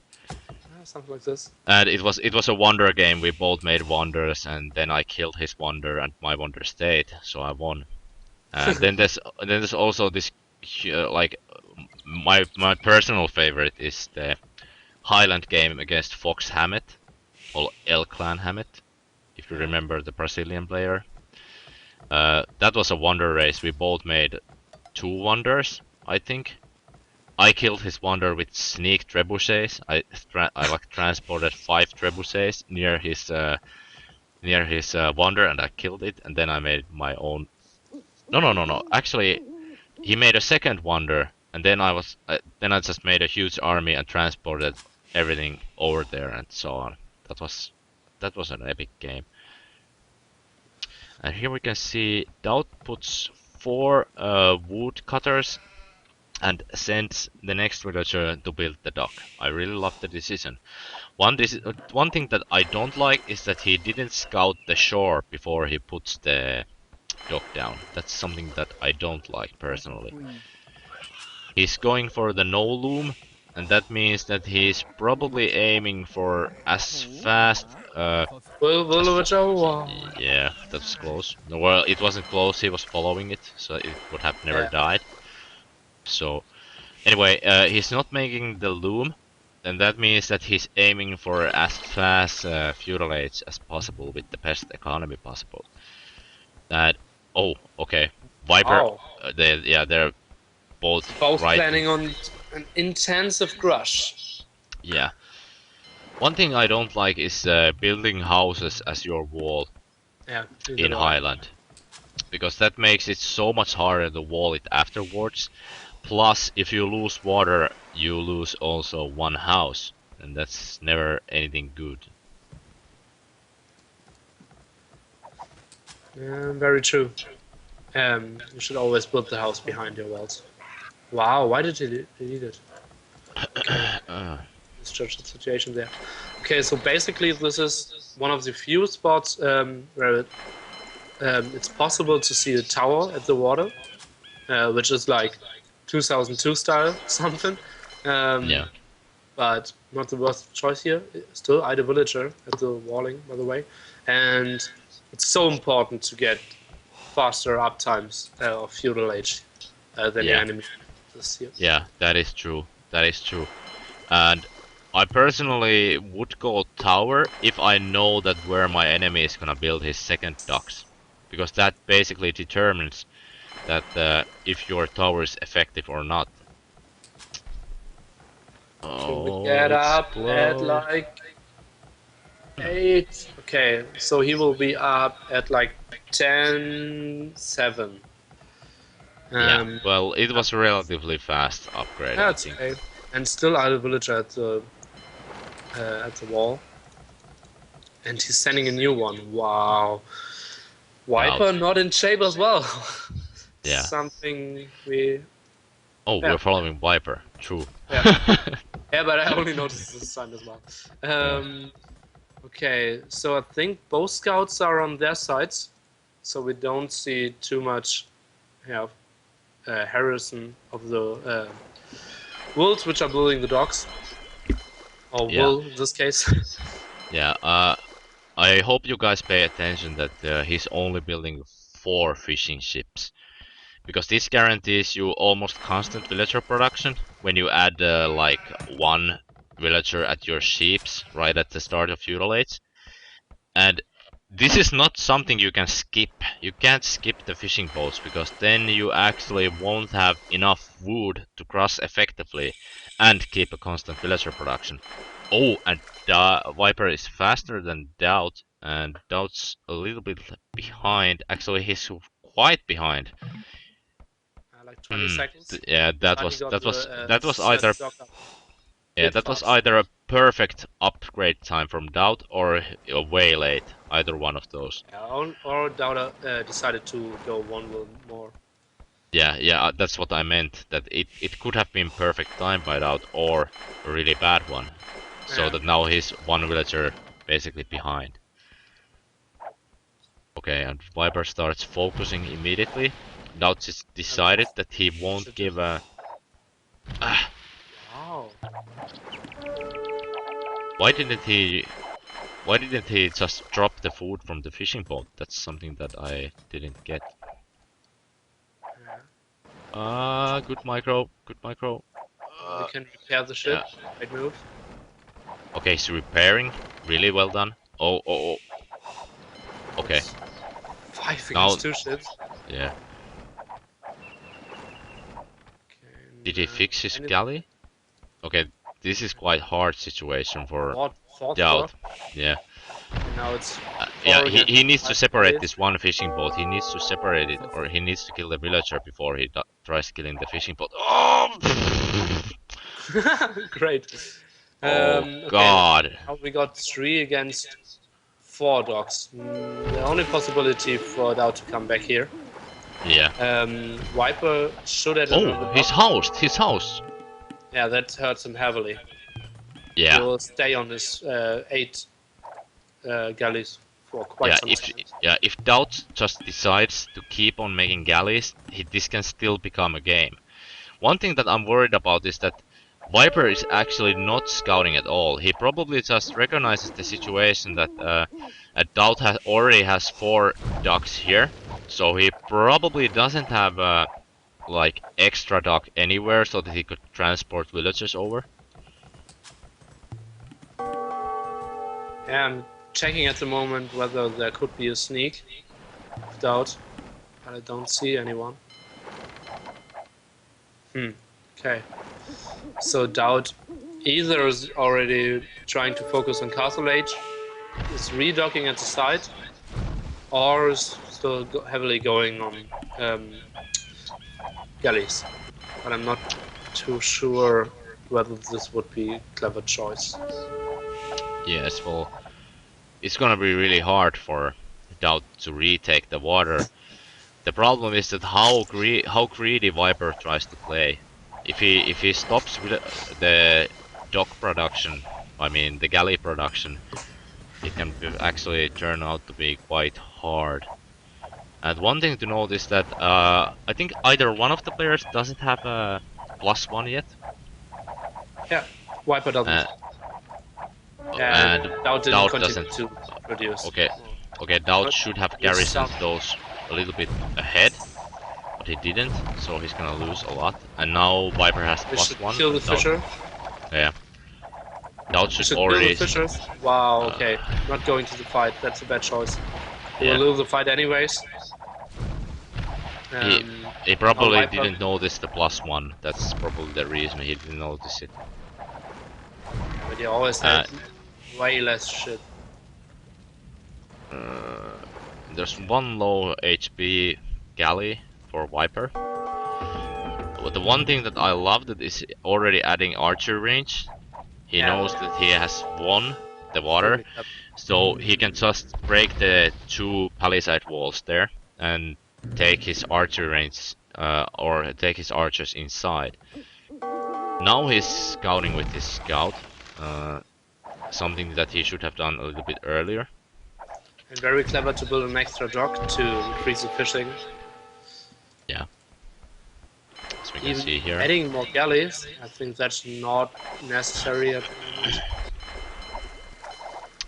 Something like this. And it was a wonder game. We both made wonders, and then I killed his wonder, and my wonder stayed, so I won. And then there's also this like my personal favorite is the Highland game against Fox Hammett, or El Clan Hammett, if you remember the Brazilian player. That was a wonder race. We both made 2 wonders, I think. I killed his wonder with sneak trebuchets. I like transported 5 trebuchets near his wonder, and I killed it. And then I made my own. No. Actually, he made a second wonder, and then I just made a huge army and transported everything over there and so on. That was an epic game. And here we can see Doubt puts 4 wood cutters and sends the next villager to build the dock. I really love the decision. One thing that I don't like is that he didn't scout the shore before he puts the dock down. That's something that I don't like personally. He's going for the no loom, and that means that he's probably aiming for as fast. Yeah, that's close. Well, it wasn't close. He was following it, so it would have never died. So anyway, he's not making the loom, and that means that he's aiming for as fast feudal age as possible with the best economy possible. That okay, Viper. Wow. They're both right. Planning on an intensive crush. Yeah. One thing I don't like is building houses as your wall in Highland, because that makes it so much harder to wall it afterwards. Plus, if you lose water, you lose also one house, and that's never anything good. Very true. You should always build the house behind your walls. Wow, why did you delete it? Okay. Let's judge the situation there. Okay, so basically this is one of the few spots where it's possible to see a tower at the water, which is like 2002 style something. Yeah. But not the worst choice here. Still, I the villager at the walling, by the way. And it's so important to get faster uptimes of feudal age than your enemy this year. Yeah, that is true. That is true. And I personally would go tower if I know that where my enemy is gonna build his second docks, because that basically determines that if your tower is effective or not. Oh, get up at like 8. Okay, so he will be up at like 10-7. Yeah, Um, well, it was a relatively fast upgrade, I that's think. okay. And still idle villager at the wall. And he's sending a new one. Wow. Viper Doubt. not in shape as well. Yeah. Something we. Oh, Yeah, we're following Viper. True. yeah. Yeah, but I only noticed this time as well. Yeah. Okay, so I think both scouts are on their sides. So we don't see too much yeah, Harrison of the wolves, which are building the docks. Or Yeah. wool in this case. Yeah. I hope you guys pay attention that he's only building 4 fishing ships. Because this guarantees you almost constant villager production when you add like 1 villager at your ships right at the start of feudal age. And this is not something you can skip. You can't skip the fishing boats because then you actually won't have enough wood to cross effectively and keep a constant villager production. Oh, and Viper is faster than Doubt, and Doubt's a little bit behind. Actually, he's quite behind. Like 20 seconds. Yeah, But he got the either first dock up a yeah, bit that was fast. either a perfect upgrade time from Doubt or way late. Either one of those. Yeah, or Dowda decided to go one wool more. Yeah, yeah, that's what I meant. That it could have been perfect time by Doubt or a really bad one. So Yeah. that now he's 1 villager basically behind. Okay, and Viper starts focusing immediately. Doubt is And decided that he won't should do. give a. Ah, Wow. why didn't he? Why didn't he just drop the food from the fishing boat? That's something that I didn't get. Yeah. Good micro, good micro. We can repair the ship. Yeah. Great move. Okay, so repairing, really well done. Oh. Okay, It's 5 now, against 2 ships. yeah. Okay, Did he fix his any galley? Okay, this is quite hard situation for fourth door. Doubt. Yeah. And now it's Yeah, 4 he against needs to 5 separate galleys. this one fishing boat. He needs to separate it, or he needs to kill the villager before he tries killing the fishing boat. Oh! Great. Oh Okay, God! now we got 3 against 4 dogs. The only possibility for Dow to come back here. Yeah. Viper should add another Oh, dog. his house. Yeah, that hurts him heavily. He Yeah, will stay on his 8 galleys for quite yeah. some time. If Doubt just decides to keep on making galleys, this can still become a game. One thing that I'm worried about is that Viper is actually not scouting at all. He probably just recognizes the situation that Doubt already has 4 ducks here, so he probably doesn't have like extra duck anywhere so that he could transport villagers over. Yeah, I'm checking at the moment whether there could be a sneak. Doubt, but I don't see anyone. Okay. So Doubt either is already trying to focus on Castle Age, is redocking at the side, or is still heavily going on galleys. But I'm not too sure whether this would be a clever choice. Yes, well, it's gonna be really hard for Doubt to retake the water. The problem is that how greedy Viper tries to play. If he stops with the dock production, I mean the galley production, it can actually turn out to be quite hard. And one thing to note is that I think either one of the players doesn't have a +1 yet, Yeah, Viper doesn't. uh, And and Doubt didn't Doubt continue doesn't. to produce. Okay, okay, Doubt But should have there's garrisoned some. those a little bit ahead, but he didn't, so he's gonna lose a lot. And now Viper has We should +1, kill the and Doubt, fisher. yeah, Doubt We should should kill the already. fishers. Wow, okay. Uh, Not going to the fight. That's a bad choice. He will yeah, lose the fight anyways. he Um, he now probably Viper. didn't notice the +1. That's probably the reason he didn't notice it. But he always Uh, had way less shit. Uh, there's one low HP galley for Viper. But the one thing that I loved it is already adding archer range. He Yeah, knows that he has won the water, extremely clever. so he can just break the two palisade walls there and take his archer range, or take his archers inside. Now he's scouting with his scout, something that he should have done a little bit earlier. And very clever to build an extra dock to increase the fishing. Yeah, as we can Even see here. adding more galleys, I think that's not necessary at the moment.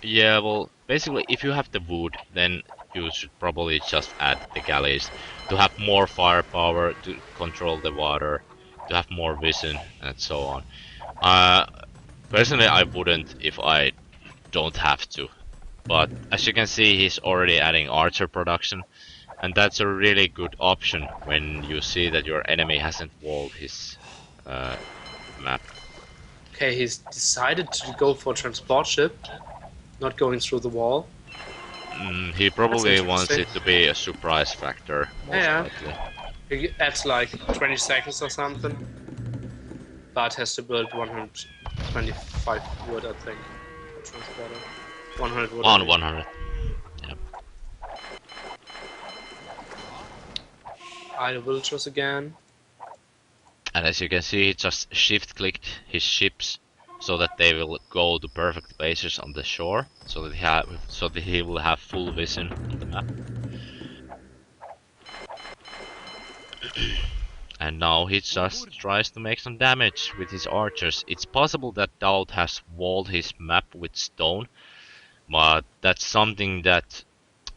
Yeah, well, basically, if you have the wood, then you should probably just add the galleys to have more firepower, to control the water, to have more vision, and so on. Uh, Personally, I wouldn't if I don't have to. But as you can see, he's already adding archer production, and that's a really good option when you see that your enemy hasn't walled his map. Okay, he's decided to go for transport ship, not going through the wall. He That's probably wants interesting. it to be a surprise factor, most Yeah, likely. he adds like 20 seconds or something, but has to build 125 wood, I think, for transporter. 100 wood. On 100. Yeah. Idle villagers again. And as you can see, he just shift clicked his ships so that they will go to perfect places on the shore, so that he will have full vision on the map. And now he just tries to make some damage with his archers. It's possible that Daud has walled his map with stone, but that's something that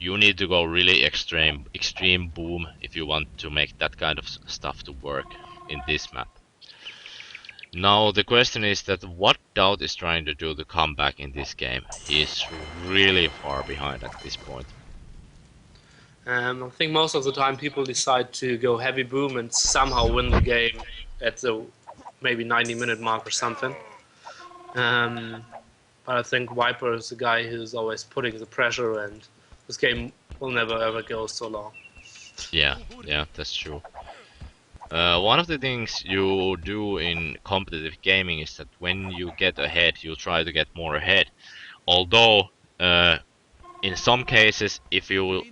you need to go really extreme boom if you want to make that kind of stuff to work in this map. Now the question is that what Daud is trying to do to come back in this game. He's really far behind at this point. I think most of the time people decide to go heavy boom and somehow win the game at the maybe 90-minute mark or something. But I think Viper is the guy who's always putting the pressure, and this game will never ever go so long. Yeah, that's true. One of the things you do in competitive gaming is that when you get ahead, you try to get more ahead. Although, in some cases, if you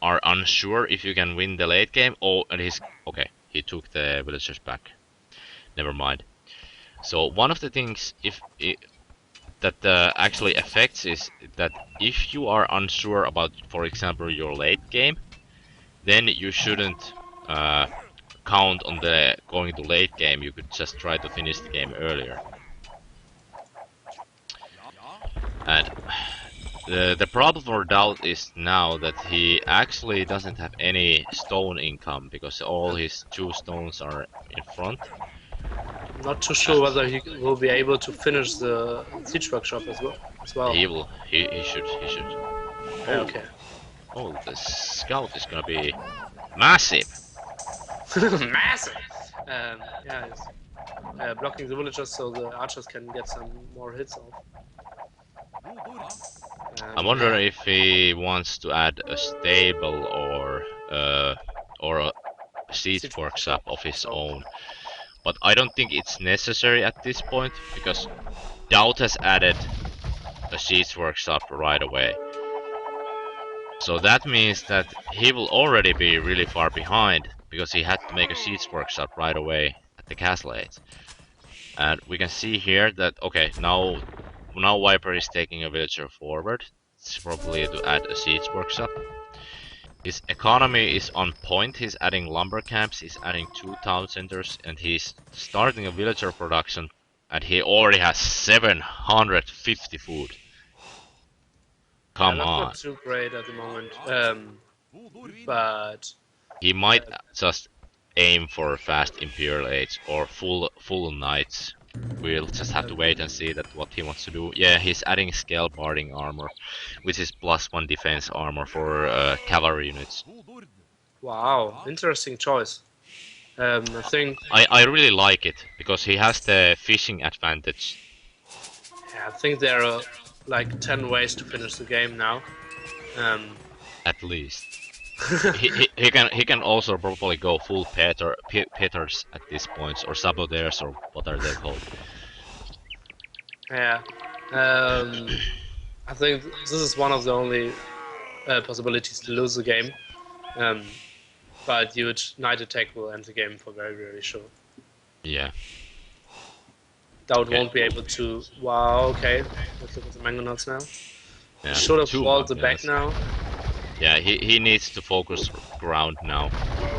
are unsure if you can win the late game, okay, he took the villagers back. Never mind. So one of the things that actually affects is that if you are unsure about, for example, your late game, then you shouldn't count on the going to late game. You could just try to finish the game earlier. And the problem for Doubt is now that he actually doesn't have any stone income because all his 2 stones are in front. I'm not too sure whether he will be able to finish the siege workshop as well. He will. He should. He should. Oh, Okay. oh, the scout is gonna be massive. Massive. Yeah, he's blocking the villagers so the archers can get some more hits off. I wonder if he wants to add a stable or a siege workshop of his own. But I don't think it's necessary at this point because Doubt has added a siege workshop right away. So that means that he will already be really far behind because he had to make a siege workshop right away at the castle age. And we can see here that okay, now Viper is taking a villager forward. It's probably to add a siege workshop. His economy is on point. He's adding lumber camps, he's adding 2 town centers, and he's starting a villager production. And he already has 750 food. Come that's on. not too great at the moment. But He might just aim for fast Imperial Age or full Knights. We'll just have to wait and see that what he wants to do. Yeah, he's adding scale barding armor, which is +1 defense armor for cavalry units. wow, interesting choice. I think I really like it because he has the fishing advantage. there are like 10 ways to finish the game now. Um, At least. He can also probably go full Peters at this point, or saboteurs, or what are they called? yeah. I think this is one of the only possibilities to lose the game. Um, but huge knight attack will end the game for very, very sure. Yeah. Dowd Okay. won't be able to. Wow, okay. Let's look at the Mangonauts now. He Yeah. should have Two walled the back Mongols. now. Yeah. He needs to focus ground now.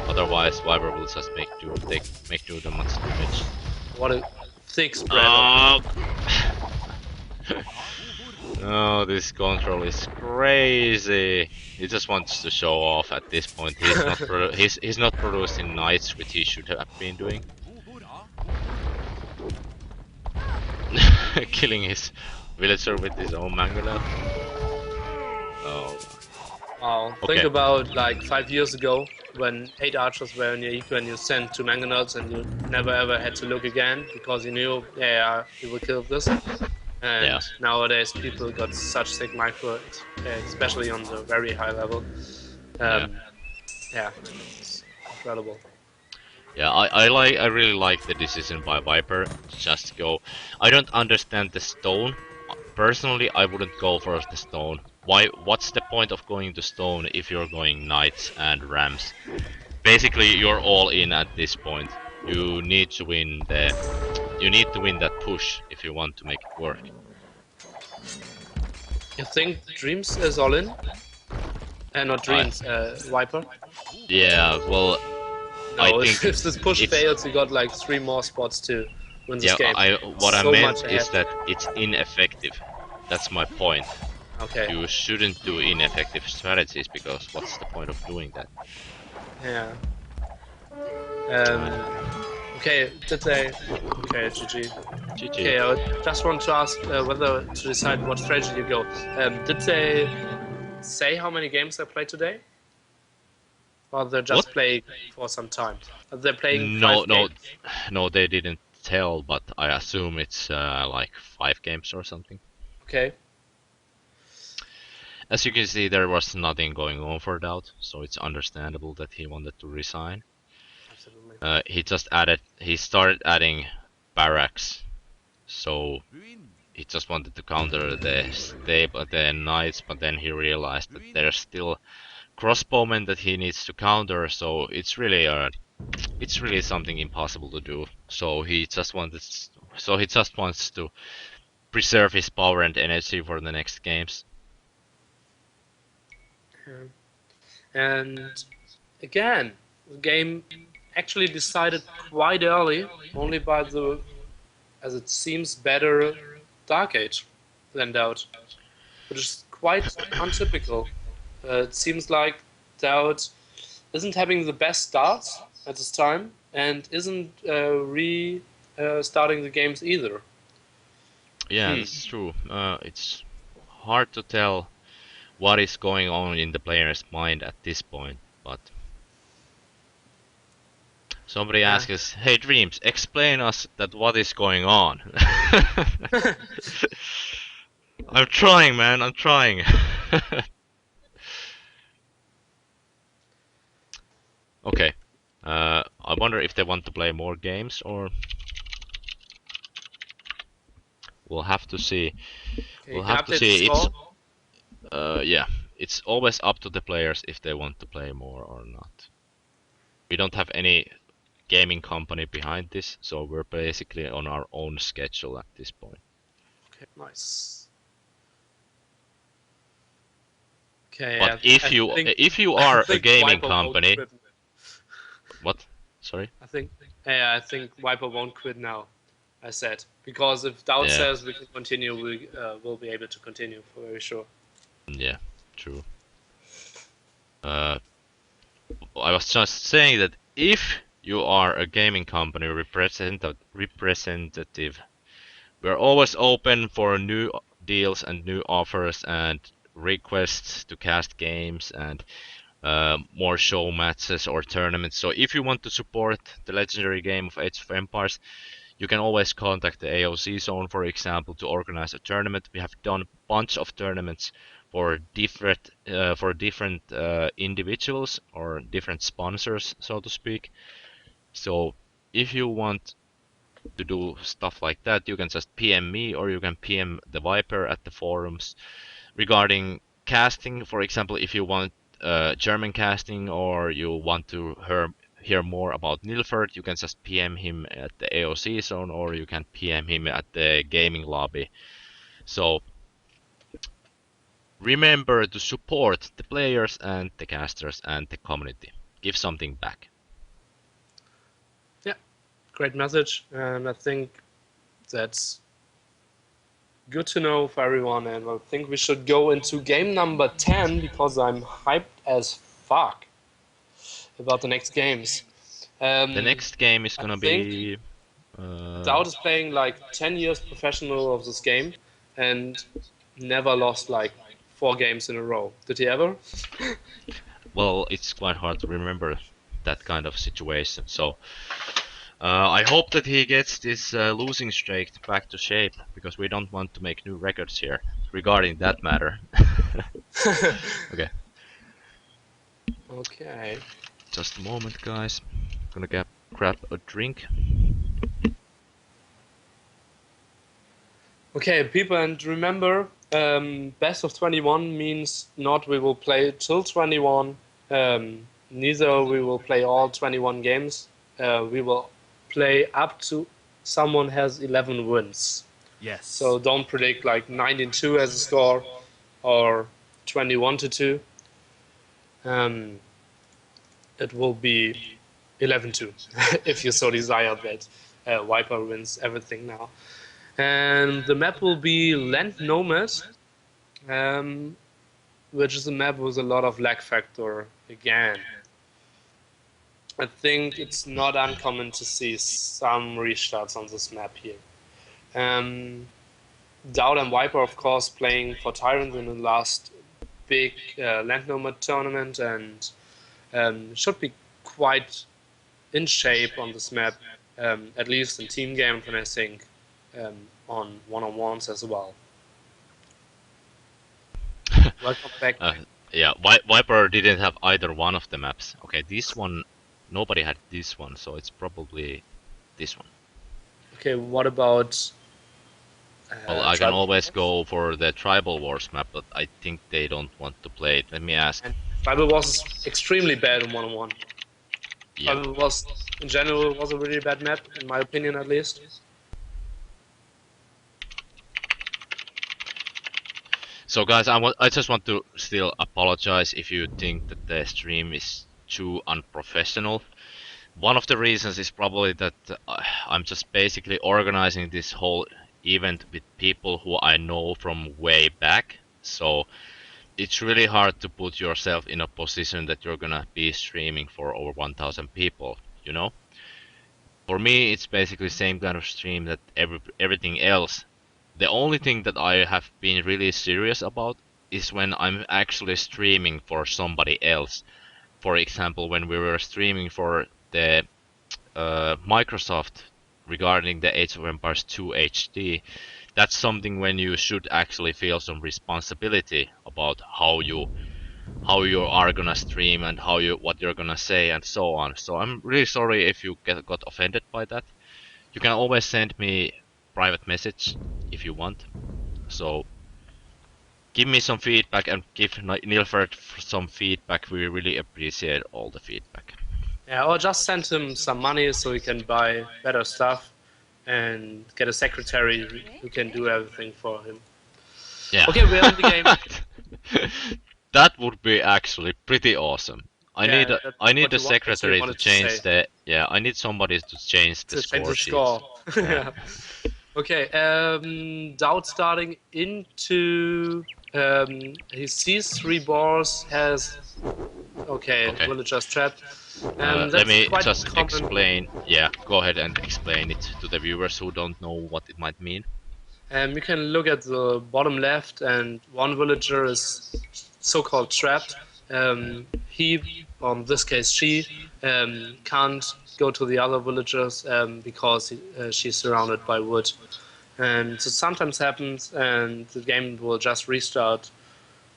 Otherwise, Viper will just make do the much damage. What a thick spread of. Oh. No, this control is crazy. He just wants to show off at this point. He's not producing knights, which he should have been doing. Killing his villager with his own mangonel. Oh. Wow. Okay. Think about like 5 years ago when 8 archers were in your eco and you sent 2 Mangonauts and you never ever had to look again because you knew, yeah, you will kill this. And Yeah. nowadays people got such thick micro, especially on the very high level. Yeah, it's incredible. Yeah, I really like the decision by Viper to just go. I don't understand the stone. Personally, I wouldn't go for the stone. What's the point of going to stone if you're going knights and rams? Basically, you're all in at this point. You need to win that push if you want to make it work. You think Dreams is all in? Not I, Dreams, Viper? yeah, well, No, I if think this push it's fails, you got like 3 more spots to win this yeah. game. What I So much meant is ahead. that it's ineffective. That's my point. Okay. You shouldn't do ineffective strategies because what's the point of doing that? Yeah. Okay, did they... Okay, GG. GG. Okay, I just want to ask whether to decide what strategy you go. Did they say how many games they played today? Or they're just What? playing for some time? They're playing No, 5 no, games. no. They didn't tell, but I assume it's like 5 games or something. Okay. As you can see, there was nothing going on for Doubt, so it's understandable that he wanted to resign. Absolutely. He started adding barracks, so he just wanted to counter the knights, but then he realized that there's still crossbowmen that he needs to counter, so it's really something impossible to do. So he just wants to preserve his power and energy for the next games. Yeah. And again, the game actually decided quite early, only by the, as it seems, better Dark Age than Doubt, which is quite untypical. It seems like Doubt isn't having the best starts at this time and isn't starting the games either. Yeah, that's true. It's hard to tell what is going on in the player's mind at this point, but somebody Yeah. asks us, "Hey Dreams, explain us that what is going on." I'm trying, man. I'm trying. Okay. I wonder if they want to play more games, or we'll have to see. Okay, We'll you can have to update the see. score. Yeah, it's always up to the players if they want to play more or not. We don't have any gaming company behind this, so we're basically on our own schedule at this point. Okay, nice. Okay, But yeah, if you I are a think gaming Viper won't company, quit. what? Sorry. I think Viper won't quit now. I said because if Doubt Yeah. says we can continue, we will be able to continue for very sure. Yeah. True. I was just saying that if you are a gaming company representative, we're always open for new deals and new offers and requests to cast games and more show matches or tournaments. So if you want to support the legendary game of Age of Empires, you can always contact the AOC zone, for example, to organize a tournament. We have done a bunch of tournaments for different individuals or different sponsors, so to speak. So if you want to do stuff like that, you can just PM me or you can PM TheViper at the forums. Regarding casting, for example, if you want German casting or you want to hear more about Nilfert, you can just PM him at the AOC zone or you can PM him at the gaming lobby. So remember to support the players and the casters and the community. Give something back. Yeah, great message, and I think that's good to know for everyone. And I think we should go into game number 10 because I'm hyped as fuck about the next games. The next game is I gonna think be uh, Dowd is playing like 10 years professional of this game and never lost like 4 games in a row. Did he ever? well, it's quite hard to remember that kind of situation. So I hope that he gets this losing streak back to shape because we don't want to make new records here regarding that matter. Okay, Okay. just a moment, guys. Gonna grab a drink. Okay, people, and remember, best of 21 means not we will play till 21. Neither we will play all 21 games. We will play up to someone has 11 wins. Yes. So don't predict like 19-2 as a score or 21-2. It will be 11-2 if you so desire that. Viper wins everything now. And the map will be Land Nomad, which is a map with a lot of lag factor again. I think it's not uncommon to see some restarts on this map here. Dowd and Viper, of course, playing for Tyrant in the last big Land Nomad tournament and should be quite in shape on this map, at least in team games, and I think on one-on-ones as well. Welcome back. Yeah, Viper didn't have either one of the maps. Okay, this one, nobody had this one, so it's probably this one. Okay, what about? Well, I can always go for the Tribal Wars map, but I think they don't want to play it. Let me ask. And Tribal Wars is extremely bad in one-on-one. Yeah. Tribal Wars, in general, was a really bad map, in my opinion, at least. So guys, I just want to still apologize if you think that the stream is too unprofessional. One of the reasons is probably that I'm just basically organizing this whole event with people who I know from way back. So it's really hard to put yourself in a position that you're gonna be streaming for over 1,000 people, you know? For me, it's basically the same kind of stream that everything else. The only thing that I have been really serious about is when I'm actually streaming for somebody else. For example, when we were streaming for the Microsoft regarding the Age of Empires 2 HD, that's something when you should actually feel some responsibility about how you are gonna stream and what you're gonna say and so on. So I'm really sorry if you got offended by that. You can always send me private message if you want. So give me some feedback and give Nilfert some feedback. We really appreciate all the feedback. Yeah, or just send him some money so he can buy better stuff and get a secretary who can do everything for him. Yeah. Okay, we're in the game. That would be actually pretty awesome. I need a secretary to change the I need somebody to change the score sheets. Yeah. Okay, Dowd starting into he sees 3 boars, has villagers trapped. Let me just explain. Yeah, go ahead and explain it to the viewers who don't know what it might mean. You can look at the bottom left, and one villager is so-called trapped. He, or in this case she, can't go to the other villagers because she's surrounded by wood. And so sometimes happens, and the game will just restart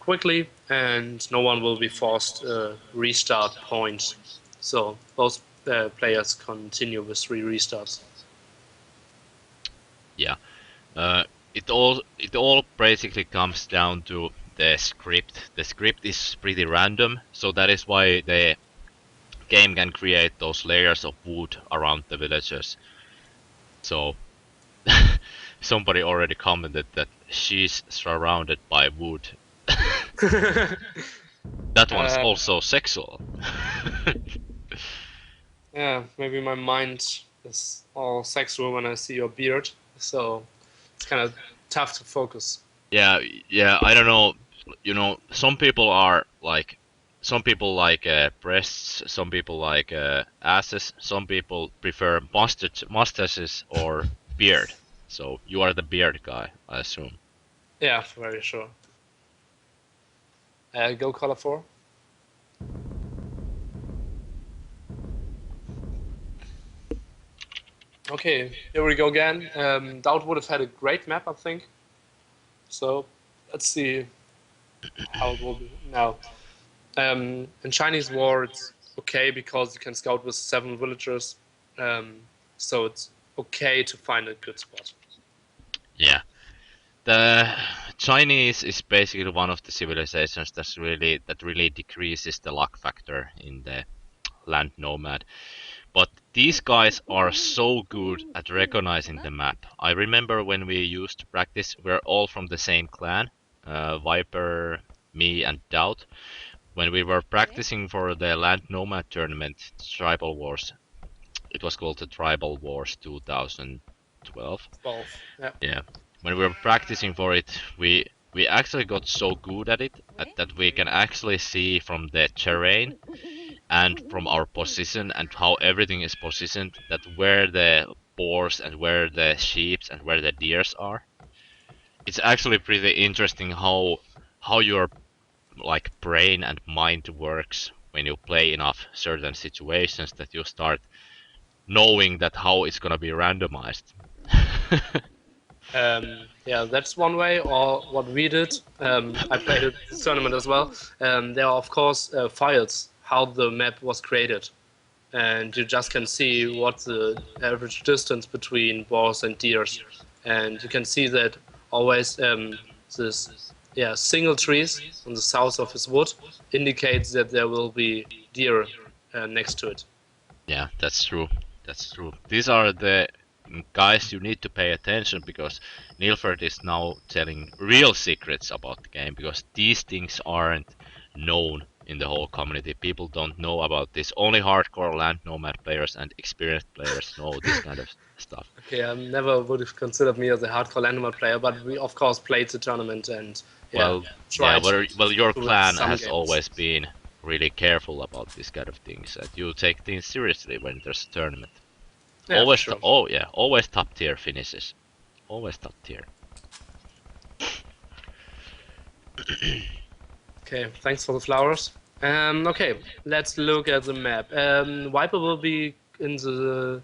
quickly, and no one will be forced restart points. So both players continue with 3 restarts. Yeah. Uh, it all basically comes down to the script. The script is pretty random, so that is why the game can create those layers of wood around the villagers. So somebody already commented that she's surrounded by wood. That one's uh, also sexual. yeah, maybe my mind is all sexual when I see your beard, so it's kind of tough to focus. Yeah, yeah, I don't know. You know, some people like breasts, some people like asses, some people prefer mustaches or beard. So you are the beard guy, I assume. Yeah, very sure. Go color 4. Okay, here we go again. Dowd would have had a great map, I think. So let's see how it will be now. In Chinese War, it's okay because you can scout with 7 villagers. Um, so it's okay to find a good spot. Yeah. The Chinese is basically one of the civilizations that really decreases the luck factor in the land nomad. But these guys are so good at recognizing the map. I remember when we used to practice, we're all from the same clan, Viper, me, and Doubt. When we were practicing for the Land Nomad tournament, Tribal Wars, it was called the Tribal Wars 2012. 12. Yeah. Yeah. When we were practicing for it, we actually got so good at it that we can actually see from the terrain and from our position and how everything is positioned that where the boars and where the sheep and where the deers are. It's actually pretty interesting how your like brain and mind works when you play enough certain situations that you start knowing that how it's gonna be randomized. Yeah, that's one way. Or what we did, I played at this tournament as well. There are, of course, files how the map was created. And you just can see what the average distance between boars and deers. And you can see that always this single trees on the south of his wood indicates that there will be deer next to it. Yeah, that's true. That's true. These are the guys you need to pay attention because Nilford is now telling real secrets about the game because these things aren't known in the whole community. People don't know about this. Only hardcore land nomad players and experienced players know this kind of stuff. Okay, I never would have considered me as a hardcore Landmark player, but we of course played the tournament and yeah, Well, yeah, tried well, your to win clan some has games. always been really careful about this kind of things. That you take things seriously when there's a tournament. Yeah, for sure. Oh yeah, always top tier finishes. Always top tier. Okay, thanks for the flowers. Okay, let's look at the map. Viper will be in the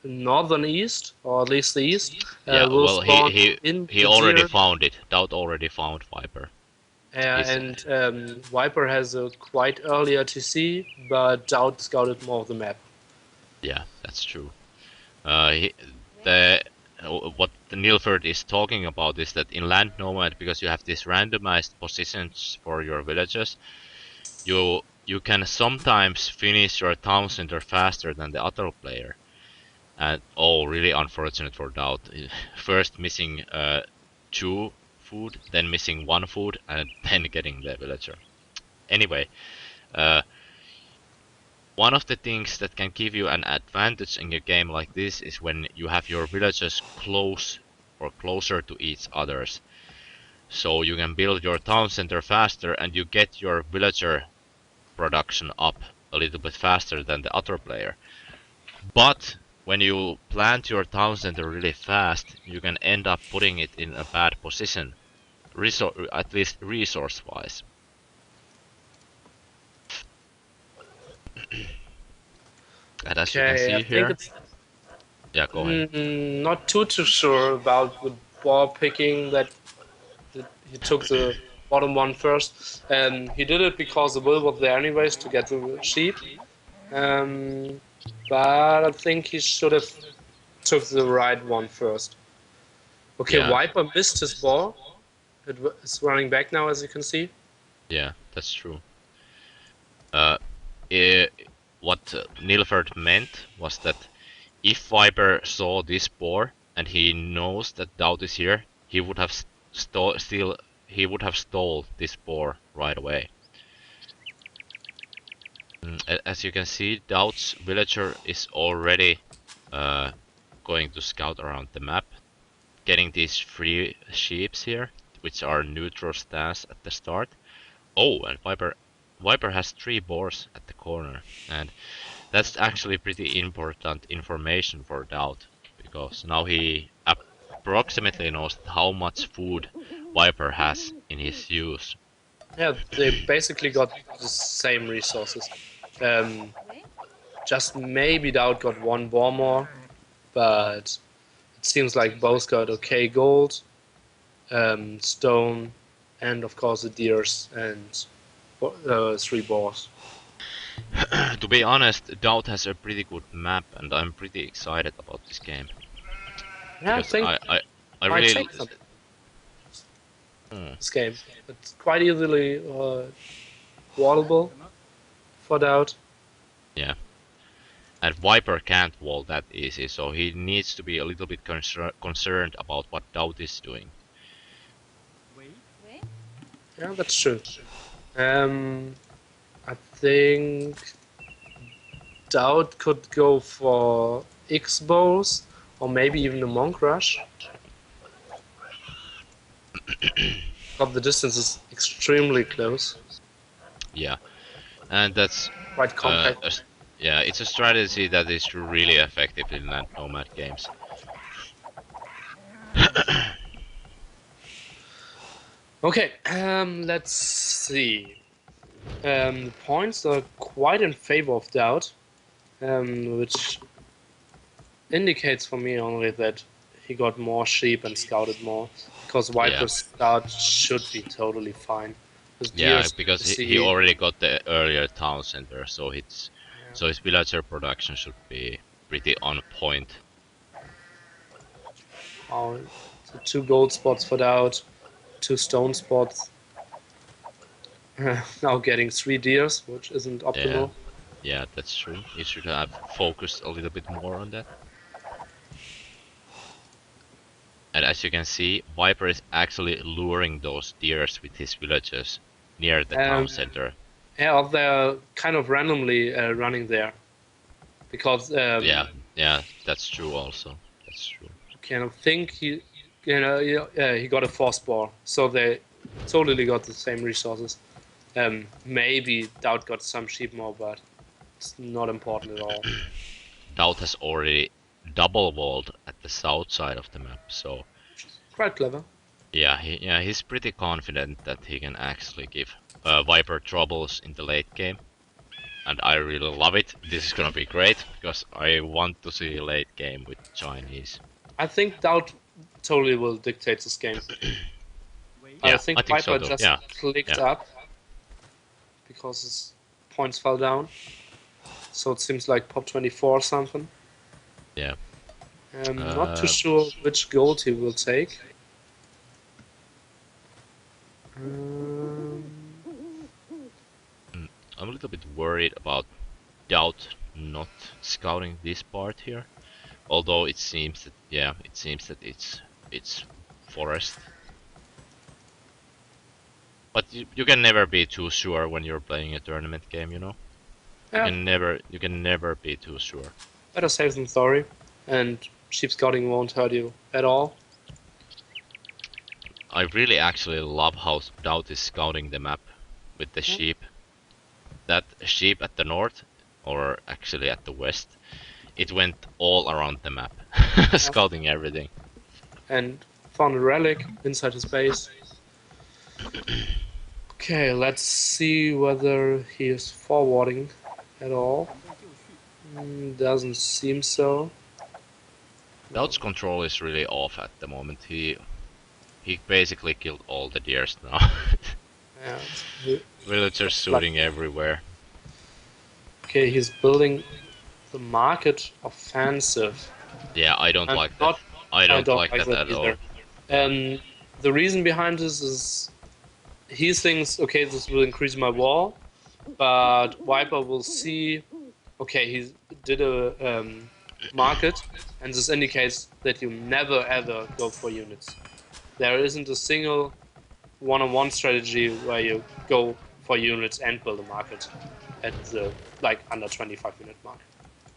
northern east, or at least the east. Yeah, Will well, spawn in he the already deer, found it. Doubt already found Viper. He's and Viper has a quite early TC, but Doubt scouted more of the map. yeah, that's true. He, the what the Nilford is talking about is that in Land Nomad, because you have these randomized positions for your villages, you can sometimes finish your town center faster than the other player. And oh, really unfortunate for Doubt. First missing 2 food, then missing 1 food, and then getting the villager. Anyway, uh, one of the things that can give you an advantage in a game like this is when you have your villagers close or closer to each others. So you can build your town center faster and you get your villager production up a little bit faster than the other player. But when you plant your town center really fast, you can end up putting it in a bad position, at least resource wise. And as you can Okay, I see think here, it's yeah, go ahead. not too sure about the ball picking that he took the bottom one first. He did it because the bull was there anyways to get the sheep. Um, but I think he should have took the right one first. Okay, Yeah, Viper missed his ball. It's running back now, as you can see. yeah, that's true. Uh, eh, what Nilford meant was that if Viper saw this boar and he knows that Doubt is here, he would have he would have stole this boar right away. As you can see, Doubt's villager is already uh, going to scout around the map, getting these free sheeps here, which are neutral stance at the start. Oh, and Viper has 3 boars at the corner, and that's actually pretty important information for Doubt, because now he approximately knows how much food Viper has in his use. Yeah, they basically got the same resources. Um, just maybe Dowd got one ball more, but it seems like both got okay gold, stone, and of course the deers and 3 balls. To be honest, Doubt has a pretty good map, and I'm pretty excited about this game Yeah, I because think I might really. take some Hmm, this game. It's quite easily wallable for Dowd. yeah, and Viper can't wall that easy, so he needs to be a little bit concerned about what Doubt is doing. Yeah, that's true. I think Dowd could go for X bows or maybe even a Monk Rush. But the distance is extremely close, Yeah, and that's quite uh, compact. a s yeah, it's a strategy that is really effective in Nomad games. Okay, let's see. The points are quite in favor of Dowd, which indicates for me only that he got more sheep and scouted more, because Yeah, Viper's scout should be totally fine. His yeah, deers, because you he see, already got the earlier town center, so yeah, his villager production should be pretty on point. oh, so 2 gold spots for Dowd, 2 stone spots. Now getting 3 deers, which isn't Yeah, optimal. yeah, that's true. He should have focused a little bit more on that. And as you can see, Viper is actually luring those deers with his villagers near the town Um, center. yeah, or they're kind of randomly running there because Yeah, yeah, that's true also. That's true. kind of think he got a force ball, so they totally got the same resources. Maybe Dowd got some sheep more, but it's not important at all. Doubt has already double walled at the south side of the map, so Quite clever. yeah, he's pretty confident that he can actually give Viper troubles in the late game, and I really love it. This is gonna be great because I want to see late game with Chinese. I think Dowd totally will dictate this game. I Yeah, I think think so Viper too. just Yeah, clicked yeah, up because his points fell down, so it seems like pop 24 or something. yeah. I'm not too Uh, sure which gold he will take. Um, mm, I'm a little bit worried about Doubt not scouting this part here. Although it seems that it's forest. But you can never be too sure when you're playing a tournament game, you know? yeah, You can never be too sure. better safe than sorry, and sheep scouting won't hurt you at all. I really actually love how Doubt is scouting the map with the Yeah. sheep. That sheep at the north, or actually at the west, it went all around the map, Yeah. scouting everything. And found a relic inside his base. Okay, let's see whether he is forwarding at all. Doesn't seem so. No. Doubt's control is really off at the moment. He basically killed all the deers now. Yeah, Villagers like, shooting everywhere. okay, he's building the market offensive. Yeah, I don't I'm like that. not. I I don't don't like like that that at all. either. Yeah. The reason behind this is he thinks, okay, this will increase my wall, but Viper will see, okay, he did a market, and this indicates that you never ever go for units. There isn't a single one-on-one strategy where you go for units and build a market at the like under 25-minute mark.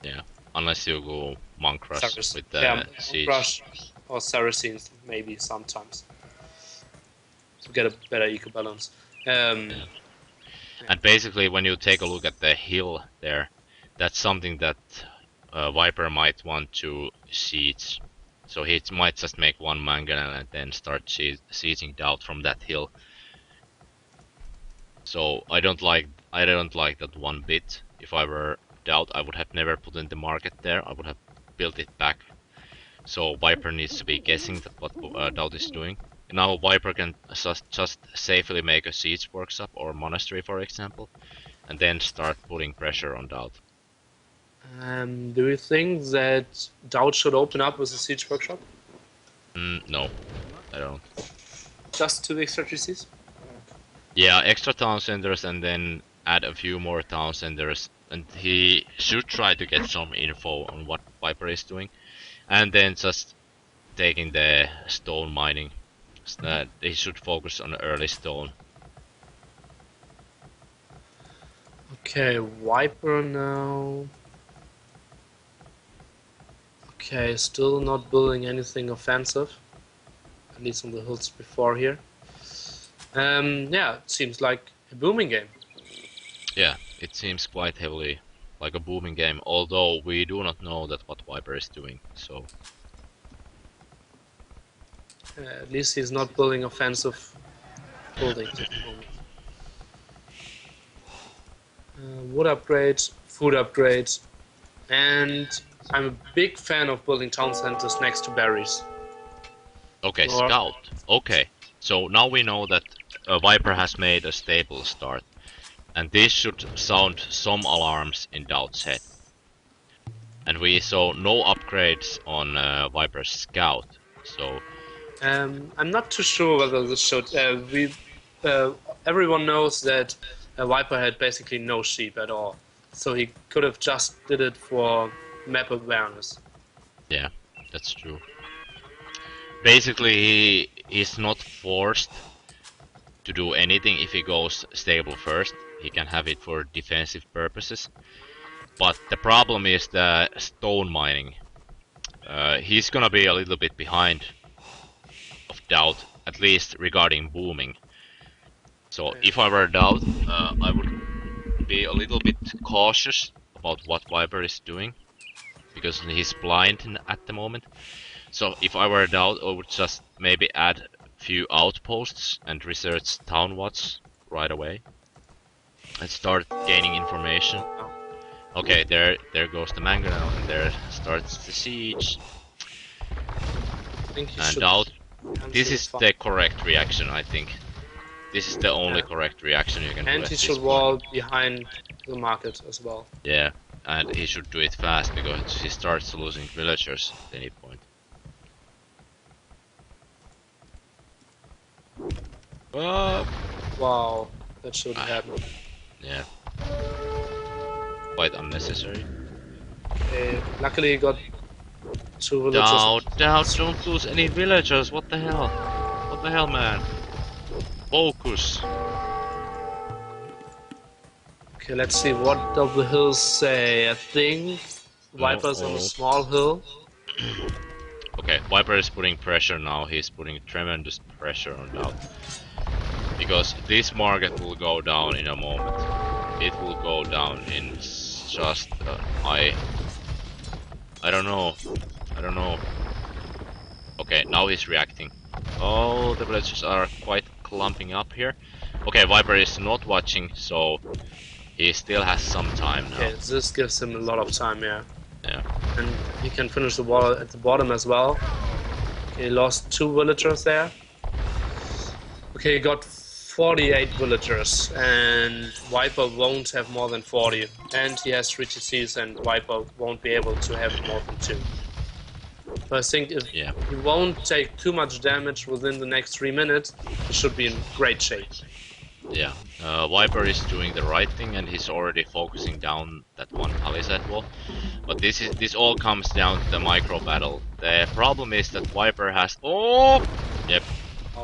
Yeah. Unless you go monk rush Saracen, with yeah, the Monk siege. Rush or Saracens maybe sometimes to get a better eco balance. Um, Yeah. yeah. And basically, when you take a look at the hill there, that's something that Viper might want to siege. So he might just make one mangonel and then start sieging Doubt from that hill. So I don't like that one bit. If I were Doubt, I would have never put in the market there. I would have built it back. So Viper needs to be guessing that what Doubt is doing. Now Viper can just safely make a siege workshop or monastery, for example, and then start putting pressure on Doubt. Do you think that Doubt should open up with a siege workshop? No, I don't. Just two extra GCs? Yeah, extra town centers and then add a few more town centers. And he should try to get some info on what Viper is doing. And then just taking the stone mining. He should focus on early stone. Okay, Viper now. Okay, still not building anything offensive, at least on the hills before here. Yeah, it seems like a booming game. Yeah, it seems quite heavily like a booming game, although we do not know that what Viper is doing. So At least he's not building offensive buildings at the moment. Wood upgrades, food upgrades, and I'm a big fan of building town centers next to berries. okay, Or scout. Okay, so now we know that Viper has made a stable start, and this should sound some alarms in Doubt's head. And we saw no upgrades on Viper's scout. So I'm not too sure whether this should. Uh, everyone knows that Viper had basically no sheep at all, so he could have just did it for map awareness. yeah, that's true. Basically, he is not forced to do anything if he goes stable first. He can have it for defensive purposes. But the problem is the stone mining. He's gonna be a little bit behind of Doubt, at least regarding booming. So Yeah. if I were Doubt, I would be a little bit cautious about what Viper is doing, because he's blind at the moment. So if I were Doubt, I would just maybe add a few outposts and research town watch right away. And start gaining information. Oh, Okay, there goes the mangonel, and there starts the siege. I think he And should Doubt, this cancel the is farm. the correct reaction, I think. This is the only Yeah. correct reaction you can do And at he this should point. wall behind the market as well. Yeah, and he should do it fast because he starts losing villagers at any point. Uh, Wow, that shouldn't ah, happen. yeah, quite unnecessary. Okay, luckily he got two villagers. Doubt, don't lose any villagers. What the hell? What the hell, man? Focus. Okay, let's see what do the hills say. I think Viper's on a Uh-oh. small hill. Okay, Viper is putting pressure now. He's putting tremendous pressure on Doubt. Because this market will go down in a moment. It will go down in just I don't know. I don't know. Okay, now he's reacting. Oh, the villagers are quite clumping up here. Okay, Viper is not watching, so he still has some time now. Okay, this gives him a lot of time, yeah. Yeah. And he can finish the wall at the bottom as well. Okay, he lost two villagers there. Okay, he got 48 villagers, and Viper won't have more than 40. And he has 3 TCs, and Viper won't be able to have more than 2. So I think if Yeah. he won't take too much damage within the next 3 minutes, he should be in great shape. Yeah, Viper is doing the right thing and he's already focusing down that one palisade wall. But this all comes down to the micro battle. The problem is that Viper has yep, Oh, he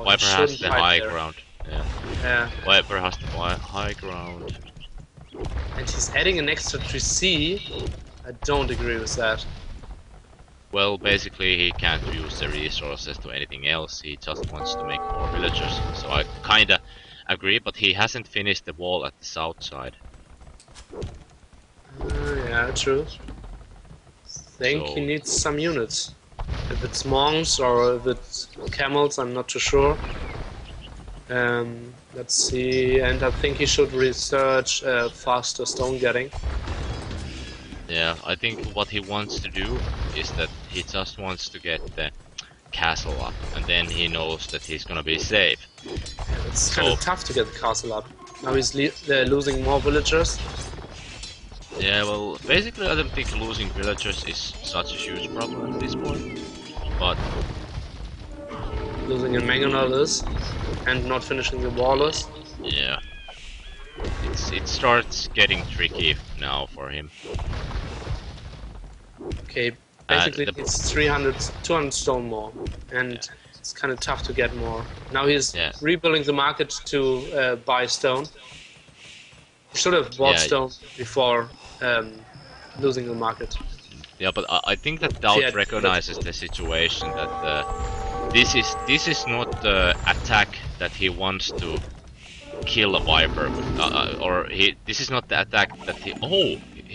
Viper has shouldn't the fight high there. ground. Yeah, Yeah. Viper has the high ground. And he's adding an extra 3C. I don't agree with that. Well, basically he can't use the resources to anything else. He just wants to make more villagers. So I kinda agree, but he hasn't finished the wall at the south side. Yeah, true. Think So he needs some units. If it's monks or if it's camels, I'm not too sure. Let's see, and I think he should research faster stone getting. yeah, I think what he wants to do is that he just wants to get the castle up, and then he knows that he's gonna be safe. It's kind of tough to get the castle up. Now he's losing more villagers. Yeah, well, basically I don't think losing villagers is such a huge problem at this point, but Losing a mangonel is, and not finishing the wall is. yeah, it starts getting tricky now for him. Okay, basically the- it's 200 stone more, and it's kind of tough to get more. Now he's rebuilding the market to buy stone. He should have bought stone before losing the market. Yeah, but I think that Doubt recognizes the situation that this is not the attack that he wants to kill a Viper with, or this is not the attack that he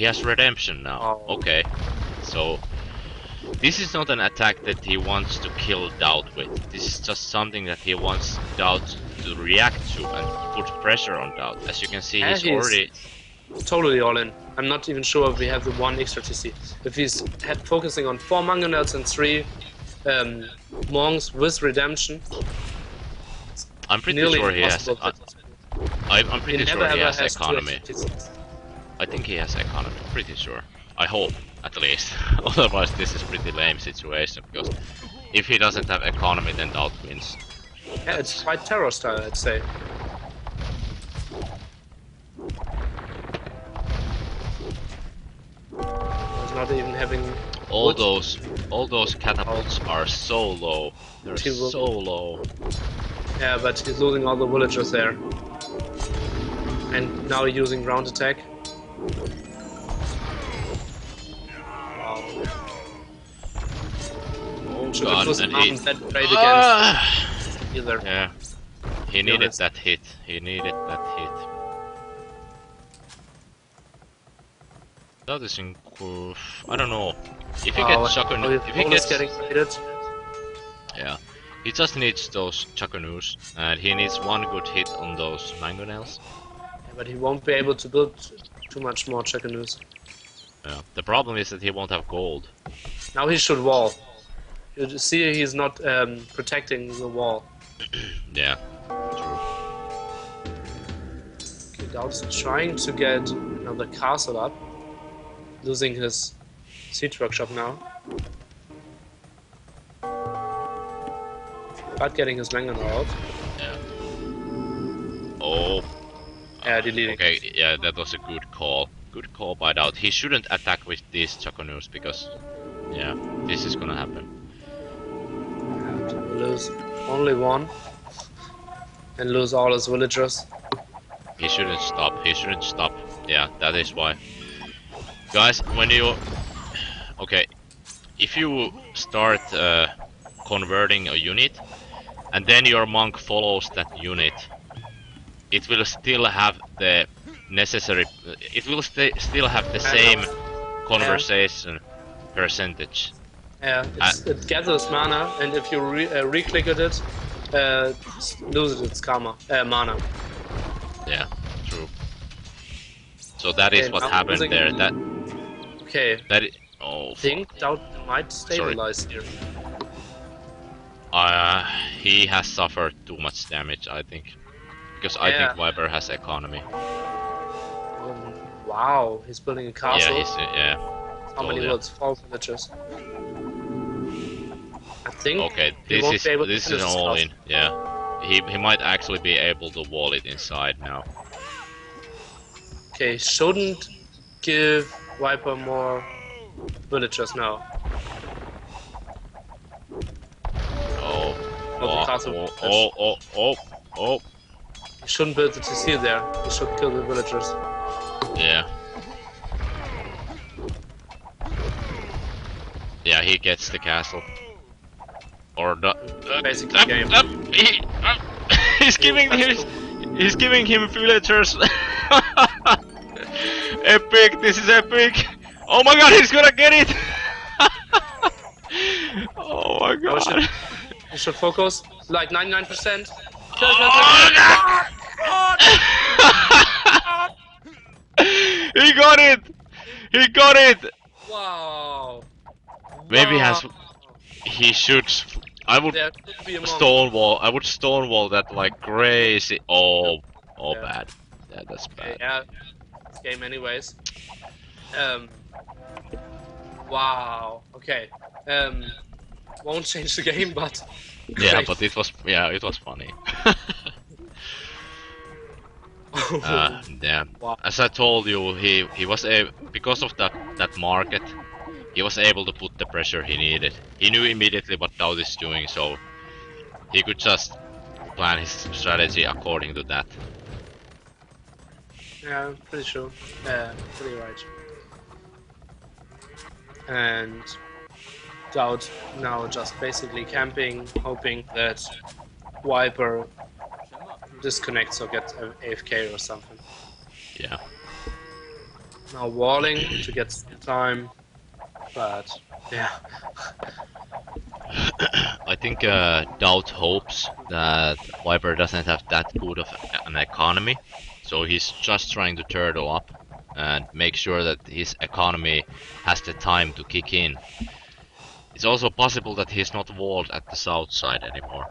has redemption now. Oh. Okay, so this is not an attack that he wants to kill Doubt with. This is just something that he wants Doubt to react to and put pressure on Doubt. As you can see, he's already totally all in. I'm not even sure if we have the 1 extra TC. If he's focusing on 4 mangonels and 3 monks with redemption, I'm pretty sure he has. I'm pretty sure he has economy. I think he has economy. Pretty sure. I hope, at least. Otherwise, this is pretty lame situation because if he doesn't have economy, then Doubt wins. Yeah, it's quite terror style, I'd say. He's not even having all those catapults are so low. They're so low. Yeah, but he's losing all the villagers there. And now using ground attack. Wow. Oh should god, have used and that trade against either. Yeah. He needed that hit. He needed that hit. That is I don't know. If he gets Chakanoo, if he gets getting raided. Yeah. He just needs those Chakanoos, and he needs one good hit on those mangonels. Yeah, but he won't be able to build too much more Chakanoos. Yeah. The problem is that he won't have gold. Now he should wall. You see, he's not protecting the wall. Yeah. True. Okay, Doubt's trying to get another castle up, losing his siege workshop now. But getting his mangonel out. Yeah. Oh. Yeah, deleting. Okay, yeah, that was a good call. Good call by Doubt. He shouldn't attack with these Chakanoos because, yeah, this is gonna happen. Lose only 1 and lose all his villagers. He shouldn't stop. He shouldn't stop. Yeah, that is why. Guys, when you... Okay, if you start converting a unit, and then your monk follows that unit, it will still have the necessary... It will still have the same conversation percentage. Yeah, it gathers mana, and if you re-click at it, loses its mana. Yeah, true. So that is what happened there. That I think Doubt might stabilize here. He has suffered too much damage, I think. because I think Yeah. Viper has economy. Wow, he's building a castle. Yeah, he's How many told ya. worlds? 4 villages. I think Okay, he won't be able to this is finish an this all castle. in. Yeah, he might actually be able to wall it inside now. Okay, shouldn't give Viper more villagers now. Oh, Or the oh, castle oh, village. oh, oh, oh, oh. He shouldn't build the TC there. He should kill the villagers. Yeah. Yeah, he gets the castle. Or the Basically, game. he's giving he's giving him villagers. Epic! This is epic! Oh my god, he's gonna get it! Oh my god! You should focus. Like 99%. Oh god! He got it! He got it! Wow. Maybe Wow. he should. I would There should be a Mongol. stonewall. I would stonewall that like crazy. Oh, Yeah. bad. Yeah, that's bad. Yeah. It's game anyways. Wow. Okay. Won't change the game, but Yeah, great. but it was funny. Yeah. Wow. As I told you, he was because of that market, he was able to put the pressure he needed. He knew immediately what Dowd is doing, so he could just plan his strategy according to that. Yeah, I'm pretty sure. Yeah, pretty right. And Dowd now just basically camping, hoping that Viper disconnects or gets AFK or something. Yeah. Now walling to get some time, but yeah. I think Dowd hopes that Viper doesn't have that good of an economy, so he's just trying to turtle up and make sure that his economy has the time to kick in. It's also possible that he's not walled at the south side anymore.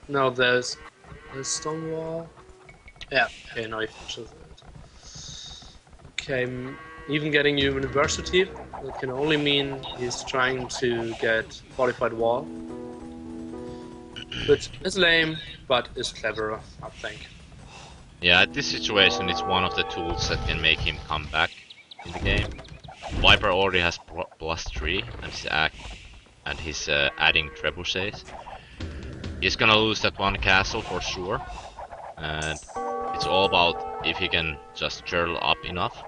No, there's stone wall. Yeah, okay, now he finishes it. Okay, even getting university, that can only mean he's trying to get fortified wall. Which is lame, but is cleverer, I think. Yeah, at this situation it's one of the tools that can make him come back in the game. Viper already has +3 and he's adding trebuchets. He's gonna lose that one castle for sure, and it's all about if he can just turtle up enough.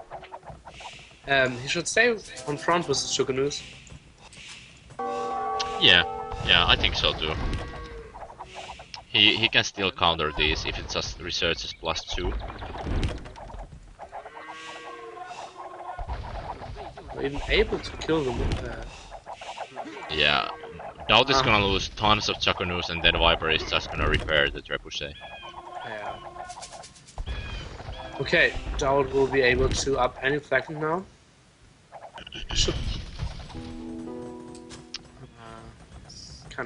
He should stay on front with his Shogunus. Yeah, I think so too. He can still counter these if it just researches +2. We're even able to kill them. Yeah, Dowd is gonna lose tons of Chakunus and then Viper is just gonna repair the trebuchet. Yeah. Okay, Dowd will be able to up any flanking now. Should.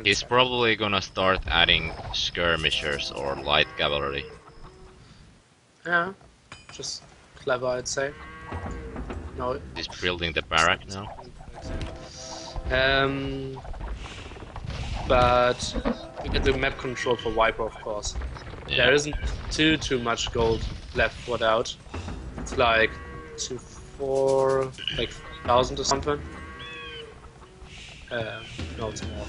He's probably gonna start adding skirmishers or light cavalry. Yeah, just clever, I'd say. No. He's building the barrack now. But we get the map control for Viper, of course. Yeah. There isn't too much gold left for Dowd. It's like 1,000 or something. No, it's more.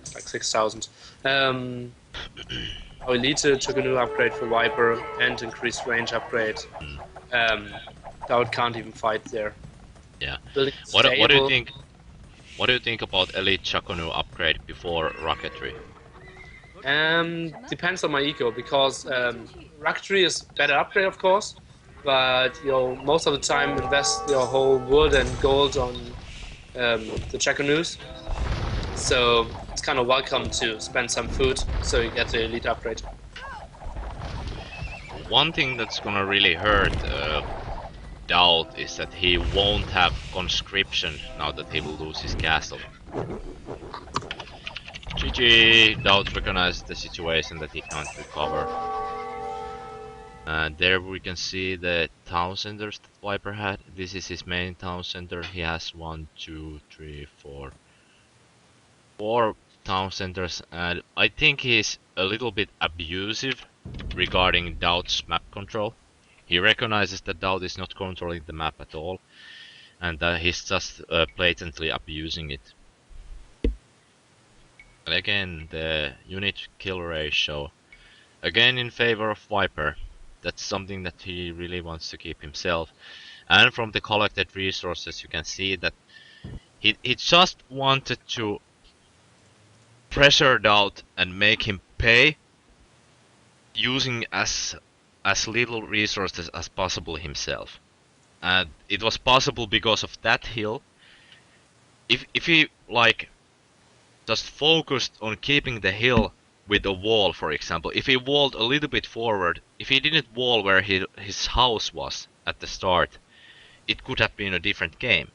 It's like 6,000. Our elite Chuganu upgrade for Viper and increased range upgrade. Dowd can't even fight there. Yeah. Building What do you stable- think? What do you think about Elite Chakonu upgrade before rocketry? Depends on my eco because rocketry is better upgrade, of course, but most of the time invest your whole wood and gold on the Chakonus. So it's kind of welcome to spend some food so you get the elite upgrade. One thing that's gonna really hurt Dowd is that he won't have conscription now that he will lose his castle. GG, Doubt recognizes the situation that he can't recover. And there we can see the town centers that Viper had. This is his main town center. He has 1, 2, 3, 4 town centers, and I think he's a little bit abusive regarding Doubt's map control. He recognizes that Doubt is not controlling the map at all, and he's just blatantly abusing it. And again, the unit kill ratio, again in favor of Viper. That's something that he really wants to keep himself. And from the collected resources you can see that he just wanted to pressure Doubt and make him pay using as little resources as possible himself. And it was possible because of that hill. If he like just focused on keeping the hill with a wall, for example, if he walled a little bit forward, if he didn't wall where his house was at the start, it could have been a different game.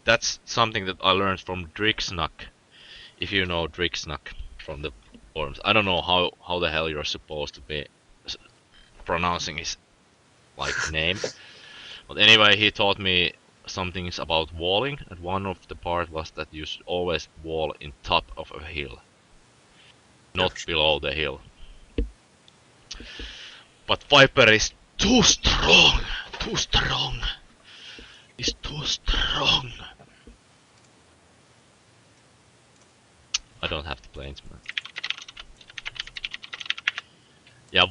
That's something that I learned from Drixnuck, if you know Drixnuck from the forums. I don't know how the hell you're supposed to be pronouncing his like name, but anyway, he taught me some things about walling, and one of the part was that you should always wall in top of a hill, not below the hill. But Viper is too strong, too strong. He's too strong. I don't have the planes, man. Yeah,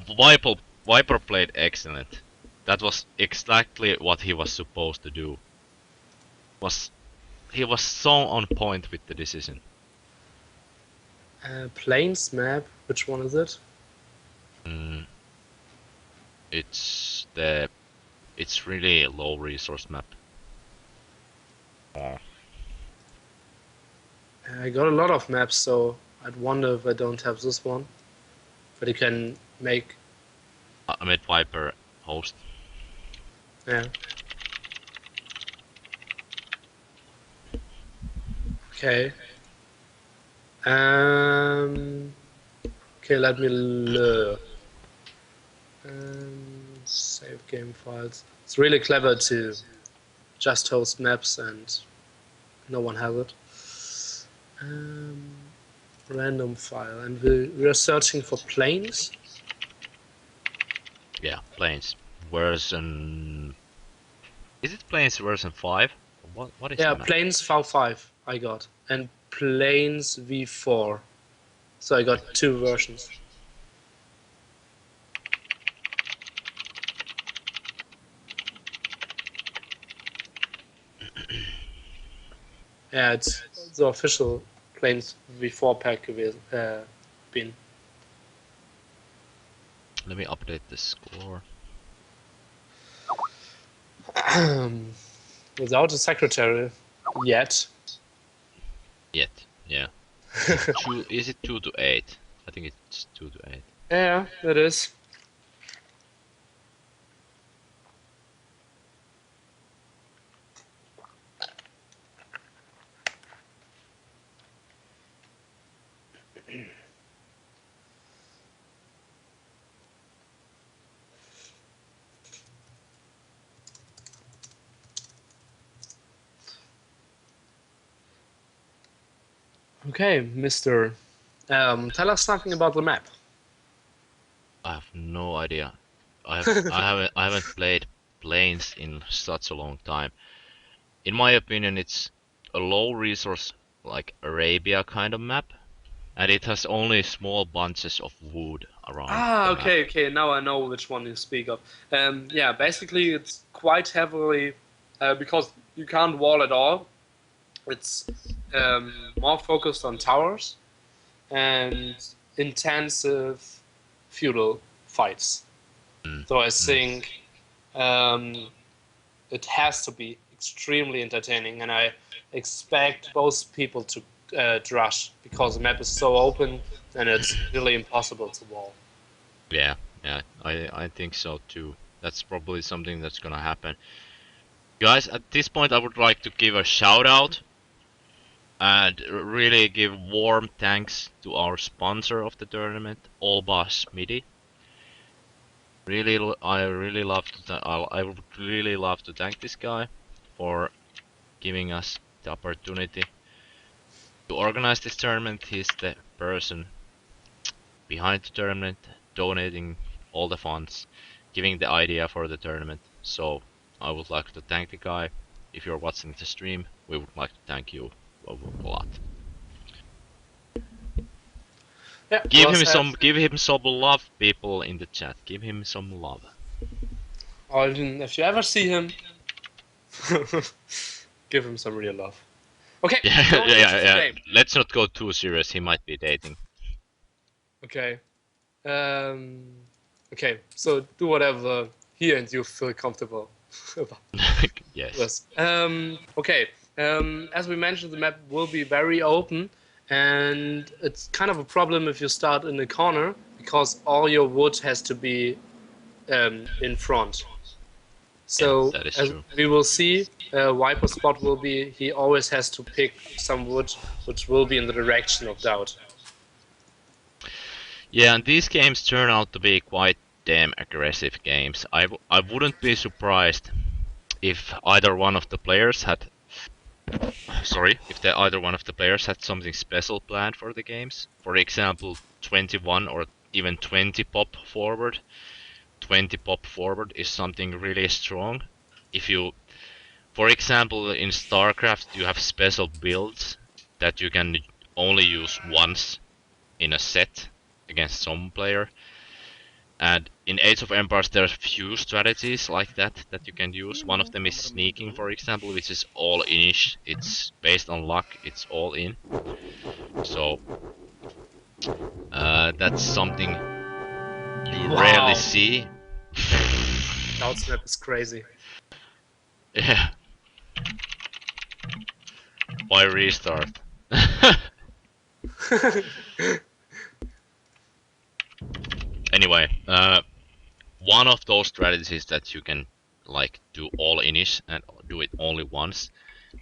Viper played excellent. That was exactly what he was supposed to do. He was so on point with the decision. Plains map, which one is it? It's really a low resource map. Oh. I got a lot of maps, so I'd wonder if I don't have this one. But you can make... I made Viper host. Yeah. Okay. Okay, let me look. Save game files. It's really clever to just host maps and no one has it. Random file, and we're searching for planes. Yeah, planes version. Is it planes version 5? What is? Yeah, planes V5 I got, and planes V4. So I got 2 versions. Yeah, it's the official planes V4 pack bin. Let me update the score. Without a secretary yet. Yeah. Is it 2 to 8? I think it's 2 to 8. Yeah, it is. Okay, Mr. Tell us something about the map. I have no idea. I haven't played planes in such a long time. In my opinion, it's a low resource, like Arabia kind of map, and it has only small bunches of wood around. Ah, the map. okay. Now I know which one you speak of. Yeah, basically it's quite heavily because you can't wall at all. It's more focused on towers and intensive feudal fights. So I think it has to be extremely entertaining, and I expect both people to rush because the map is so open and it's really impossible to wall. Yeah, I think so too. That's probably something that's gonna happen. Guys, at this point I would like to give a shout out And really give warm thanks to our sponsor of the tournament, All Boss MIDI. I really love I would really love to thank this guy for giving us the opportunity to organize this tournament. He's the person behind the tournament, donating all the funds, giving the idea for the tournament. So I would like to thank the guy. If you're watching the stream, we would like to thank you a lot. Yeah, well said. Give him some love, people in the chat. Give him some love. Or even if you ever see him, give him some real love. Okay, Yeah, going into the yeah. game. Let's not go too serious. He might be dating. Okay. Um, okay, so do whatever he and you feel comfortable about Yes. this. Okay, as we mentioned, the map will be very open, and it's kind of a problem if you start in a corner because all your wood has to be in front. Yeah, So that is as true. we will see, Viper's spot will be he always has to pick some wood which will be in the direction of Doubt. Yeah, and these games turn out to be quite damn aggressive games. I wouldn't be surprised if either one of the players had either one of the players had something special planned for the games. For example, 21 or even 20 pop forward. 20 pop forward is something really strong. If you, for example, in StarCraft, you have special builds that you can only use once in a set against some player. And in Age of Empires, there's few strategies like that that you can use. One of them is sneaking, for example, which is all inish. It's based on luck. It's all in. So that's something you rarely Wow, see. Doubt's map is crazy. Yeah. Why restart? Anyway, one of those strategies that you can like do all inish and do it only once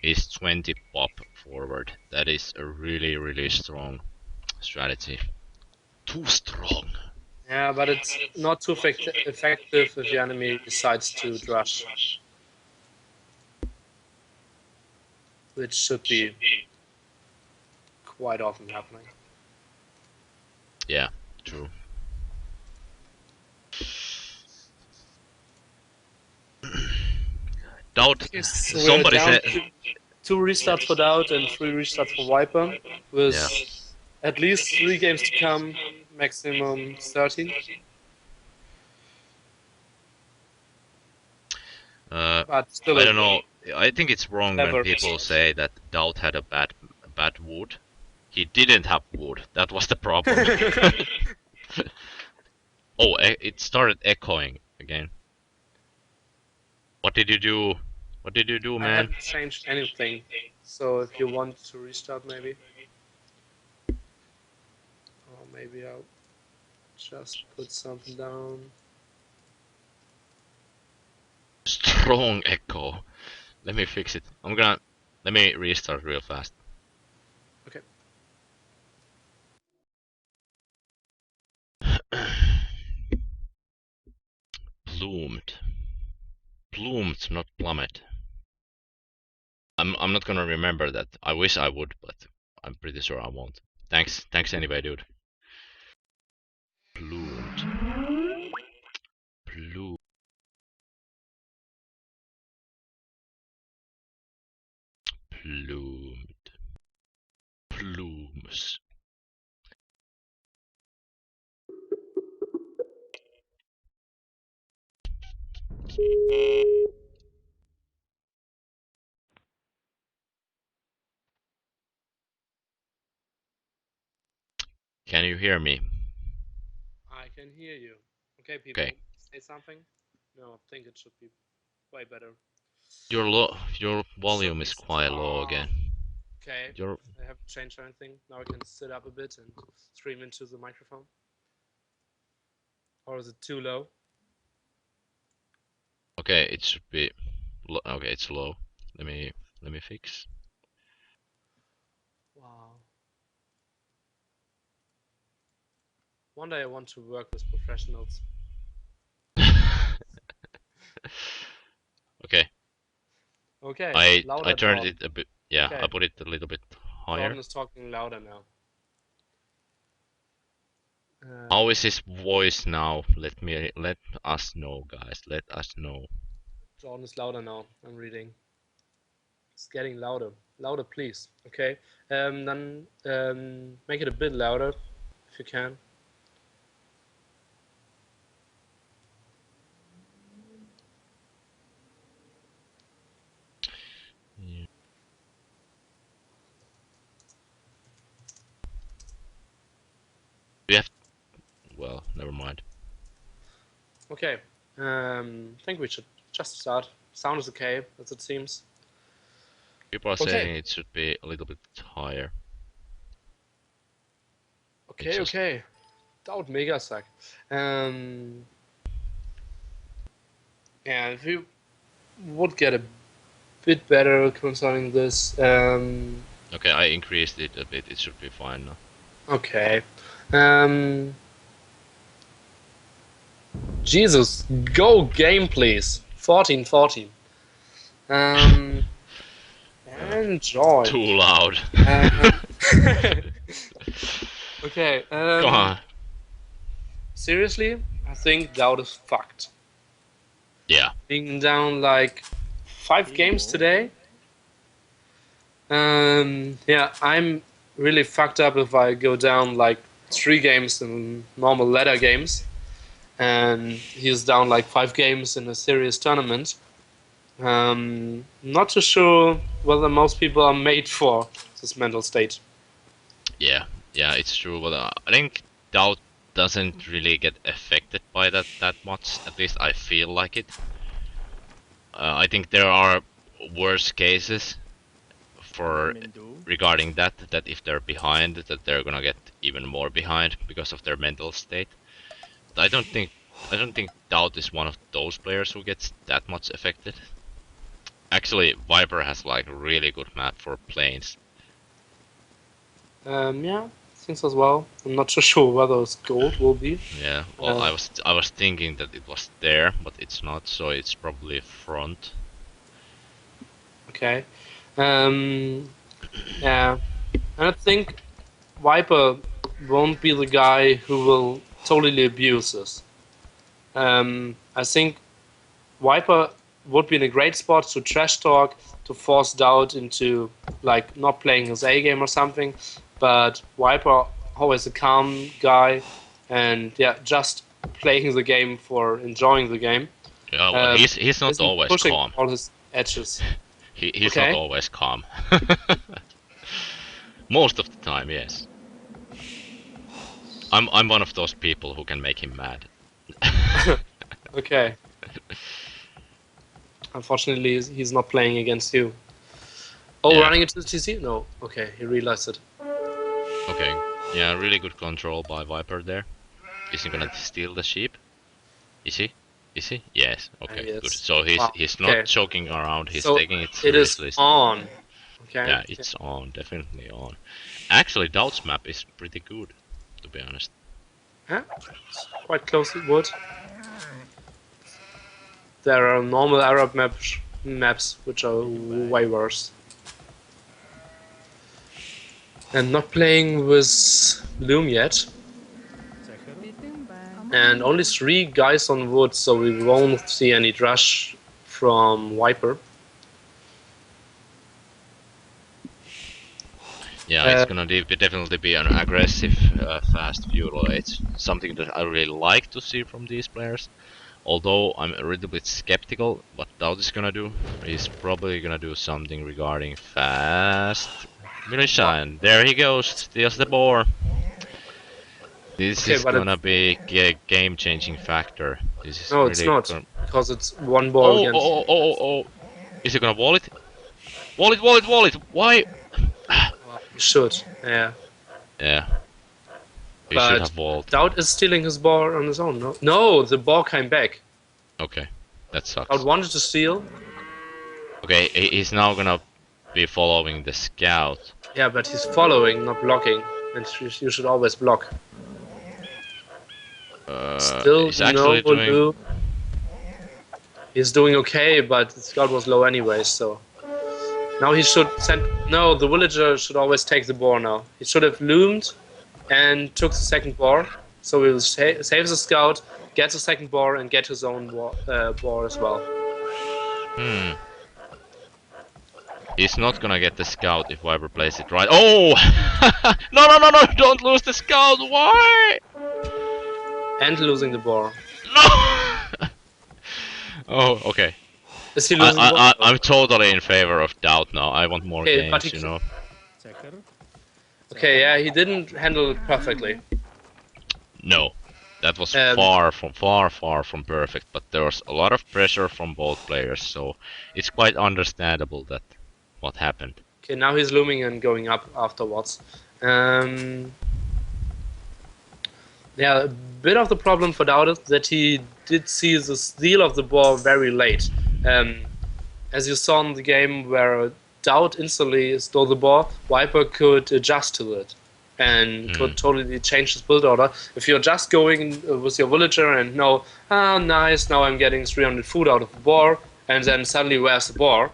is 20 pop forward. That is a really strong strategy. Too strong. Yeah, but it's not too effective if the enemy decides to rush, which should be quite often happening. Yeah, true. Doubt. Okay, so we're Somebody down said. to 2 restarts for Doubt and 3 restarts for Viper, Yeah. with at least 3 games to come, maximum 13. But still I a don't know. I think it's wrong when clever people restart. say that Doubt had a bad wood. He didn't have wood. That was the problem. Oh, it started echoing again. What did you do? What did you do, I man? haven't changed anything, so if you want to restart, maybe, or maybe I'll just put something down. Strong echo. Let me fix it. Let me restart real fast. Okay. Bloomed. Bloomed, not plummet. I'm not gonna remember that. I wish I would, but I'm pretty sure I won't. Thanks anyway, dude. Bloomed. Bloom. Bloomed. Blooms. Can you hear me? I can hear you. Okay, Okay. people, say something. No, I think it should be way better. Your So volume is please. quite low again. Okay. Your I haven't changed anything. Now I can sit up a bit and scream into the microphone. Or is it too low? okay, it should be okay, it's low. Let me fix. One day I want to work with professionals. Okay, Okay, I louder, turned Jordan. it a bit. Yeah, I Okay, put it a little bit Jordan higher. is talking louder now. How Um, is his voice now? Let us know, guys. Let us know. Jordan is louder now. I'm reading. It's getting louder. Louder, please. Okay. Then make it a bit louder if you can. Yeah. We have. Well, never mind. Okay. I think we should just start. Sound is okay, as it seems. People are Okay. saying it should be a little bit higher. It Okay. just. Okay. That would mega suck. Um, yeah, if we would get a bit better concerning this. Okay, I increased it a bit. It should be fine now. Okay. Um, Jesus, go game, please. 14-14. Um, Uh, enjoy. too loud. Um, okay. Come on. Seriously, I think Dowd is fucked. Yeah. Being down like 5 games today. Yeah, I'm really fucked up if I go down like 3 games in normal ladder games, and he's down like 5 games in a serious tournament. Not too sure whether most people are made for this mental state. Yeah. Yeah, it's true. But I think doubt doesn't really get affected by that much. At least I feel like it. I think there are worse cases for regarding that if they're behind, that they're gonna get even more behind because of their mental state. But I don't think Doubt is one of those players who gets that much affected. Actually, Viper has like a really good map for planes. Yeah, things as well. I'm not too sure whether it's gold will be. Yeah, well, Uh, I was thinking that it was there, but it's not, so it's probably front. okay. Um, yeah, and I think Viper won't be the guy who will totally abuse this. I think Viper would be in a great spot to trash talk, to force doubt into like not playing his A game or something. But Viper always a calm guy, and yeah, just playing the game for enjoying the game. Yeah, well, Um, he's not isn't always pushing calm. all his edges. He's not Okay. always calm. Most of the time, yes. I'm one of those people who can make him mad. Okay. Unfortunately, he's not playing against you. Oh, Yeah. running into the TC? No. Okay, he realized it. Okay. Yeah, really good control by Viper there. Is he gonna steal the sheep? Is he? Is he? Yes. Okay, good. Yes. So he's Wow. he's not Okay. joking around. He's So taking it it is seriously. on. Okay. Yeah, it's on. Definitely on. Actually, Doubt's map is pretty good, to be honest. Yeah, it's quite close to wood. There are normal Arab maps which are way worse. And not playing with Loom yet. And only 3 guys on wood, so we won't see any rush from Viper. Yeah, it's gonna definitely be an aggressive, fast feudal. It's something that I really like to see from these players. Although I'm a little bit skeptical what Doubt is gonna do. He's probably gonna do something regarding fast militia, and there he goes, steals the boar. This Okay, is but gonna it's be a game-changing factor. This is no, it's really not gonna... because it's one ball Oh, oh, against. oh, oh, oh, oh. Is he gonna wall it? Wall it, wall it, wall it! Why? Well, he should, yeah. Yeah, he should But have walled. Doubt is stealing his ball on his own. No, no, the ball came back. Okay, that Doubt sucks. wanted to steal. Okay, he's now gonna be following the scout. Yeah, but he's following, not blocking, and you should always block. Still He's no actually doing. loot. He's doing okay, but the scout was low anyway, so now he should send. No, the villager should always take the boar now. He should have loomed and took the second boar, so he will save the scout, get the second boar, and get his own boar as well. Hmm. He's not gonna get the scout if Viper plays it right. Oh! No, no, no, no! Don't lose the scout! Why? And losing the boar. No! Oh, okay. Is he losing the boar? I'm totally in favor of doubt now. I want more Okay, but games, he you know. Okay, yeah, he didn't handle it perfectly. No, that was Um, far from perfect. But there was a lot of pressure from both players, so it's quite understandable that what happened. Okay, now he's looming and going up afterwards. Yeah, a bit of the problem for Dowd is that he did see the steal of the boar very late. As you saw in the game where Dowd instantly stole the boar, Viper could adjust to it and could totally change his build order. If you're just going with your villager and know, ah, nice, now I'm getting 300 food out of the boar, and then suddenly where's the boar?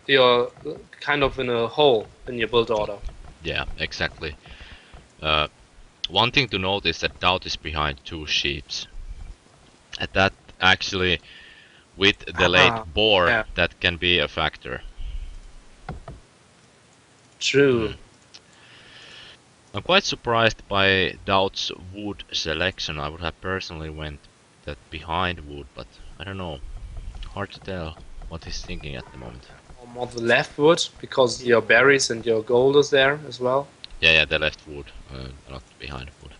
You're kind of in a hole in your build order. Yeah, exactly. One thing to note is that Doubt is behind 2 sheeps. And that actually, with the late boar, yeah. that can be a factor. True. I'm quite surprised by Doubt's wood selection. I would have personally went that behind wood, but I don't know. Hard to tell what he's thinking at the moment. Or more the left wood, because your berries and your gold is there as well. Yeah, the left wood, not behind wood.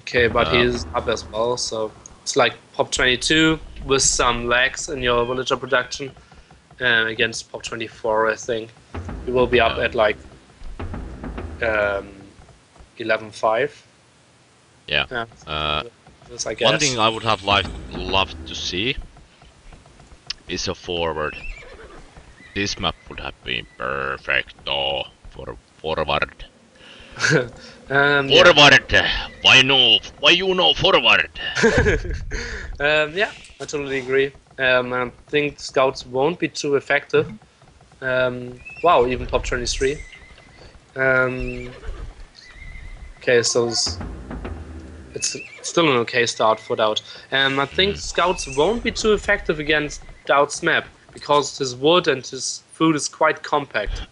Okay, but he's up as well, so it's like Pop 22 with some lags in your villager production against Pop 24, I think. You will be up at like 11.5. Yeah. This, I guess. One thing I would have loved to see is a forward. This map would have been perfecto for forward. Forward! Yeah. Why you know forward? Yeah, I totally agree. I think scouts won't be too effective. Wow, even top 23. Okay, so it's still an okay start for Doubt. I think scouts won't be too effective against Doubt's map because his wood and his food is quite compact.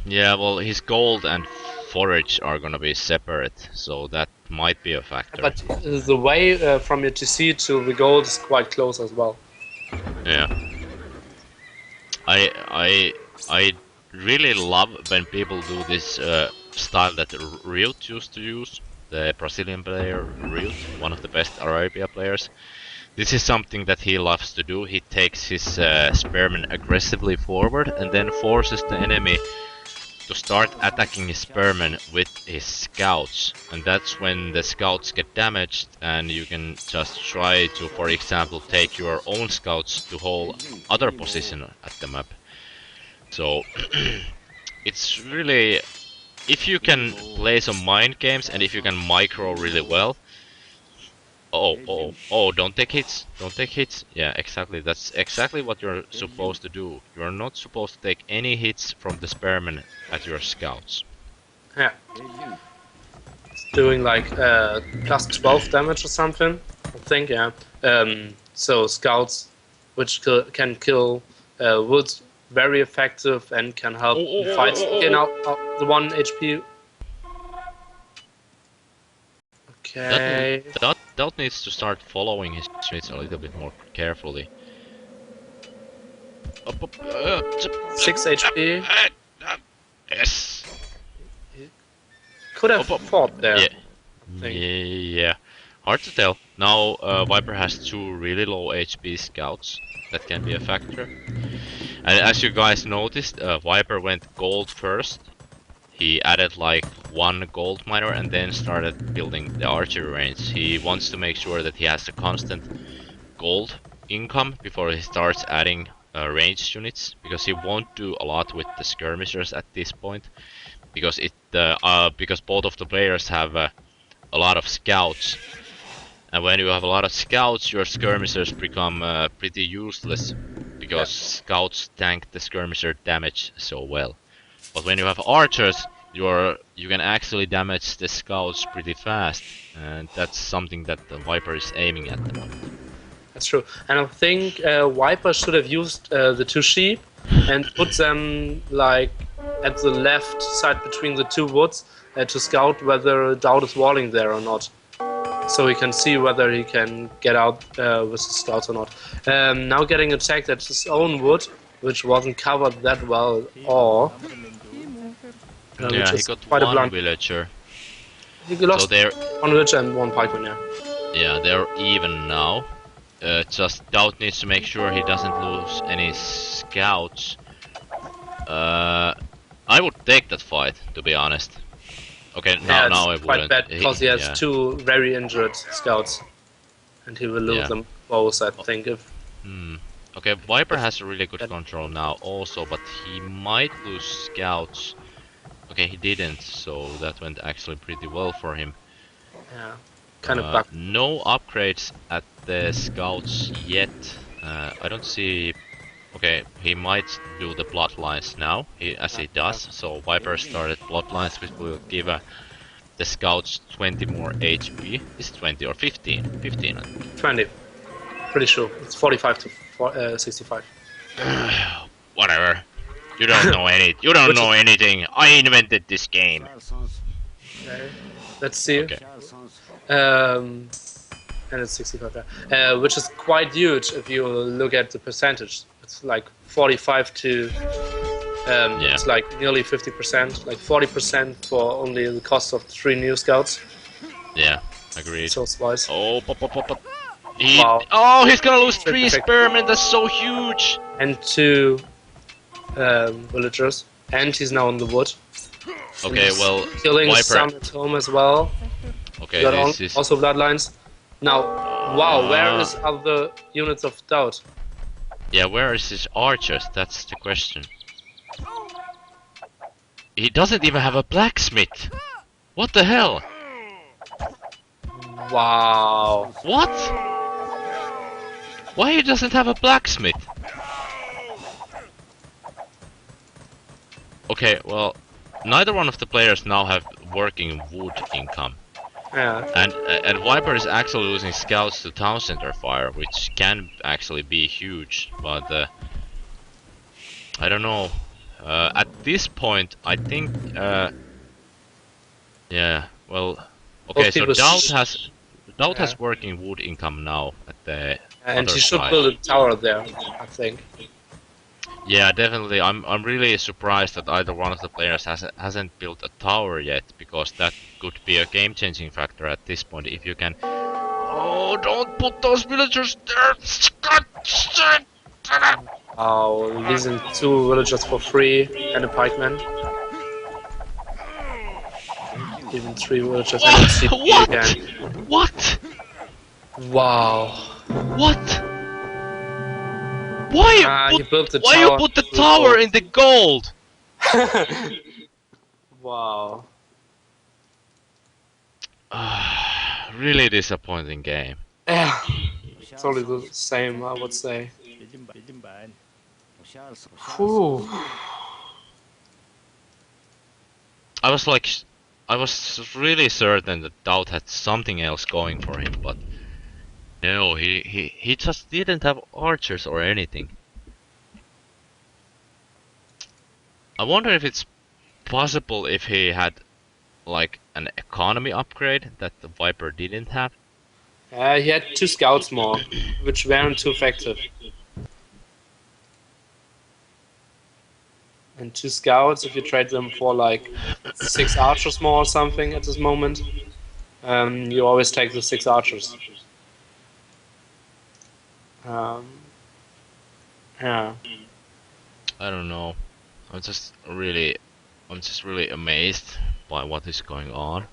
Yeah, well, his gold and forage are gonna be separate, so that might be a factor. But the way from your TC to the gold is quite close as well. Yeah. I really love when people do this style that Riot used to use. The Brazilian player Riot, one of the best Arabia players. This is something that he loves to do. He takes his spearmen aggressively forward and then forces the enemy to start attacking his spearmen with his scouts, and that's when the scouts get damaged and you can just try to, for example, take your own scouts to hold other position at the map. So it's really, if you can play some mind games and if you can micro really well. Oh, don't take hits, don't take hits. Yeah, exactly, that's exactly what you're supposed to do. You're not supposed to take any hits from the spearmen at your scouts. Yeah. It's doing like plus 12 damage or something, I think, yeah. So scouts, which can kill wood, very effective and can help in fights. Okay, now the 1 HP. Okay. That needs to start following his units a little bit more carefully. 6 HP. Yes. Could have fought there. Yeah. Yeah. Hard to tell. Now Viper has 2 really low HP scouts. That can be a factor. And as you guys noticed, Viper went gold first. He added like 1 gold miner and then started building the archery range. He wants to make sure that he has a constant gold income before he starts adding ranged units, because he won't do a lot with the skirmishers at this point, because it because both of the players have a lot of scouts, and when you have a lot of scouts, your skirmishers become pretty useless Yeah, because scouts tank the skirmisher damage so well. But when you have archers, you can actually damage the scouts pretty fast, and that's something that the Viper is aiming at the moment. that's true. And I think Viper should have used the two sheep and put them like at the left side between the two woods to scout whether Dowd is walling there or not. So he can see whether he can get out with his scouts or not. Now getting attacked at his own wood, which wasn't covered that well, or which Yeah, he is got quite a one blunt. villager. He So lost one villager and one pikeman. yeah, they're even now. Just Doubt needs to make sure he doesn't lose any scouts. I would take that fight, to be honest. Okay, Yeah, now I it's quite wouldn't. bad because he has Yeah, two very injured scouts, and he will lose yeah. them both. I think if Hmm. Okay, Viper if has a really good that, control now also, but he might lose scouts. Okay, he didn't, so that went actually pretty well for him. yeah, kind of bug. No upgrades at the scouts yet. I don't see. Okay, he might do the bloodlines now, as he Yeah, does. So Viper started bloodlines, which will give the scouts 20 more HP. Is it 20 or 15? 15, I think. 20, pretty sure it's 45 to 65. Whatever. You don't know any. You don't Which is know anything. I invented this game. okay. Let's see. Okay. And it's 65, yeah. Which is quite huge if you look at the percentage. It's like 45 to Yeah. it's like nearly 50%, like 40% for only the cost of 3 new scouts. Yeah. Agreed. So wise. Oh, pop, pop, pop, pop. Wow. Oh, he's gonna lose Perfect. 3 spearmen. That's so huge. And 2 villagers. And he's now on the wood. Okay, And he's well, killing Viper. some at home as well. Okay, Got this is. also bloodlines. Now, wow, where is other units of doubt? Yeah, where is his archers? That's the question. He doesn't even have a blacksmith. What the hell? Wow. What? Why he doesn't have a blacksmith? Okay, well, neither one of the players now have working wood income. Yeah. And Viper is actually losing scouts to town center fire, which can actually be huge, but I don't know. At this point, I think, yeah, well, okay, Both so people Doubt Yeah. has working wood income now at the and other he should side. build a tower there, I think. Yeah, definitely. I'm really surprised that either one of the players hasn't built a tower yet, because that could be a game-changing factor at this point. If you can. Oh, don't put those villagers there! Oh, losing 2 villagers for free and a pikeman. Even 3 villagers and it's CP What? again. What? Wow. What? Why He built the why tower. you put the tower in the gold? Wow. Really disappointing game. Yeah. It's only the same, I would say. Whew. I was really certain that Doubt had something else going for him, but no, he just didn't have archers or anything. I wonder if it's possible if he had like an economy upgrade that the Viper didn't have. He had 2 scouts more, which weren't too effective. And 2 scouts, if you trade them for like 6 archers more or something at this moment, you always take the 6 archers. Yeah. I don't know. I'm just really amazed by what is going on.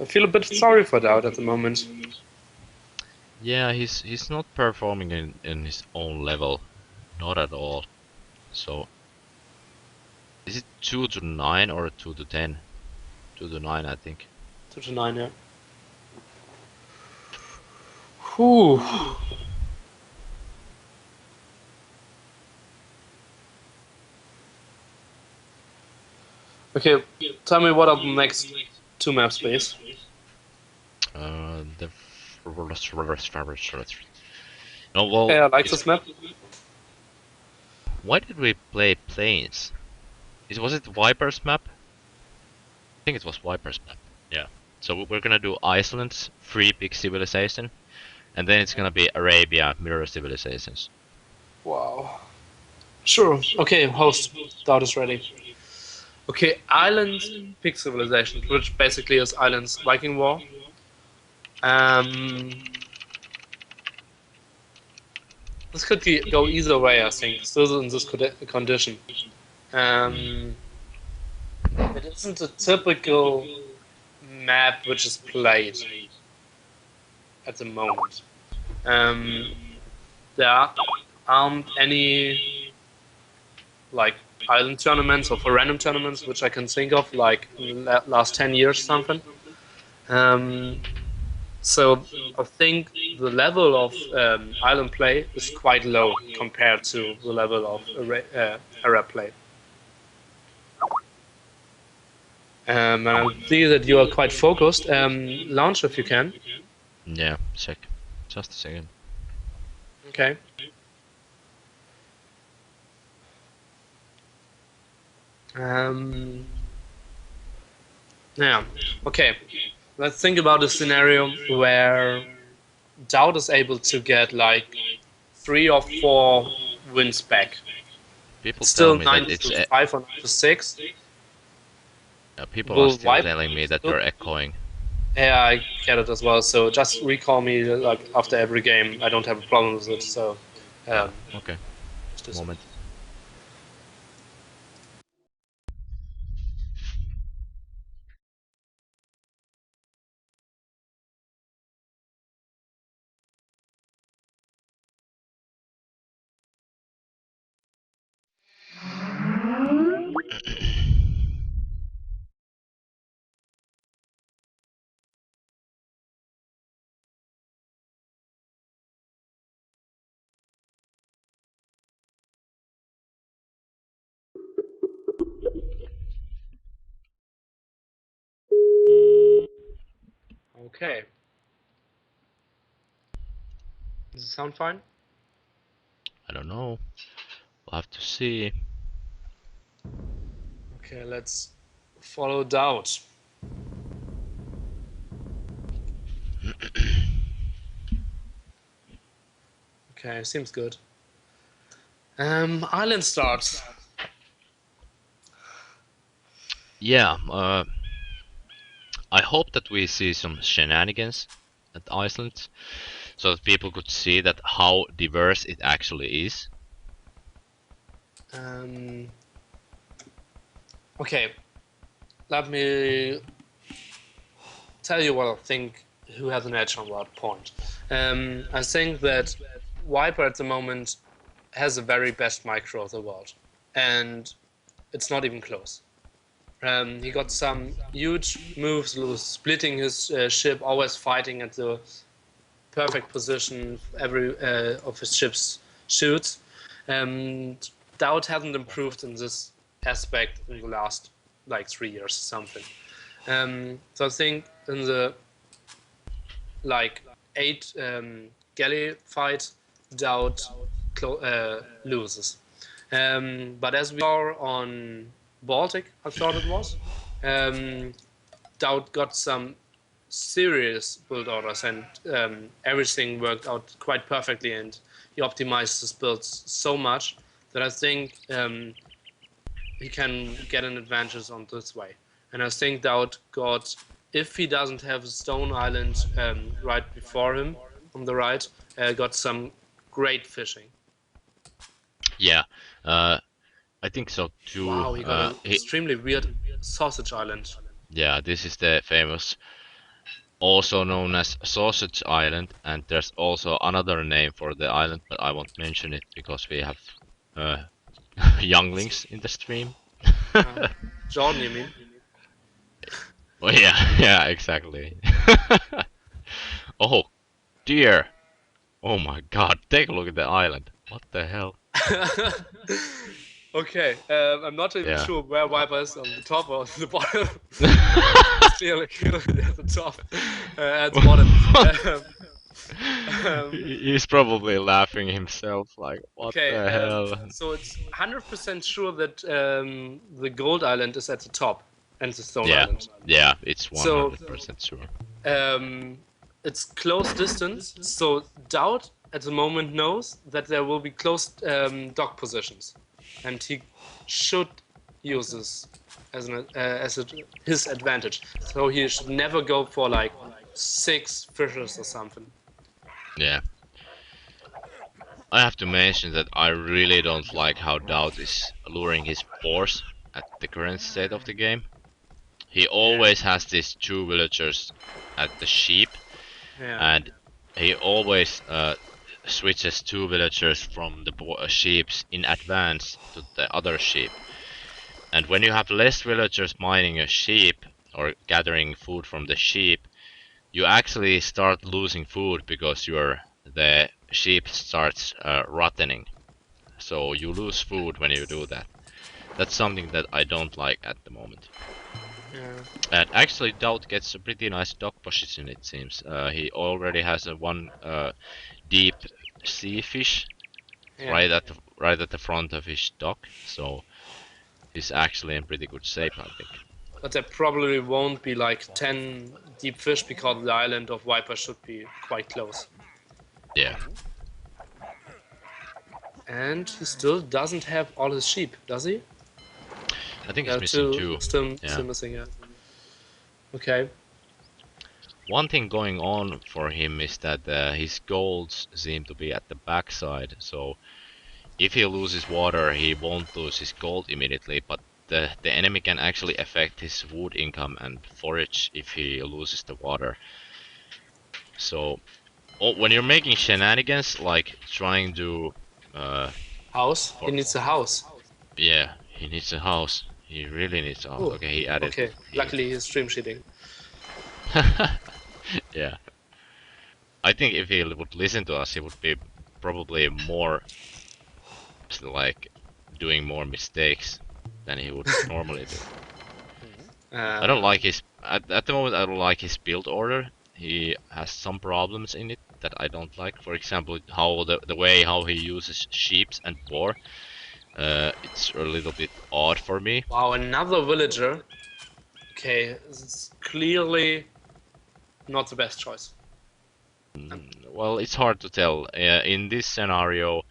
I feel a bit sorry for Dowd at the moment. Yeah, he's not performing in his own level. Not at all. So, is it 2 to 9 or 2 to 10? 2 to 9, I think. 2 to 9, yeah. Whew. Okay, tell me what are the next two maps, please. The no, well, Yeah, I like this map. why did we play planes? Was it Viper's map? I think it was Viper's map. Yeah. So we're gonna do Iceland's free big civilization, and then it's gonna be Arabia mirror civilizations. Wow. Sure. Okay, host. Dart is ready. Okay, Island Peak Civilization, which basically is Island's Viking War. Um, this could go either way, I think. Still in this condition. Um, it isn't a typical map which is played at the moment. Um, there aren't any like island tournaments or for random tournaments which I can think of, like in the last 10 years or something. Um, so I think the level of island play is quite low compared to the level of Arab play. And I see that you are quite focused. Launch if you can. Yeah, just a second. Okay. Um, yeah. Okay. Let's think about a scenario where Dowd is able to get like 3 or 4 wins back. People It's tell still me that 9 it's to 5 or 9 to 6. people are Will still wipe. telling me that you're echoing. Yeah, I get it as well. So just recall me like after every game. I don't have a problem with it. So Yeah. um, Okay. just this. Moment. Okay. Does it sound fine? I don't know. We'll have to see. Okay, let's follow Dowd. Okay, seems good. Island starts. Yeah. I hope that we see some shenanigans at Iceland, so that people could see that how diverse it actually is. Um, okay, let me tell you what I think. Who has an edge on what point? I think that Viper at the moment has the very best micro of the world, and it's not even close. He got some huge moves, splitting his ship, always fighting at the perfect position every of his ships shoots. And Dowd hasn't improved in this aspect in the last like 3 years or something. So I think in the like 8 galley fight, Dowd loses. But as we are on Baltic, I thought it was, um, Dowd got some serious build orders, and everything worked out quite perfectly, and he optimized his builds so much that I think he can get an advantage on this way. And I think Dowd got, if he doesn't have a Stone Island right before him on the right, got some great fishing. Yeah. Uh, I think so too. Wow, he got an extremely weird Sausage Island. Yeah, this is the famous, also known as Sausage Island, and there's also another name for the island, but I won't mention it because we have uh, younglings in the stream. Jordan, you mean? Oh yeah, yeah, exactly. Oh dear. Oh my god, take a look at the island. What the hell? Okay, I'm not even Yeah. sure where Viper is, on the top or the bottom. It's clearly at the top, at the bottom. Um, He's probably laughing himself, like, what okay, the hell? so it's 100% sure that the Gold Island is at the top and the Stone Yeah, Island. yeah, it's So 100% sure. it's close distance. So Doubt at the moment knows that there will be close dock positions, and he should use this as his advantage. So he should never go for like 6 fishes or something. Yeah. I have to mention that I really don't like how Doubt is luring his boars at the current state of the game. He Yeah. always has these 2 villagers at the sheep, Yeah. and he always switches 2 villagers from the sheeps in advance to the other sheep. And when you have less villagers mining a sheep or gathering food from the sheep, you actually start losing food because the sheep starts rotting. So you lose food when you do that. That's something that I don't like at the moment. Yeah. And actually, Doubt gets a pretty nice dock position, it seems. He already has a one deep sea fish Yeah. right at the front of his dock, so he's actually in pretty good shape, I think. But there probably won't be like 10 deep fish because the island of Viper should be quite close. Yeah, And he still doesn't have all his sheep, does he? I think Yeah, he's missing two 2. still Yeah. missing. Yeah. Okay. One thing going on for him is that his golds seem to be at the backside, so if he loses water, he won't lose his gold immediately, but the enemy can actually affect his wood income and forage if he loses the water. So when you're making shenanigans, like trying to, House. He for, needs a house. yeah, he needs a house. He really needs a house. Oh. Okay, he added. Okay. Luckily, he's stream cheating. Yeah, I think if he would listen to us, he would be probably more like doing more mistakes than he would normally do. I don't like his at the moment. I don't like his build order. He has some problems in it that I don't like. For example, how the way how he uses sheeps and boar. It's a little bit odd for me. Wow, another villager. Okay, this is clearly not the best choice. Well, it's hard to tell. In this scenario,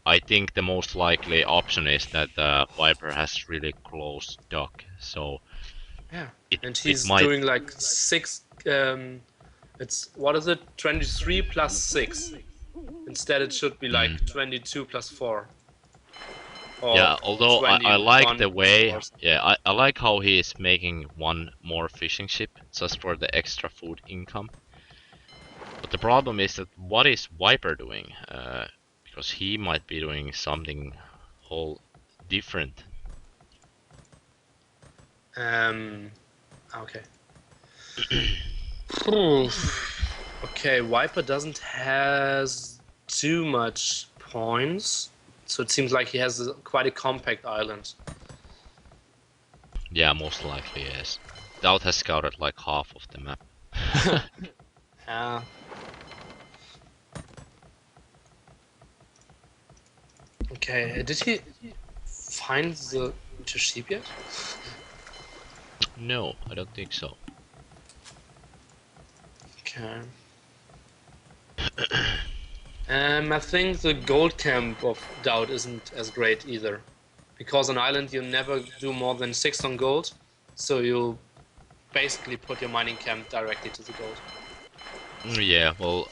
I think the most likely option is that Viper has really close dock, so Yeah. it And it he's might. doing like 6. It's what is it? 23 plus 6. Instead, it should be like 22 plus 4. Or Yeah, although I like the 21 plus way, 4. yeah, I like how he is making one more fishing ship just for the extra food income. But the problem is that what is Viper doing? Because he might be doing something whole different. Okay. Okay, Viper doesn't has too much points, so it seems like he has quite a compact island. Yeah, most likely yes. Doubt has scouted like half of the map. Yeah. Okay, did he find the sheep yet? No, I don't think so. Okay. I think the gold camp of Doubt isn't as great either. Because on island you never do more than 6 on gold, so you basically put your mining camp directly to the gold. Yeah, well,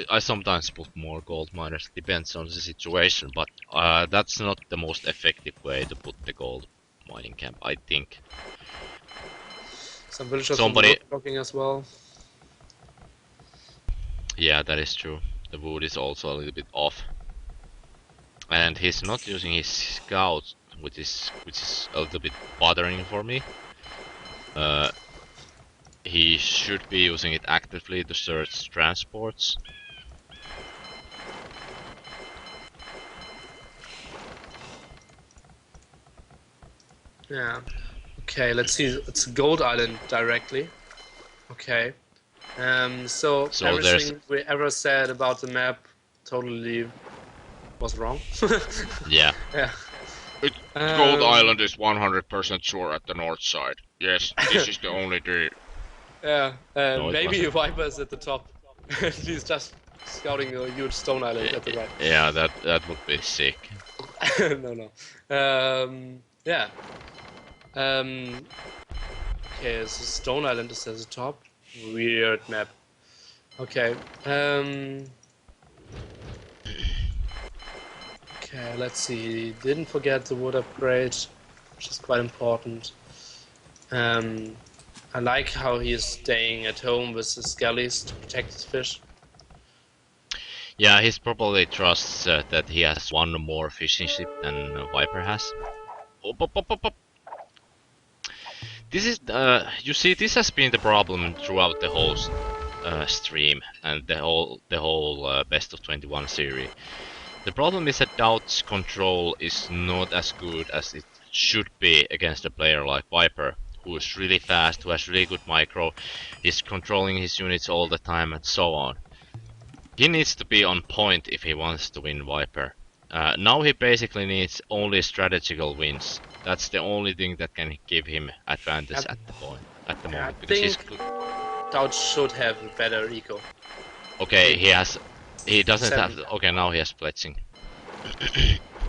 I sometimes put more gold miners, depends on the situation, but that's not the most effective way to put the gold mining camp, I think. Some villagers Somebody, wood blocking as well. yeah, that is true. The wood is also a little bit off. and he's not using his scout, which is a little bit bothering for me. He should be using it actively to search transports. Yeah. Okay, let's see. It's Gold Island directly. Okay. So So there's everything we ever said about the map totally was wrong. yeah. Yeah. Gold Um, Island is 100% sure at the north side. Yes, this is the only tree. yeah. No, it Maybe wasn't. Viper is at the top. He's just scouting a huge stone island at the right. Yeah, that would be sick. No, no. Yeah. Um, okay, so Stone Island is at the top. Weird map. Okay. Okay, let's see. Didn't forget the wood upgrade, which is quite important. Um, I like how he is staying at home with his skellies to protect his fish. Yeah, he's probably trusts that he has one more fishing ship than Viper has. Op, op, op, op, op. This is, you see, this has been the problem throughout the whole stream and the whole Best of 21 series. The problem is that Doubt's control is not as good as it should be against a player like Viper, who is really fast, who has really good micro, is controlling his units all the time, and so on. He needs to be on point if he wants to win Viper. Now he basically needs only strategical wins. That's the only thing that can give him advantage at the I moment, because he's think Doubt should have a better eco. okay. He doesn't 7. have. Okay, now he has blitzing.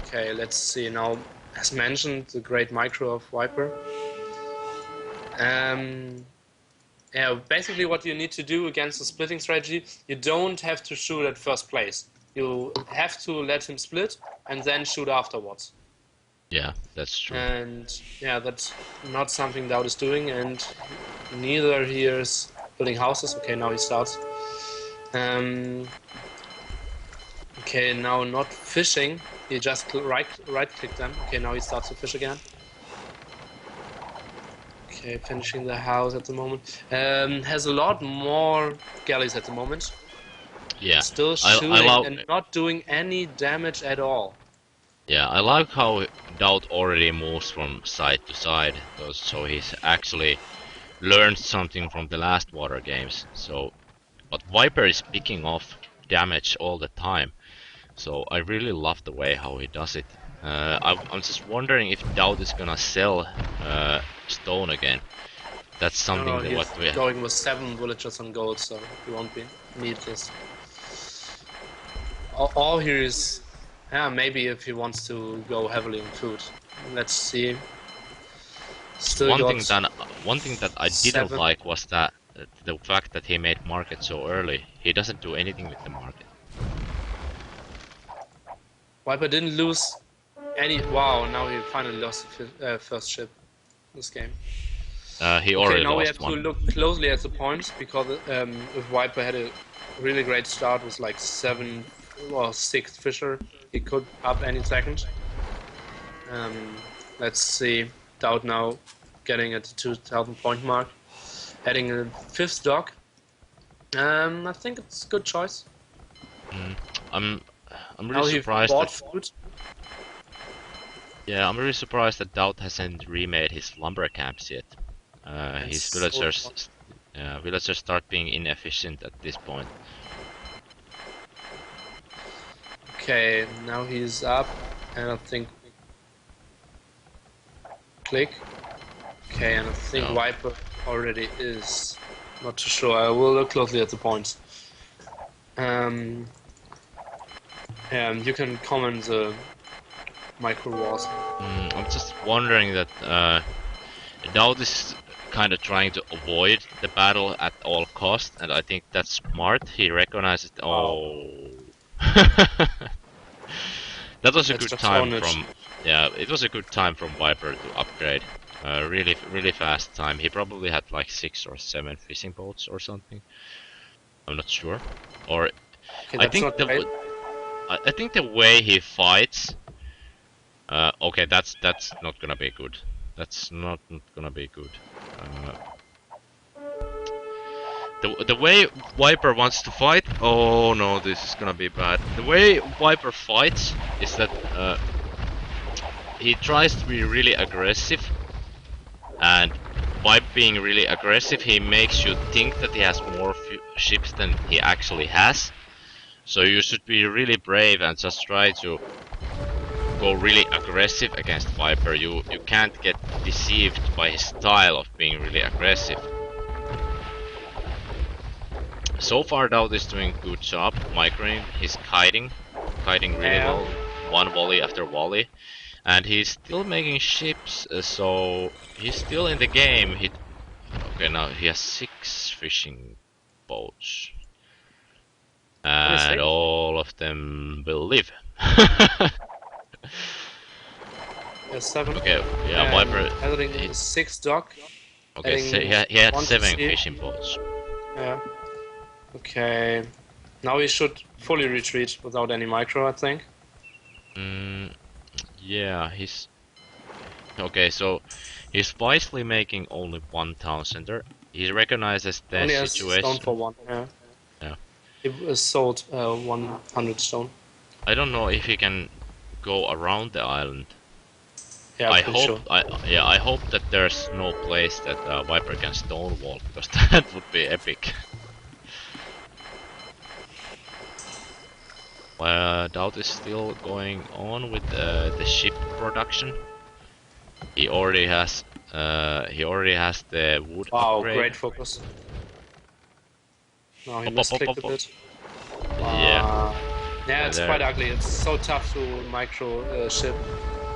Okay, let's see now. As mentioned, the great micro of Viper. Yeah, basically what you need to do against the splitting strategy, you don't have to shoot at first place. You have to let him split and then shoot afterwards. Yeah, that's true. And yeah, that's not something Dowd is doing, and neither he is building houses. Okay, now he starts. Okay, now not fishing. He just right click them. Okay, now he starts to fish again. Okay, finishing the house at the moment. Has a lot more galleys at the moment. Yeah, Still I shooting love. and not doing any damage at all. Yeah, I like how Doubt already moves from side to side, so he's actually learned something from the last water games. So, but Viper is picking off damage all the time, so I really love the way how he does it. I'm just wondering if Doubt is gonna sell stone again. That's No, something no, that he's what we. going with 7 villagers on gold, so he won't need this. All here is, yeah, maybe if he wants to go heavily on food. Let's see. Still One got thing that one thing that I didn't 7. like was that the fact that he made market so early. He doesn't do anything with the market. Viper didn't lose any. Wow, now he finally lost the first ship this game. He Okay, already now we have lost to one. look closely at the points because if Viper had a really great start with like 7 or 6 Fisher, he could up any second. Let's see. Doubt now getting at the 2000 point mark. Adding a 5th dock. I think it's a good choice. Mm. I'm I'm Now really he surprised bought that food. yeah, I'm really surprised that Doubt hasn't remade his lumber camps yet. It's His so fun. villagers start being inefficient at this point. Okay, now he's up, and I think click. Okay, and I think No. Viper already is. Not too sure. I will look closely at the points. Um, you can comment the micro wars. I'm just wondering that Doubt is kind of trying to avoid the battle at all cost, and I think that's smart. He recognizes. Wow, Oh. That was a that's good just time carnage. from, yeah, it was a good time from Viper to upgrade. Really fast time. He probably had like 6 or 7 fishing boats or something. I'm not sure. Or Okay, I that's think not great. I think the way he fights. Okay, that's not gonna be good. That's not gonna be good. Uh, the way Viper wants to fight. Oh no, this is gonna be bad. The way Viper fights is that he tries to be really aggressive, and by being really aggressive, he makes you think that he has more ships than he actually has. So you should be really brave and just try to go really aggressive against Viper. You can't get deceived by his style of being really aggressive. So far Dowd is doing a good job microing. He's kiting really well, one volley after volley, and he's still making ships. So he's still in the game. Okay, now he has 6 fishing boats, and all of them will live. Yes, 7. Okay, yeah, and Viper. Adding 6 dock. Okay, so he had 7 fishing boats. Yeah. Okay. Now he should fully retreat without any micro, I think. Yeah, he's... Okay, so he's wisely making only 1 town center. He recognizes the only situation. Has stone for 1, yeah. Yeah. He sold 100 stone. I don't know if he can go around the island. Yeah, I hope. Sure. I hope that there's no place that Viper can stonewall, because that would be epic. Doubt is still going on with the ship production. He already has the wood upgrade. Great focus. Now he misclicked a bit. Yeah. Yeah, it's quite ugly. It's so tough to micro ship.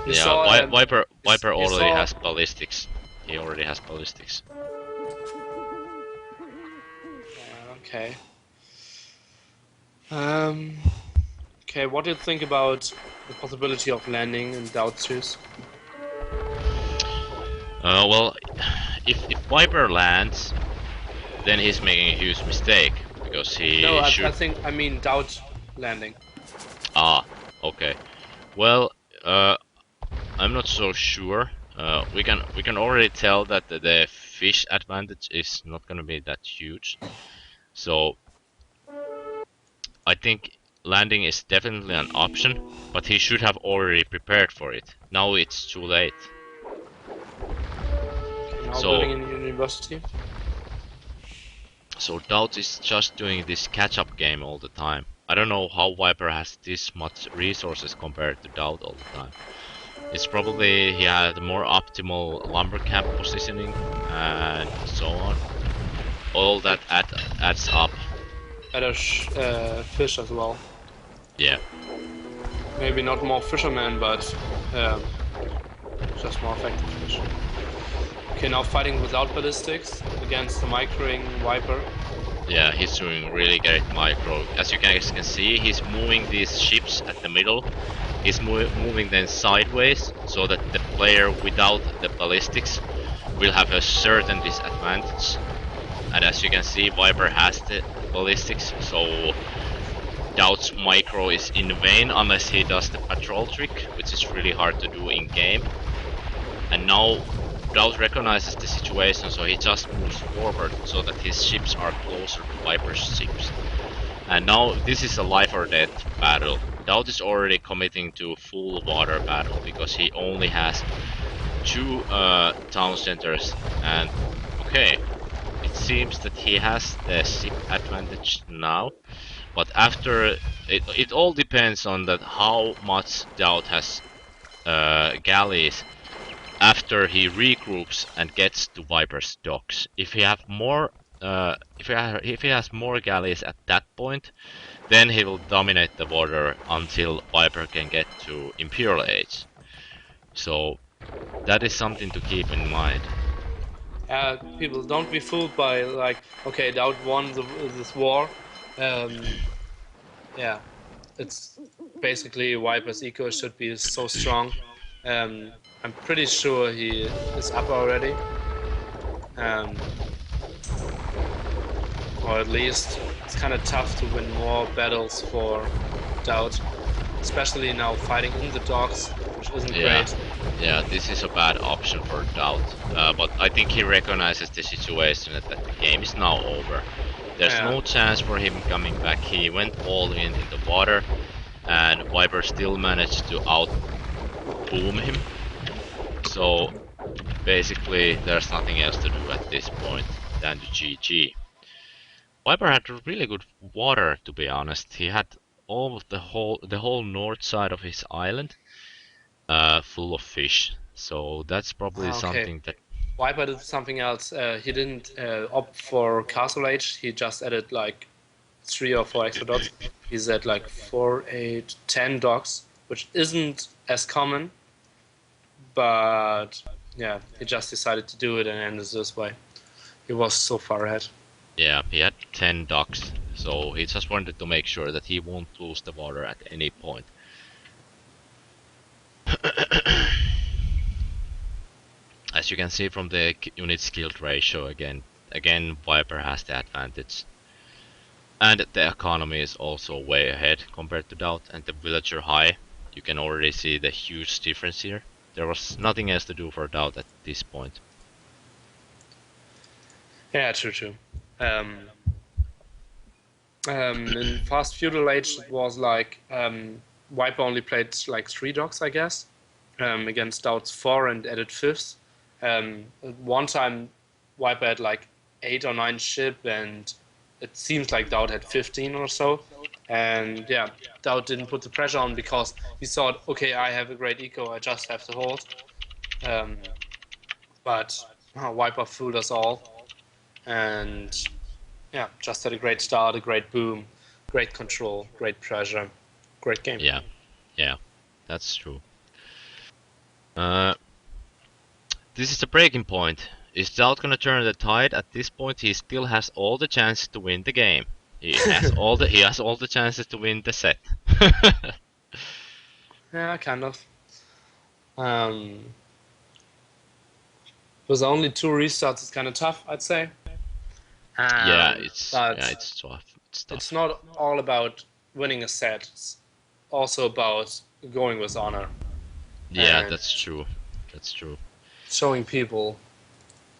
Viper already has ballistics. He already has ballistics. Yeah, okay. Okay, what do you think about the possibility of landing in Doubt-Shoes? Well, if Viper lands, then he's making a huge mistake, because he I mean Doubt landing. Ah, okay. Well, I'm not so sure. We can already tell that the fish advantage is not gonna be that huge. So I think landing is definitely an option, but he should have already prepared for it. Now it's too late. Now building in university. So Doubt is just doing this catch-up game all the time. I don't know how Viper has this much resources compared to Doubt all the time. It's probably he had more optimal lumber camp positioning and so on. All that adds up. Better fish as well. Yeah. Maybe not more fishermen, but just more effective fish. Okay, now fighting without ballistics against the microing Viper. Yeah, he's doing really great micro. As you guys can see, he's moving these ships at the middle. He's moving them sideways, so that the player without the ballistics will have a certain disadvantage. And as you can see, Viper has the ballistics, so Doubt's micro is in vain unless he does the patrol trick, which is really hard to do in game. And now Doubt recognizes the situation, so he just moves forward so that his ships are closer to Viper's ships. And now this is a life or death battle. Doubt is already committing to full water battle because he only has 2 town centers, and okay, it seems that he has the ship advantage now. But after it all depends on that how much Doubt has galleys after he regroups and gets to Viper's docks. If he have more, if he has more galleys at that point, then he will dominate the water until Viper can get to Imperial Age. So that is something to keep in mind. People, don't be fooled by like, okay, Doubt won this war. Yeah, it's basically Viper's eco should be so strong. I'm pretty sure he is up already. Or at least it's kind of tough to win more battles for Doubt, especially now fighting in the docks, which isn't Yeah, great. yeah, this is a bad option for Doubt. But I think he recognizes the situation that the game is now over. There's Yeah. no chance for him coming back. He went all in the water, and Viper still managed to out boom him. So basically, there's nothing else to do at this point than to GG. Viper had really good water, to be honest. He had all of the whole north side of his island full of fish. So that's probably Ah, okay. something that. Viper did something else. He didn't opt for Castle Age. He just added like 3 or 4 extra dots. He's at like 4, 8, 10 docks, which isn't as common. But yeah, he just decided to do it and ended this way. He was so far ahead. Yeah, he had 10 ducks, so he just wanted to make sure that he won't lose the water at any point. As you can see from the unit skilled ratio, again Viper has the advantage. And the economy is also way ahead compared to Doubt, and the villager high. You can already see the huge difference here. There was nothing else to do for Doubt at this point. Yeah, true. Um, in Fast Feudal Age, it was like Viper only played like 3 docks, I guess, against Doubt's 4 and added 5th. One time, Viper had like 8 or 9 ship, and it seems like Doubt had 15 or so. And yeah, Doubt didn't put the pressure on because he thought, okay, I have a great eco, I just have to hold. But Viper fooled us all, and yeah, just had a great start, a great boom, great control, great pressure, great game. Yeah, that's true. This is the breaking point. Is Doubt gonna turn the tide? At this point, he still has all the chances to win the game. He has all the chances to win the set. Yeah, kind of. Um, with only 2 restarts, it's kind of tough, I'd say. Yeah, But it's tough. it's not all about winning a set. It's also about going with honor. Yeah, And that's true. That's true. showing people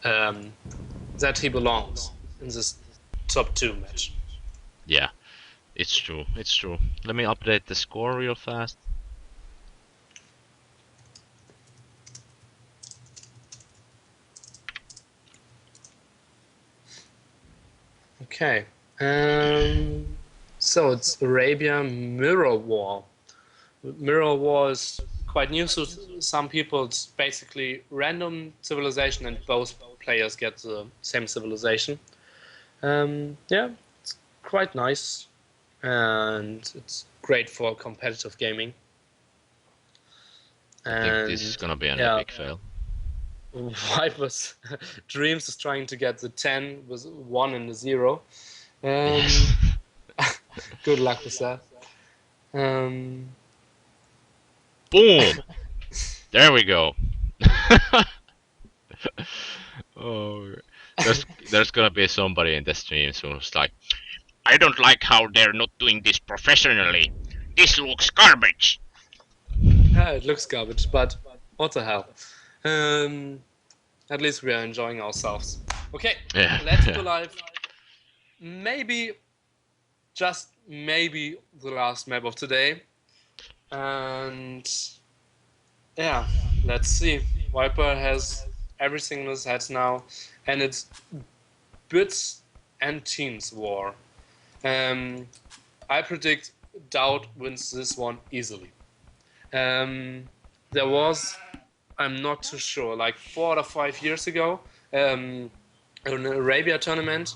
that he belongs in this top 2 match. Yeah, it's true. It's true. Let me update the score real fast. Okay. So it's Arabia Mirror War. Mirror War is quite new to some people. It's basically random civilization, and both players get the same civilization. Yeah, it's quite nice, and it's great for competitive gaming. I think this is And gonna be an yeah, epic fail. Viper's Dreams is trying to get the 10 with 1 and a 0. Yes. Good luck with that. Um, Boom! There we go. Oh, there's gonna be somebody in the stream soon who's like, I don't like how they're not doing this professionally. This looks garbage. yeah, it looks garbage, but what the hell? At least we are enjoying ourselves. Okay, Yeah. let's Yeah. go live. Maybe, just maybe, the last map of today. And yeah, let's see. Viper has everything in his head now, and it's bits and teens war. I predict Doubt wins this one easily. There was, I'm not too sure, like 4 or 5 years ago, an Arabia tournament,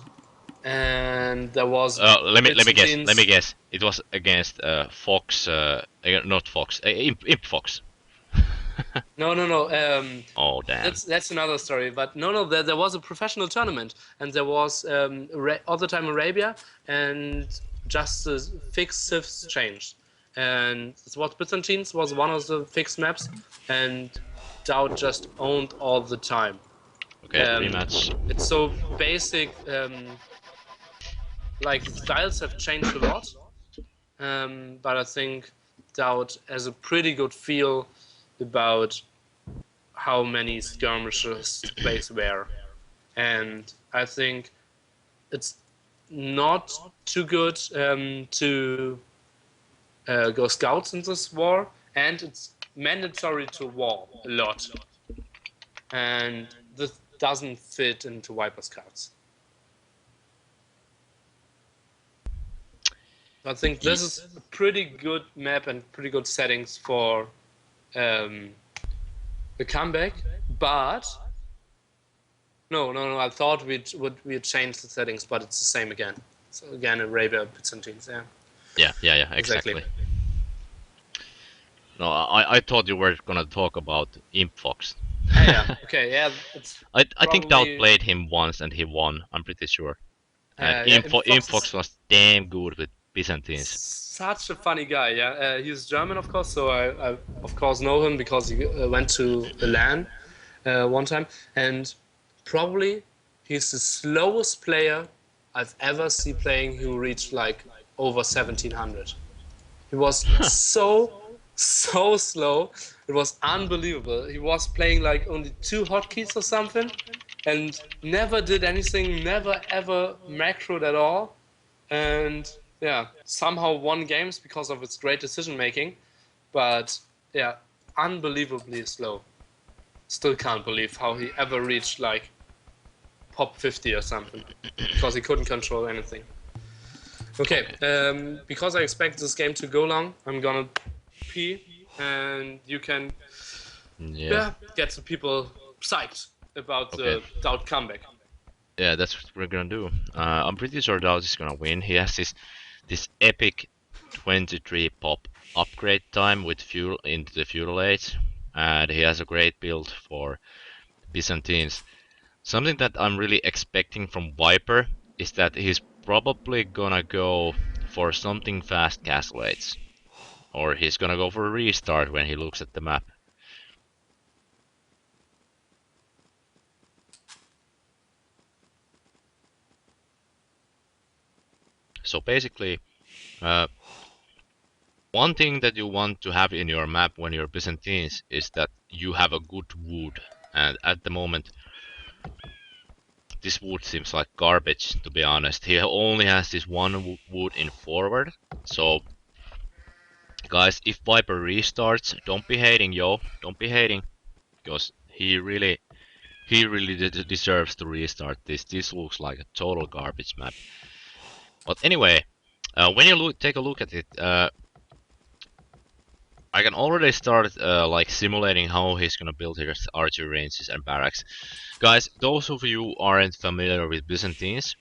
and there was Let bits me and guess. Let me teens. guess. It was against Fox. Not Fox. Imp Fox. No. Oh damn. That's another story. But no. There was a professional tournament, and there was all the time Arabia, and just the fixed civs changed. And what Byzantines was one of the fixed maps, and Doubt just owned all the time. Okay, rematch. It's so basic. like the styles have changed a lot, but I think Dowd has a pretty good feel about how many skirmishes to place where, and I think it's not too good to go scouts in this war, and it's mandatory to war a lot, and this doesn't fit into Viper scouts. I think this is a pretty good map and pretty good settings for the comeback, but no. I thought we'd change the settings, but it's the same again. So again, Arabia Byzantines, yeah. Yeah, exactly. No, I thought you were gonna talk about Imp Fox. Yeah. Okay. Yeah. It's I think Dowd probably played him once and he won. I'm pretty sure. And yeah. Imp Fox is Fox was damn good with Byzantines. such a funny guy. Yeah. He's German, of course, so I of course know him because he went to the LAN one time, and probably he's the slowest player I've ever seen playing who reached like over 1700. He was so slow. It was unbelievable. He was playing like only 2 hotkeys or something, and never did anything. Never ever macroed at all, and yeah, somehow won games because of its great decision making. But yeah, unbelievably slow. Still can't believe how he ever reached like top 50 or something because he couldn't control anything. Okay, because I expect this game to go long, I'm gonna pee, and you can get the people psyched about the Dowd comeback. Yeah, that's what we're gonna do. I'm pretty sure Dowd is gonna win. He has this epic 23 pop upgrade time with fuel into the fuel age, and he has a great build for Byzantines. Something that I'm really expecting from Viper is that he's probably gonna go for something fast castle age, or he's gonna go for a restart when he looks at the map. So basically, one thing that you want to have in your map when you're Byzantines is that you have a good wood, and at the moment this wood seems like garbage, to be honest. He only has this one wood in forward, so guys, if Viper restarts, don't be hating, yo, don't be hating, because he really deserves to restart this. This looks like a total garbage map. But anyway, when you take a look at it, I can already start like simulating how he's gonna build his archery ranges and barracks. Guys, those of you who aren't familiar with Byzantines,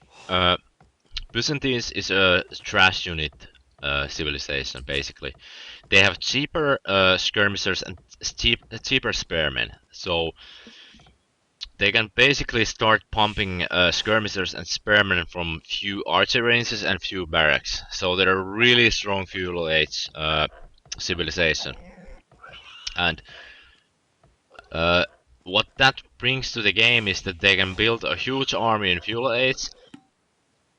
Byzantines is a trash unit civilization basically. They have cheaper skirmishers and cheaper spearmen, so they can basically start pumping skirmishers and spearmen from few archery ranges and few barracks. So they're a really strong feudal age civilization. And what that brings to the game is that they can build a huge army in feudal age,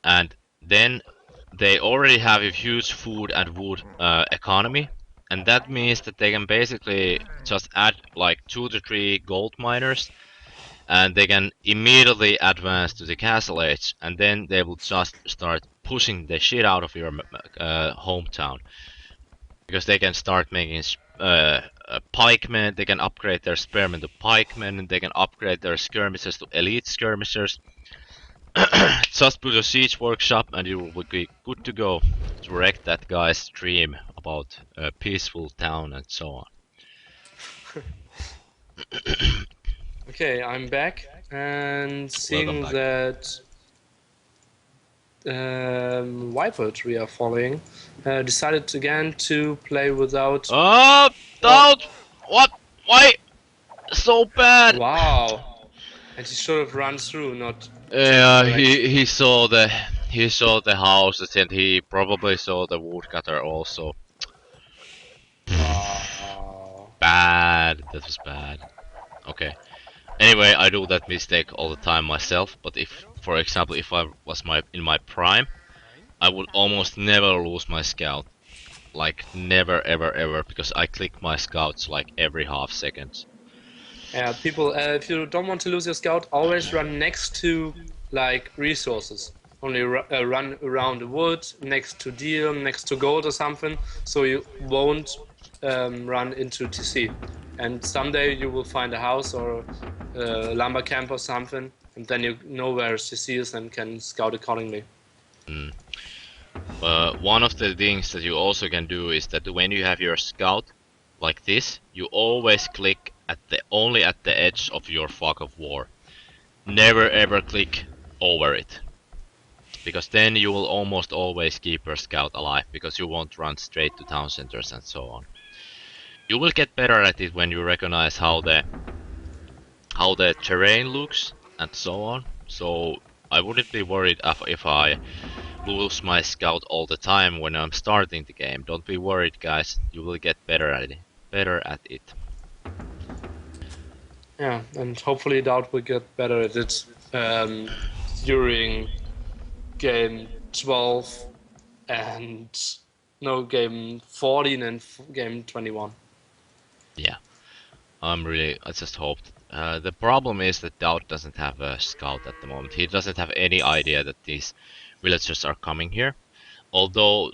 and then they already have a huge food and wood economy, and that means that they can basically just add like 2 to 3 gold miners, and they can immediately advance to the castle age, and then they will just start pushing the shit out of your hometown, because they can start making pikemen, they can upgrade their spearmen to pikemen, they can upgrade their skirmishers to elite skirmishers. Just put a siege workshop and you will be good to go to wreck that guy's dream about a peaceful town and so on. Okay, I'm back and seeing back. that Viper we are following decided again to play without. Oh, Dowd! What? Why? So bad! Wow! And he should have run through, not. Yeah, he saw the houses and he probably saw the woodcutter also. Oh. Bad. That was bad. Okay. Anyway, I do that mistake all the time myself. But if, for example, if I was in my prime, I would almost never lose my scout. Like never ever ever because I click my scouts like every half second. Yeah, people, if you don't want to lose your scout, always run next to like resources. Only run around the wood, next to deer, next to gold or something, so you won't run into TC. And someday you will find a house or a lumber camp or something, and then you know where TC is and can scout accordingly. Mm. One of the things that you also can do is that when you have your scout like this, you always click at the only at the edge of your fog of war. Never ever click over it. Because then you will almost always keep your scout alive because you won't run straight to town centers and so on. You will get better at it when you recognize how the terrain looks and so on. So I wouldn't be worried if I lose my scout all the time when I'm starting the game. Don't be worried, guys. You will get better at it. Better at it. Yeah, and hopefully Dowd will get better at it during game 12 and no, game 14 and game 21. Yeah, I just hoped. The problem is that Dowd doesn't have a scout at the moment. He doesn't have any idea that these villagers are coming here. Although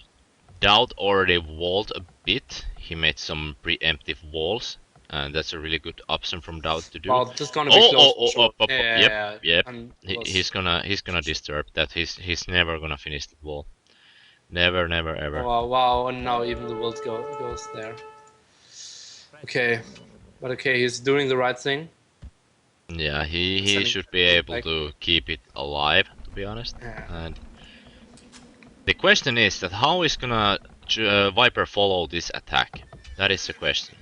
Dowd already walled a bit, he made some preemptive walls, and that's a really good option from Dowd to do. Well, this is gonna be Oh, close oh, for oh, sure. up, up, Yeah, up. yeah, Yep, yeah. yep. And He's gonna disturb that. He's never gonna finish the wall. Never, never, oh, ever. wow, wow, and now even the world goes there. Okay, but okay, he's doing the right thing. Yeah, he Sending should be people able back. to keep it alive, to be honest. Yeah. And the question is that how is gonna Viper follow this attack? That is the question.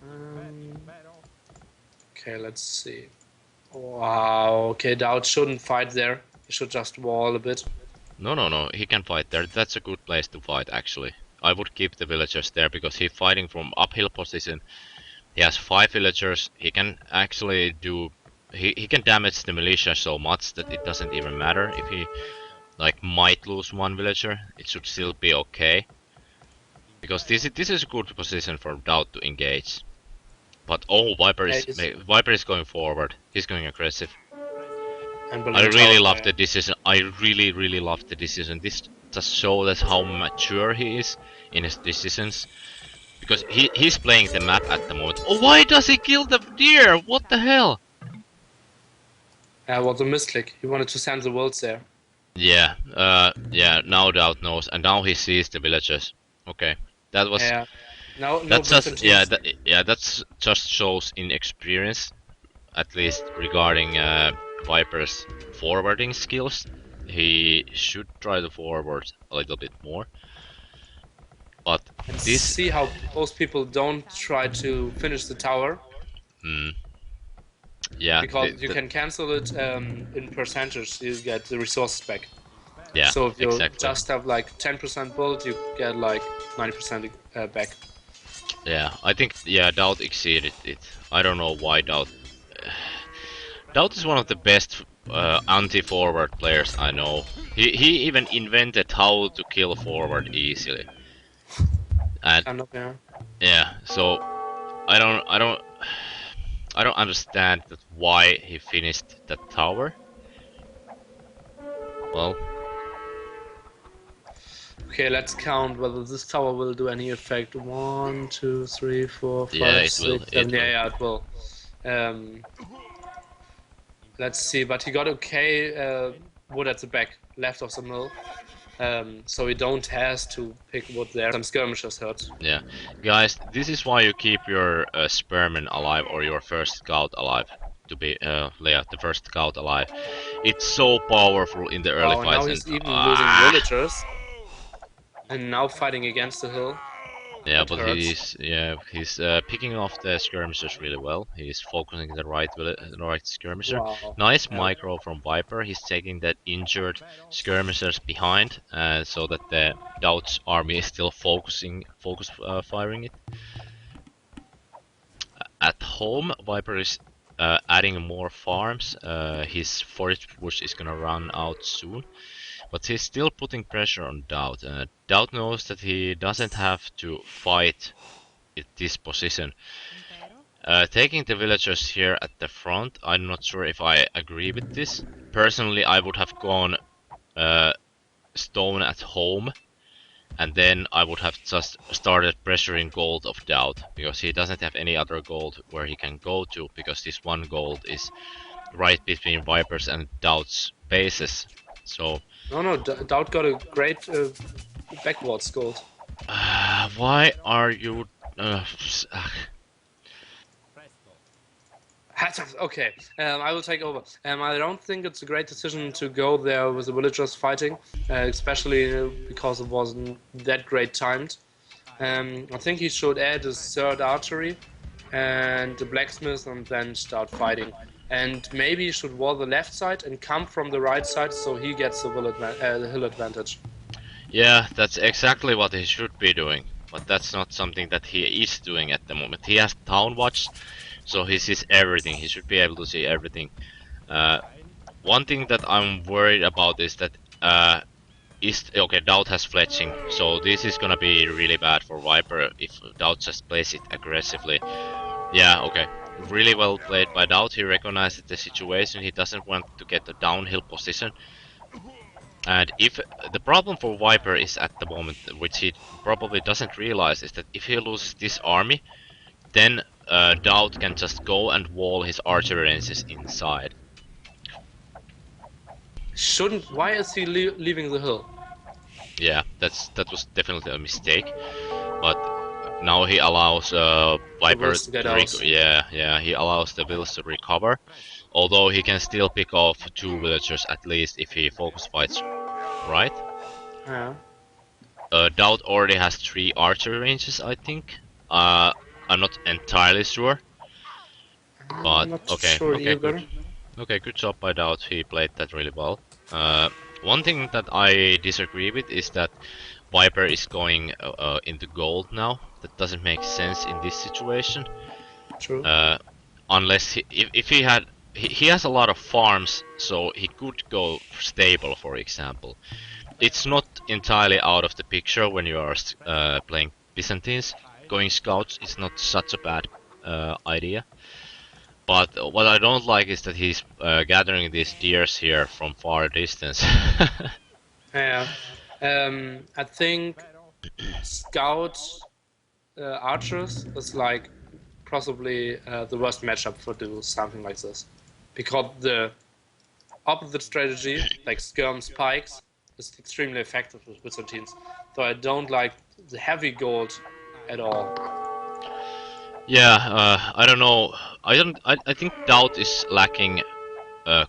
Um, okay, let's see. Wow. Okay, Dowd shouldn't fight there. He should just wall a bit. No, no, no. He can fight there. That's a good place to fight, actually. I would keep the villagers there because he's fighting from uphill position. He has 5 villagers. He can actually do. He can damage the militia so much that it doesn't even matter if he like might lose 1 villager. It should still be okay because this is a good position for Dowd to engage. But oh, Yeah, he's Viper is going forward. He's going aggressive. and I building a really tower love there. the decision. I really, really love the decision. This just shows us how mature he is in his decisions. Because he's playing the map at the moment. Oh, why does he kill the deer? What the hell? Yeah, was a misclick. He wanted to send the worlds there. Yeah, yeah. Now Doubt knows, and now he sees the villagers. Okay, that was Yeah. Now, no that's just Byzantines. that's just shows inexperience, at least regarding Viper's forwarding skills. He should try to forward a little bit more. But And this, see how most people don't try to finish the tower mm, yeah, because you can cancel it in percentage. You get the resources back. yeah, So if you exactly. just have like 10% build, you get like 90% back. Yeah, I think Doubt exceeded it. I don't know why Doubt. Doubt is one of the best anti-forward players I know. He even invented how to kill forward easily. And Kind of, yeah. yeah, so I don't understand that why he finished that tower. Well, Okay, let's count whether this tower will do any effect. 1, 2, 3, 4, yeah, 5, it will. 6, 7. It Yeah, will. yeah, it will. Um, let's see, but he got okay wood at the back, left of the mill. So he don't has to pick wood there. Some skirmishes hurt. Yeah, guys, this is why you keep your spearman alive or your first scout alive. To be yeah, the first scout alive. It's so powerful in the early Wow, and now fights, and he's even losing villagers. And now fighting against the hill. yeah, That but hurts. he's picking off the skirmishers really well. He's focusing the right skirmisher. Wow. Nice Yeah. micro from Viper. He's taking that injured skirmishers behind, so that the Doubt's army is still focus firing it. At home, Viper is adding more farms. His forage push is gonna run out soon. but he's still putting pressure on Doubt. Doubt knows that he doesn't have to fight at this position. Taking the villagers here at the front, I'm not sure if I agree with this. Personally, I would have gone uh, stone at home, and then I would have just started pressuring gold of Doubt, because he doesn't have any other gold where he can go to, because this one gold is right between Vipers and Doubt's bases. So, No, Doubt got a great backwards gold. why are you... Okay, I will take over. I don't think it's a great decision to go there with the villagers fighting, especially because it wasn't that great timed. I think he should add his third archery and the blacksmith and then start fighting. And maybe he should wall the left side and come from the right side so he gets the hill advantage. Yeah, that's exactly what he should be doing, but that's not something that he is doing at the moment. He has Town Watch, so he sees everything. He should be able to see everything. One thing that I'm worried about is that okay, Doubt has fletching, so this is gonna be really bad for Viper if Doubt just plays it aggressively. Yeah, okay. Really well played by Doubt. He recognizes the situation. He doesn't want to get a downhill position. And if the problem for Viper is at the moment, which he probably doesn't realize, is that if he loses this army, then Doubt can just go and wall his archery ranges inside. Shouldn't. Why is he leaving the hill? Yeah, that was definitely a mistake. But now he allows Viper to get to out. yeah, he allows the Wills to recover. Although he can still pick off 2 villagers at least if he focus fights right. Yeah. Doubt already has 3 archery ranges, I think. I'm not entirely sure. But I'm not okay, sure okay, either. good. Okay, good job by Doubt. He played that really well. One thing that I disagree with is that Viper is going into gold now. That doesn't make sense in this situation. True. Unless if he had, he has a lot of farms, so he could go stable, for example. It's not entirely out of the picture when you are playing Byzantines. Going scouts is not such a bad idea. But what I don't like is that he's gathering these deers here from far distance. Yeah. I think scout archers is like possibly the worst matchup for do something like this, because the opposite strategy, like skirm spikes, is extremely effective with Byzantines. So I don't like the heavy gold at all. Yeah, I don't know. I think Doubt is lacking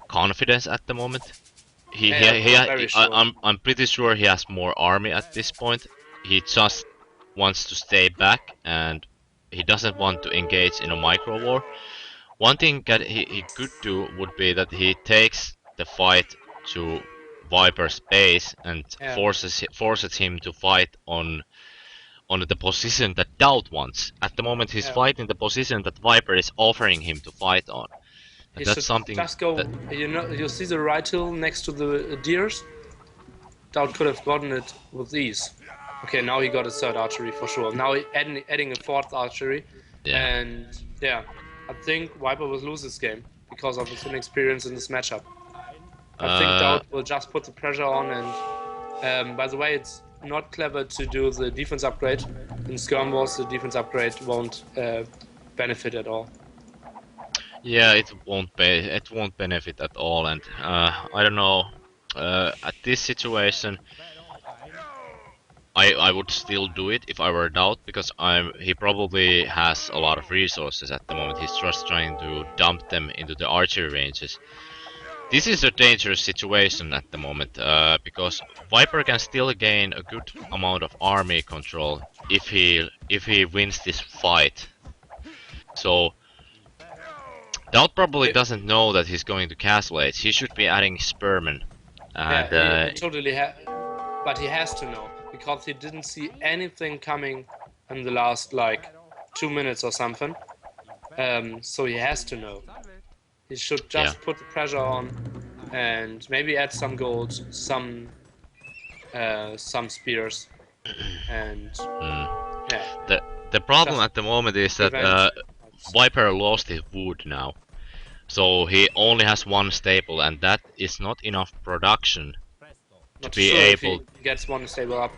confidence at the moment. I'm very sure. I'm pretty sure he has more army at this point. He just wants to stay back, and he doesn't want to engage in a micro war. One thing that he could do would be that he takes the fight to Viper's base and Yeah, forces him to fight on the position that Doubt wants. At the moment, he's yeah. fighting the position that Viper is offering him to fight on, and He that's should something just go. that You know, you see the right hill next to the deers. Doubt could have gotten it with ease. Okay, now he got a third archery for sure. Now adding a fourth archery, yeah. and yeah, I think Viper will lose this game because of his inexperience in this matchup. I think Uh, Doubt will just put the pressure on, and by the way, it's not clever to do the defense upgrade. In Skirm Wars, the defense upgrade won't benefit at all. yeah, it won't benefit at all, and I don't know. At this situation, I would still do it if I were Doubt, because he probably has a lot of resources at the moment. He's just trying to dump them into the archery ranges. This is a dangerous situation at the moment, because Viper can still gain a good amount of army control if he wins this fight. So Doubt probably doesn't know that he's going to Castle Age. He should be adding Spearman, and Yeah, he totally but he has to know because he didn't see anything coming in the last like 2 minutes or something. So he has to know. He should yeah, just put the pressure on and maybe add some gold, some some spears, and yeah, The problem just at the moment is that prevent. Viper lost his wood now. So he only has one staple, and that is not enough production to Not be sure if able. he gets one stable up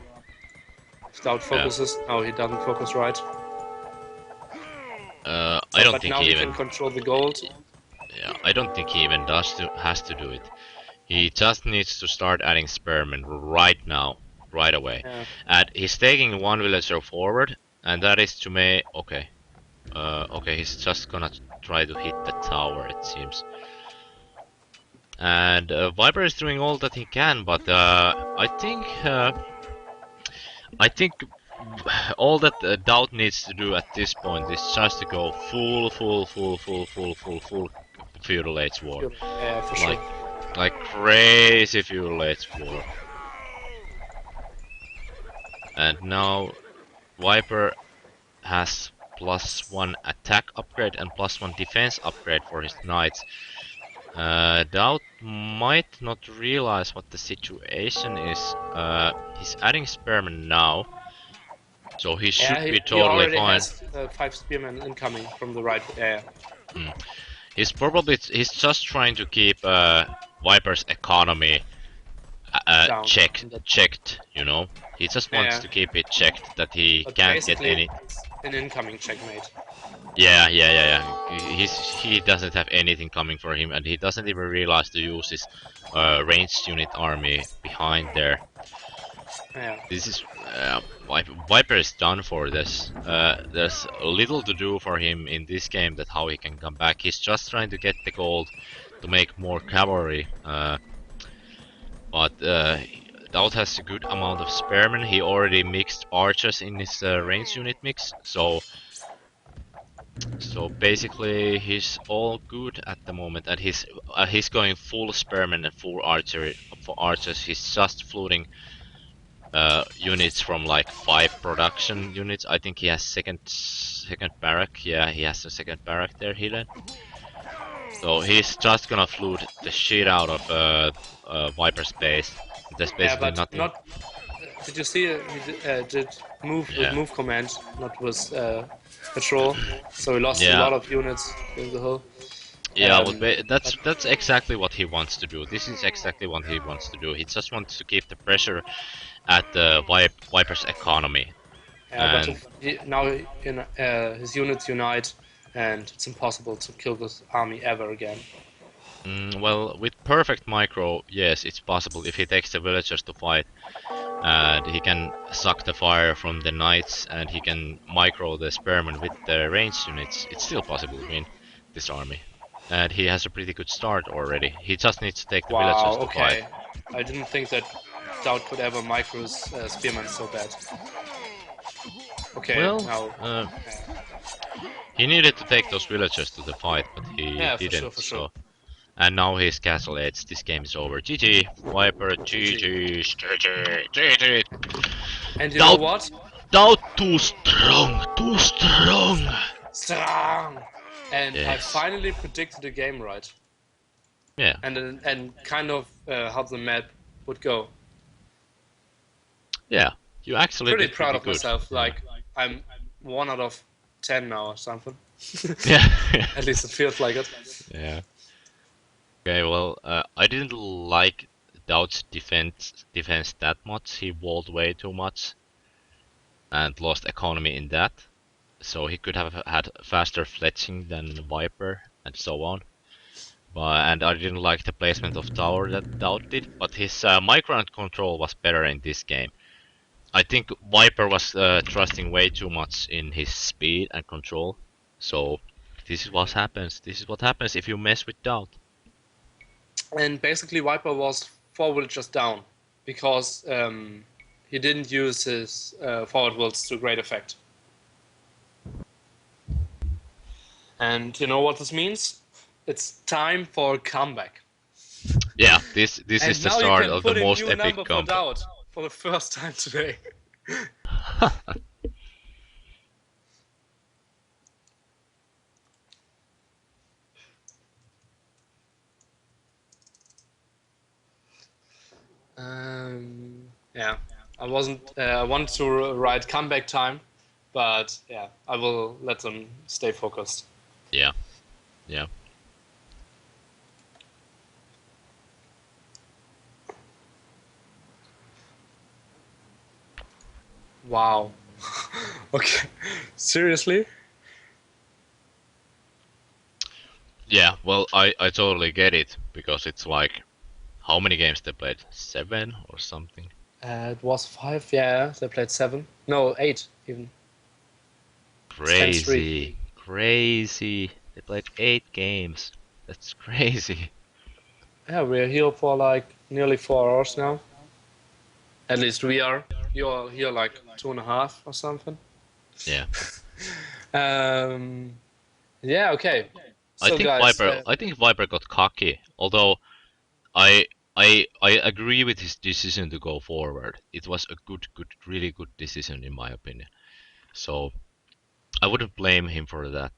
without Yeah. focuses. No, he doesn't focus right. I So, don't but think now he he even. can control the gold. Yeah, I don't think he even has to do it. He just needs to start adding spearmen right now, right away. Yeah. And he's taking one villager forward, and that is to me. Okay. Okay, he's just gonna try to hit the tower, it seems. And Viper is doing all that he can, but I think all that Doubt needs to do at this point is just to go full feudal age war, Yeah, for like sure. crazy feudal age war. And now Viper has +1 attack upgrade and +1 defense upgrade for his knights. Doubt might not realize what the situation is. He's adding spearmen now, so he should Yeah, be he totally already fine. has 5 spearmen incoming from the right. Yeah. Hmm. He's just trying to keep Viper's economy Down. checked. You know, he just wants Yeah. to keep it checked that he But can't get basically, any. it's an incoming checkmate. Yeah. He doesn't have anything coming for him, and he doesn't even realize to use his ranged unit army behind there. Yeah. This is Viper is done for this. There's little to do for him in this game that how he can come back. He's just trying to get the gold to make more cavalry. But Dowd has a good amount of spearmen. He already mixed archers in his range unit mix, so basically he's all good at the moment, and he's going full spearmen and full archery for archers. He's just floating units from like 5 production units. I think he has second barrack. Yeah, he has a second barrack there, Highland. So he's just gonna flood the shit out of Viper's base. There's Yeah, basically but nothing. not. Did you see? He did move with Yeah, move command, not with patrol. So he lost a yeah, lot of units in the hill. yeah. But That's exactly what he wants to do. This is exactly what he wants to do. He just wants to keep the pressure at the Viper's economy. yeah, but And if now his units unite, and it's impossible to kill this army ever again. well, with perfect micro, yes, it's possible if he takes the villagers to fight. And he can suck the fire from the knights, and he can micro the spearmen with the ranged units. It's still possible to win this army. And he has a pretty good start already. He just needs to take the villagers Wow. to fight. Okay. I didn't think that Dowd could ever micros spearmen so bad. Okay. Well, Now. he needed to take those villagers to the fight, but he Yeah, for sure, didn't, for sure. so... And now he's castle edge. This game is over. GG. Viper, GG. GG, GG. And you know Doubt, what? doubt too strong, too strong. Strong. And I Yes. finally predicted the game right, Yeah. and kind of how the map would go. Yeah. You actually Pretty did proud pretty of good. myself. Yeah. Like I'm 1 out of 10 now or something. Yeah. At least it feels like it. Yeah. Okay, well, I didn't like Doubt's defense that much. He walled way too much and lost economy in that. So he could have had faster fletching than Viper and so on. And I didn't like the placement of tower that Doubt did, but his micro and control was better in this game. I think Viper was trusting way too much in his speed and control. So this is what happens. This is what happens if you mess with Doubt. And basically, Viper was 4 villages down because he didn't use his forward wills to great effect. And you know what this means? It's time for a comeback. Yeah, this is And the now you start can of the put a most new epic number for comeback. Dowd for the first time today. Yeah, I wasn't. I wanted to write comeback time, but yeah, I will let them stay focused. Yeah, yeah. Wow. Okay. Seriously? Yeah, well, I totally get it because it's like how many games they played? 7 or something? It was 5. Yeah, they played 7. No, 8 even. It's times 3. Crazy, crazy. They played 8 games. That's crazy. Yeah, we're here for like nearly 4 hours now. At least we are. You're here like 2.5 or something. Yeah. Um. Yeah. Okay. I So think guys. Viper I think Viper got cocky, although I agree with his decision to go forward. It was a really good decision in my opinion. So I wouldn't blame him for that.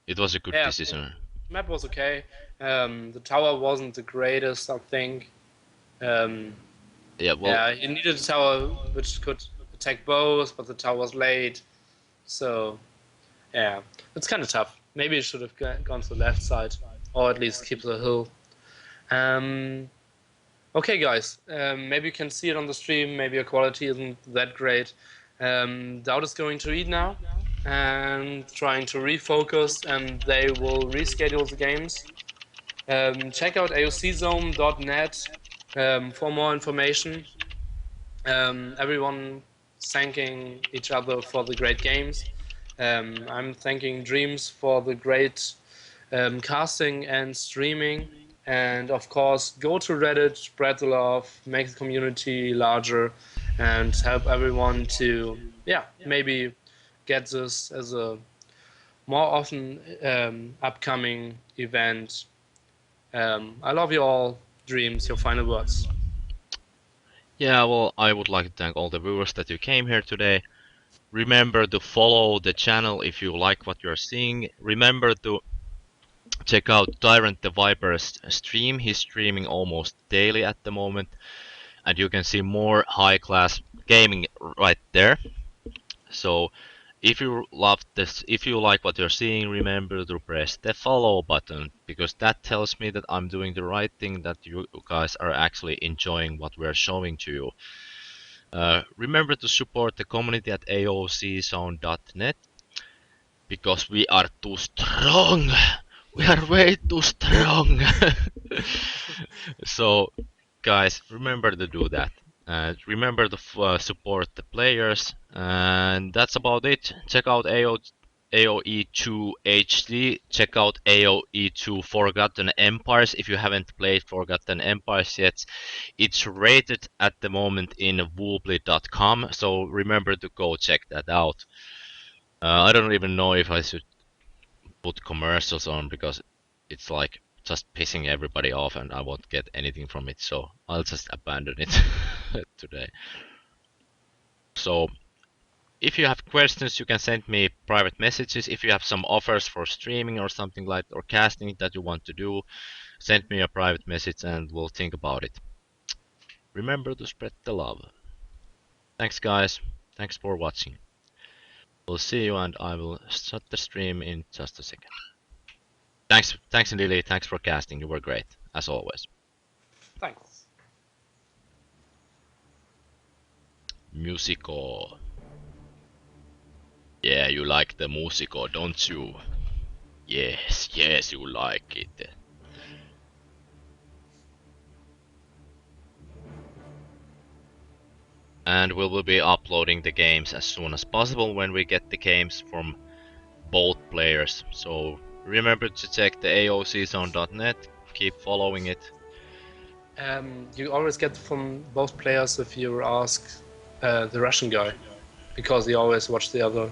It was a good Yeah. decision. Map was okay. The tower wasn't the greatest, I think. Um. Yeah, well, Yeah, you needed a tower which could attack both, but the tower was late. So yeah, it's kind of tough. Maybe it should have gone to the left side, or at least keep the hill. Um, okay, guys. Maybe you can see it on the stream. Maybe your quality isn't that great. Dowd is going to eat now and trying to refocus, and they will reschedule the games. Check out aoczone.net for more information. Everyone thanking each other for the great games. I'm thanking Dreams for the great casting and streaming. And of course, go to Reddit, spread the love, make the community larger, and help everyone to, yeah, maybe get this as a more often upcoming event. I love you all. Dreams, your final words. yeah, well, I would like to thank all the viewers that you came here today. Remember to follow the channel if you like what you're seeing. Remember to check out Tyrant the Viper's stream. He's streaming almost daily at the moment, and you can see more high class gaming right there. So if you love this, if you like what you're seeing, remember to press the follow button because that tells me that I'm doing the right thing, that you guys are actually enjoying what we're showing to you. Remember to support the community at aoczone.net because we are too strong. We are way too strong. So, guys, remember to do that. Remember to support the players, and that's about it. Check out AOE2 HD. Check out AOE2 Forgotten Empires if you haven't played Forgotten Empires yet. It's rated at the moment in woobly.com, so remember to go check that out. I don't even know if I should put commercials on because it's like just pissing everybody off and I won't get anything from it, so I'll just abandon it today. So if you have questions, you can send me private messages. If you have some offers for streaming or something like or casting that you want to do, send me a private message and we'll think about it. Remember to spread the love. Thanks guys. Thanks for watching. We'll see you and I will shut the stream in just a second. Thanks Lily. Thanks for casting. You were great as always. Thanks. Musico. Yeah, you like the musico, don't you? Yes, yes, you like it. And we will be uploading the games as soon as possible when we get the games from both players. So remember to check the aoczone.net, keep following it. You always get from both players if you ask the Russian guy, because he always watched the other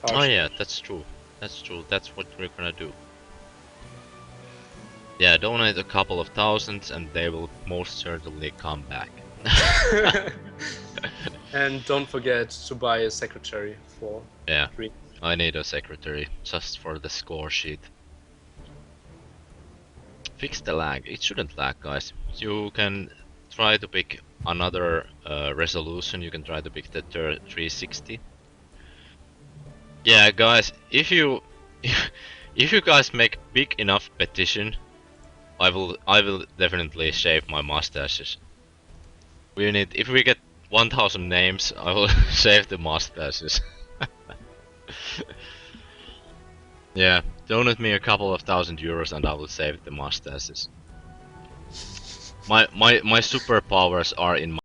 Oh part. yeah, that's true. That's true. That's what we're gonna do. Yeah, donate a couple of thousands and they will most certainly come back. And don't forget to buy a secretary for Yeah, Dream. I need a secretary just for the score sheet. Fix the lag. It shouldn't lag, guys. You can try to pick another resolution, you can try to pick the 360. Yeah, guys, if you if you guys make big enough petition, I will definitely shave my mustaches. We need, if we get 1,000 names, I will shave the mustaches. Yeah, donate me a couple of €1,000 and I will save the mustaches. My superpowers are in my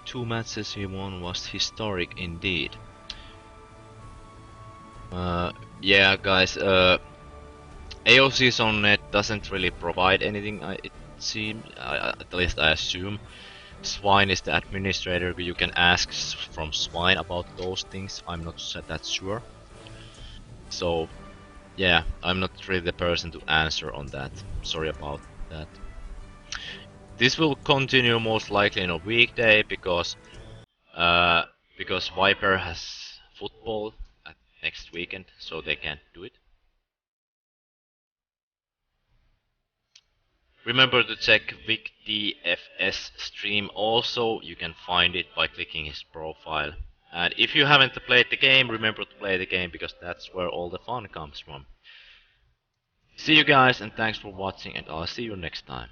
2 matches he won was historic indeed. Yeah, guys. AOC's on net doesn't really provide anything. It seems, at least I assume. Swine is the administrator. You can ask from Swine about those things. I'm not that sure. So, yeah, I'm not really the person to answer on that. Sorry about that. This will continue most likely on a weekday uh, because Viper has football at next weekend, so they can't do it. Remember to check VicDFS stream also. You can find it by clicking his profile. And if you haven't played the game, remember to play the game because that's where all the fun comes from. See you guys and thanks for watching and I'll see you next time.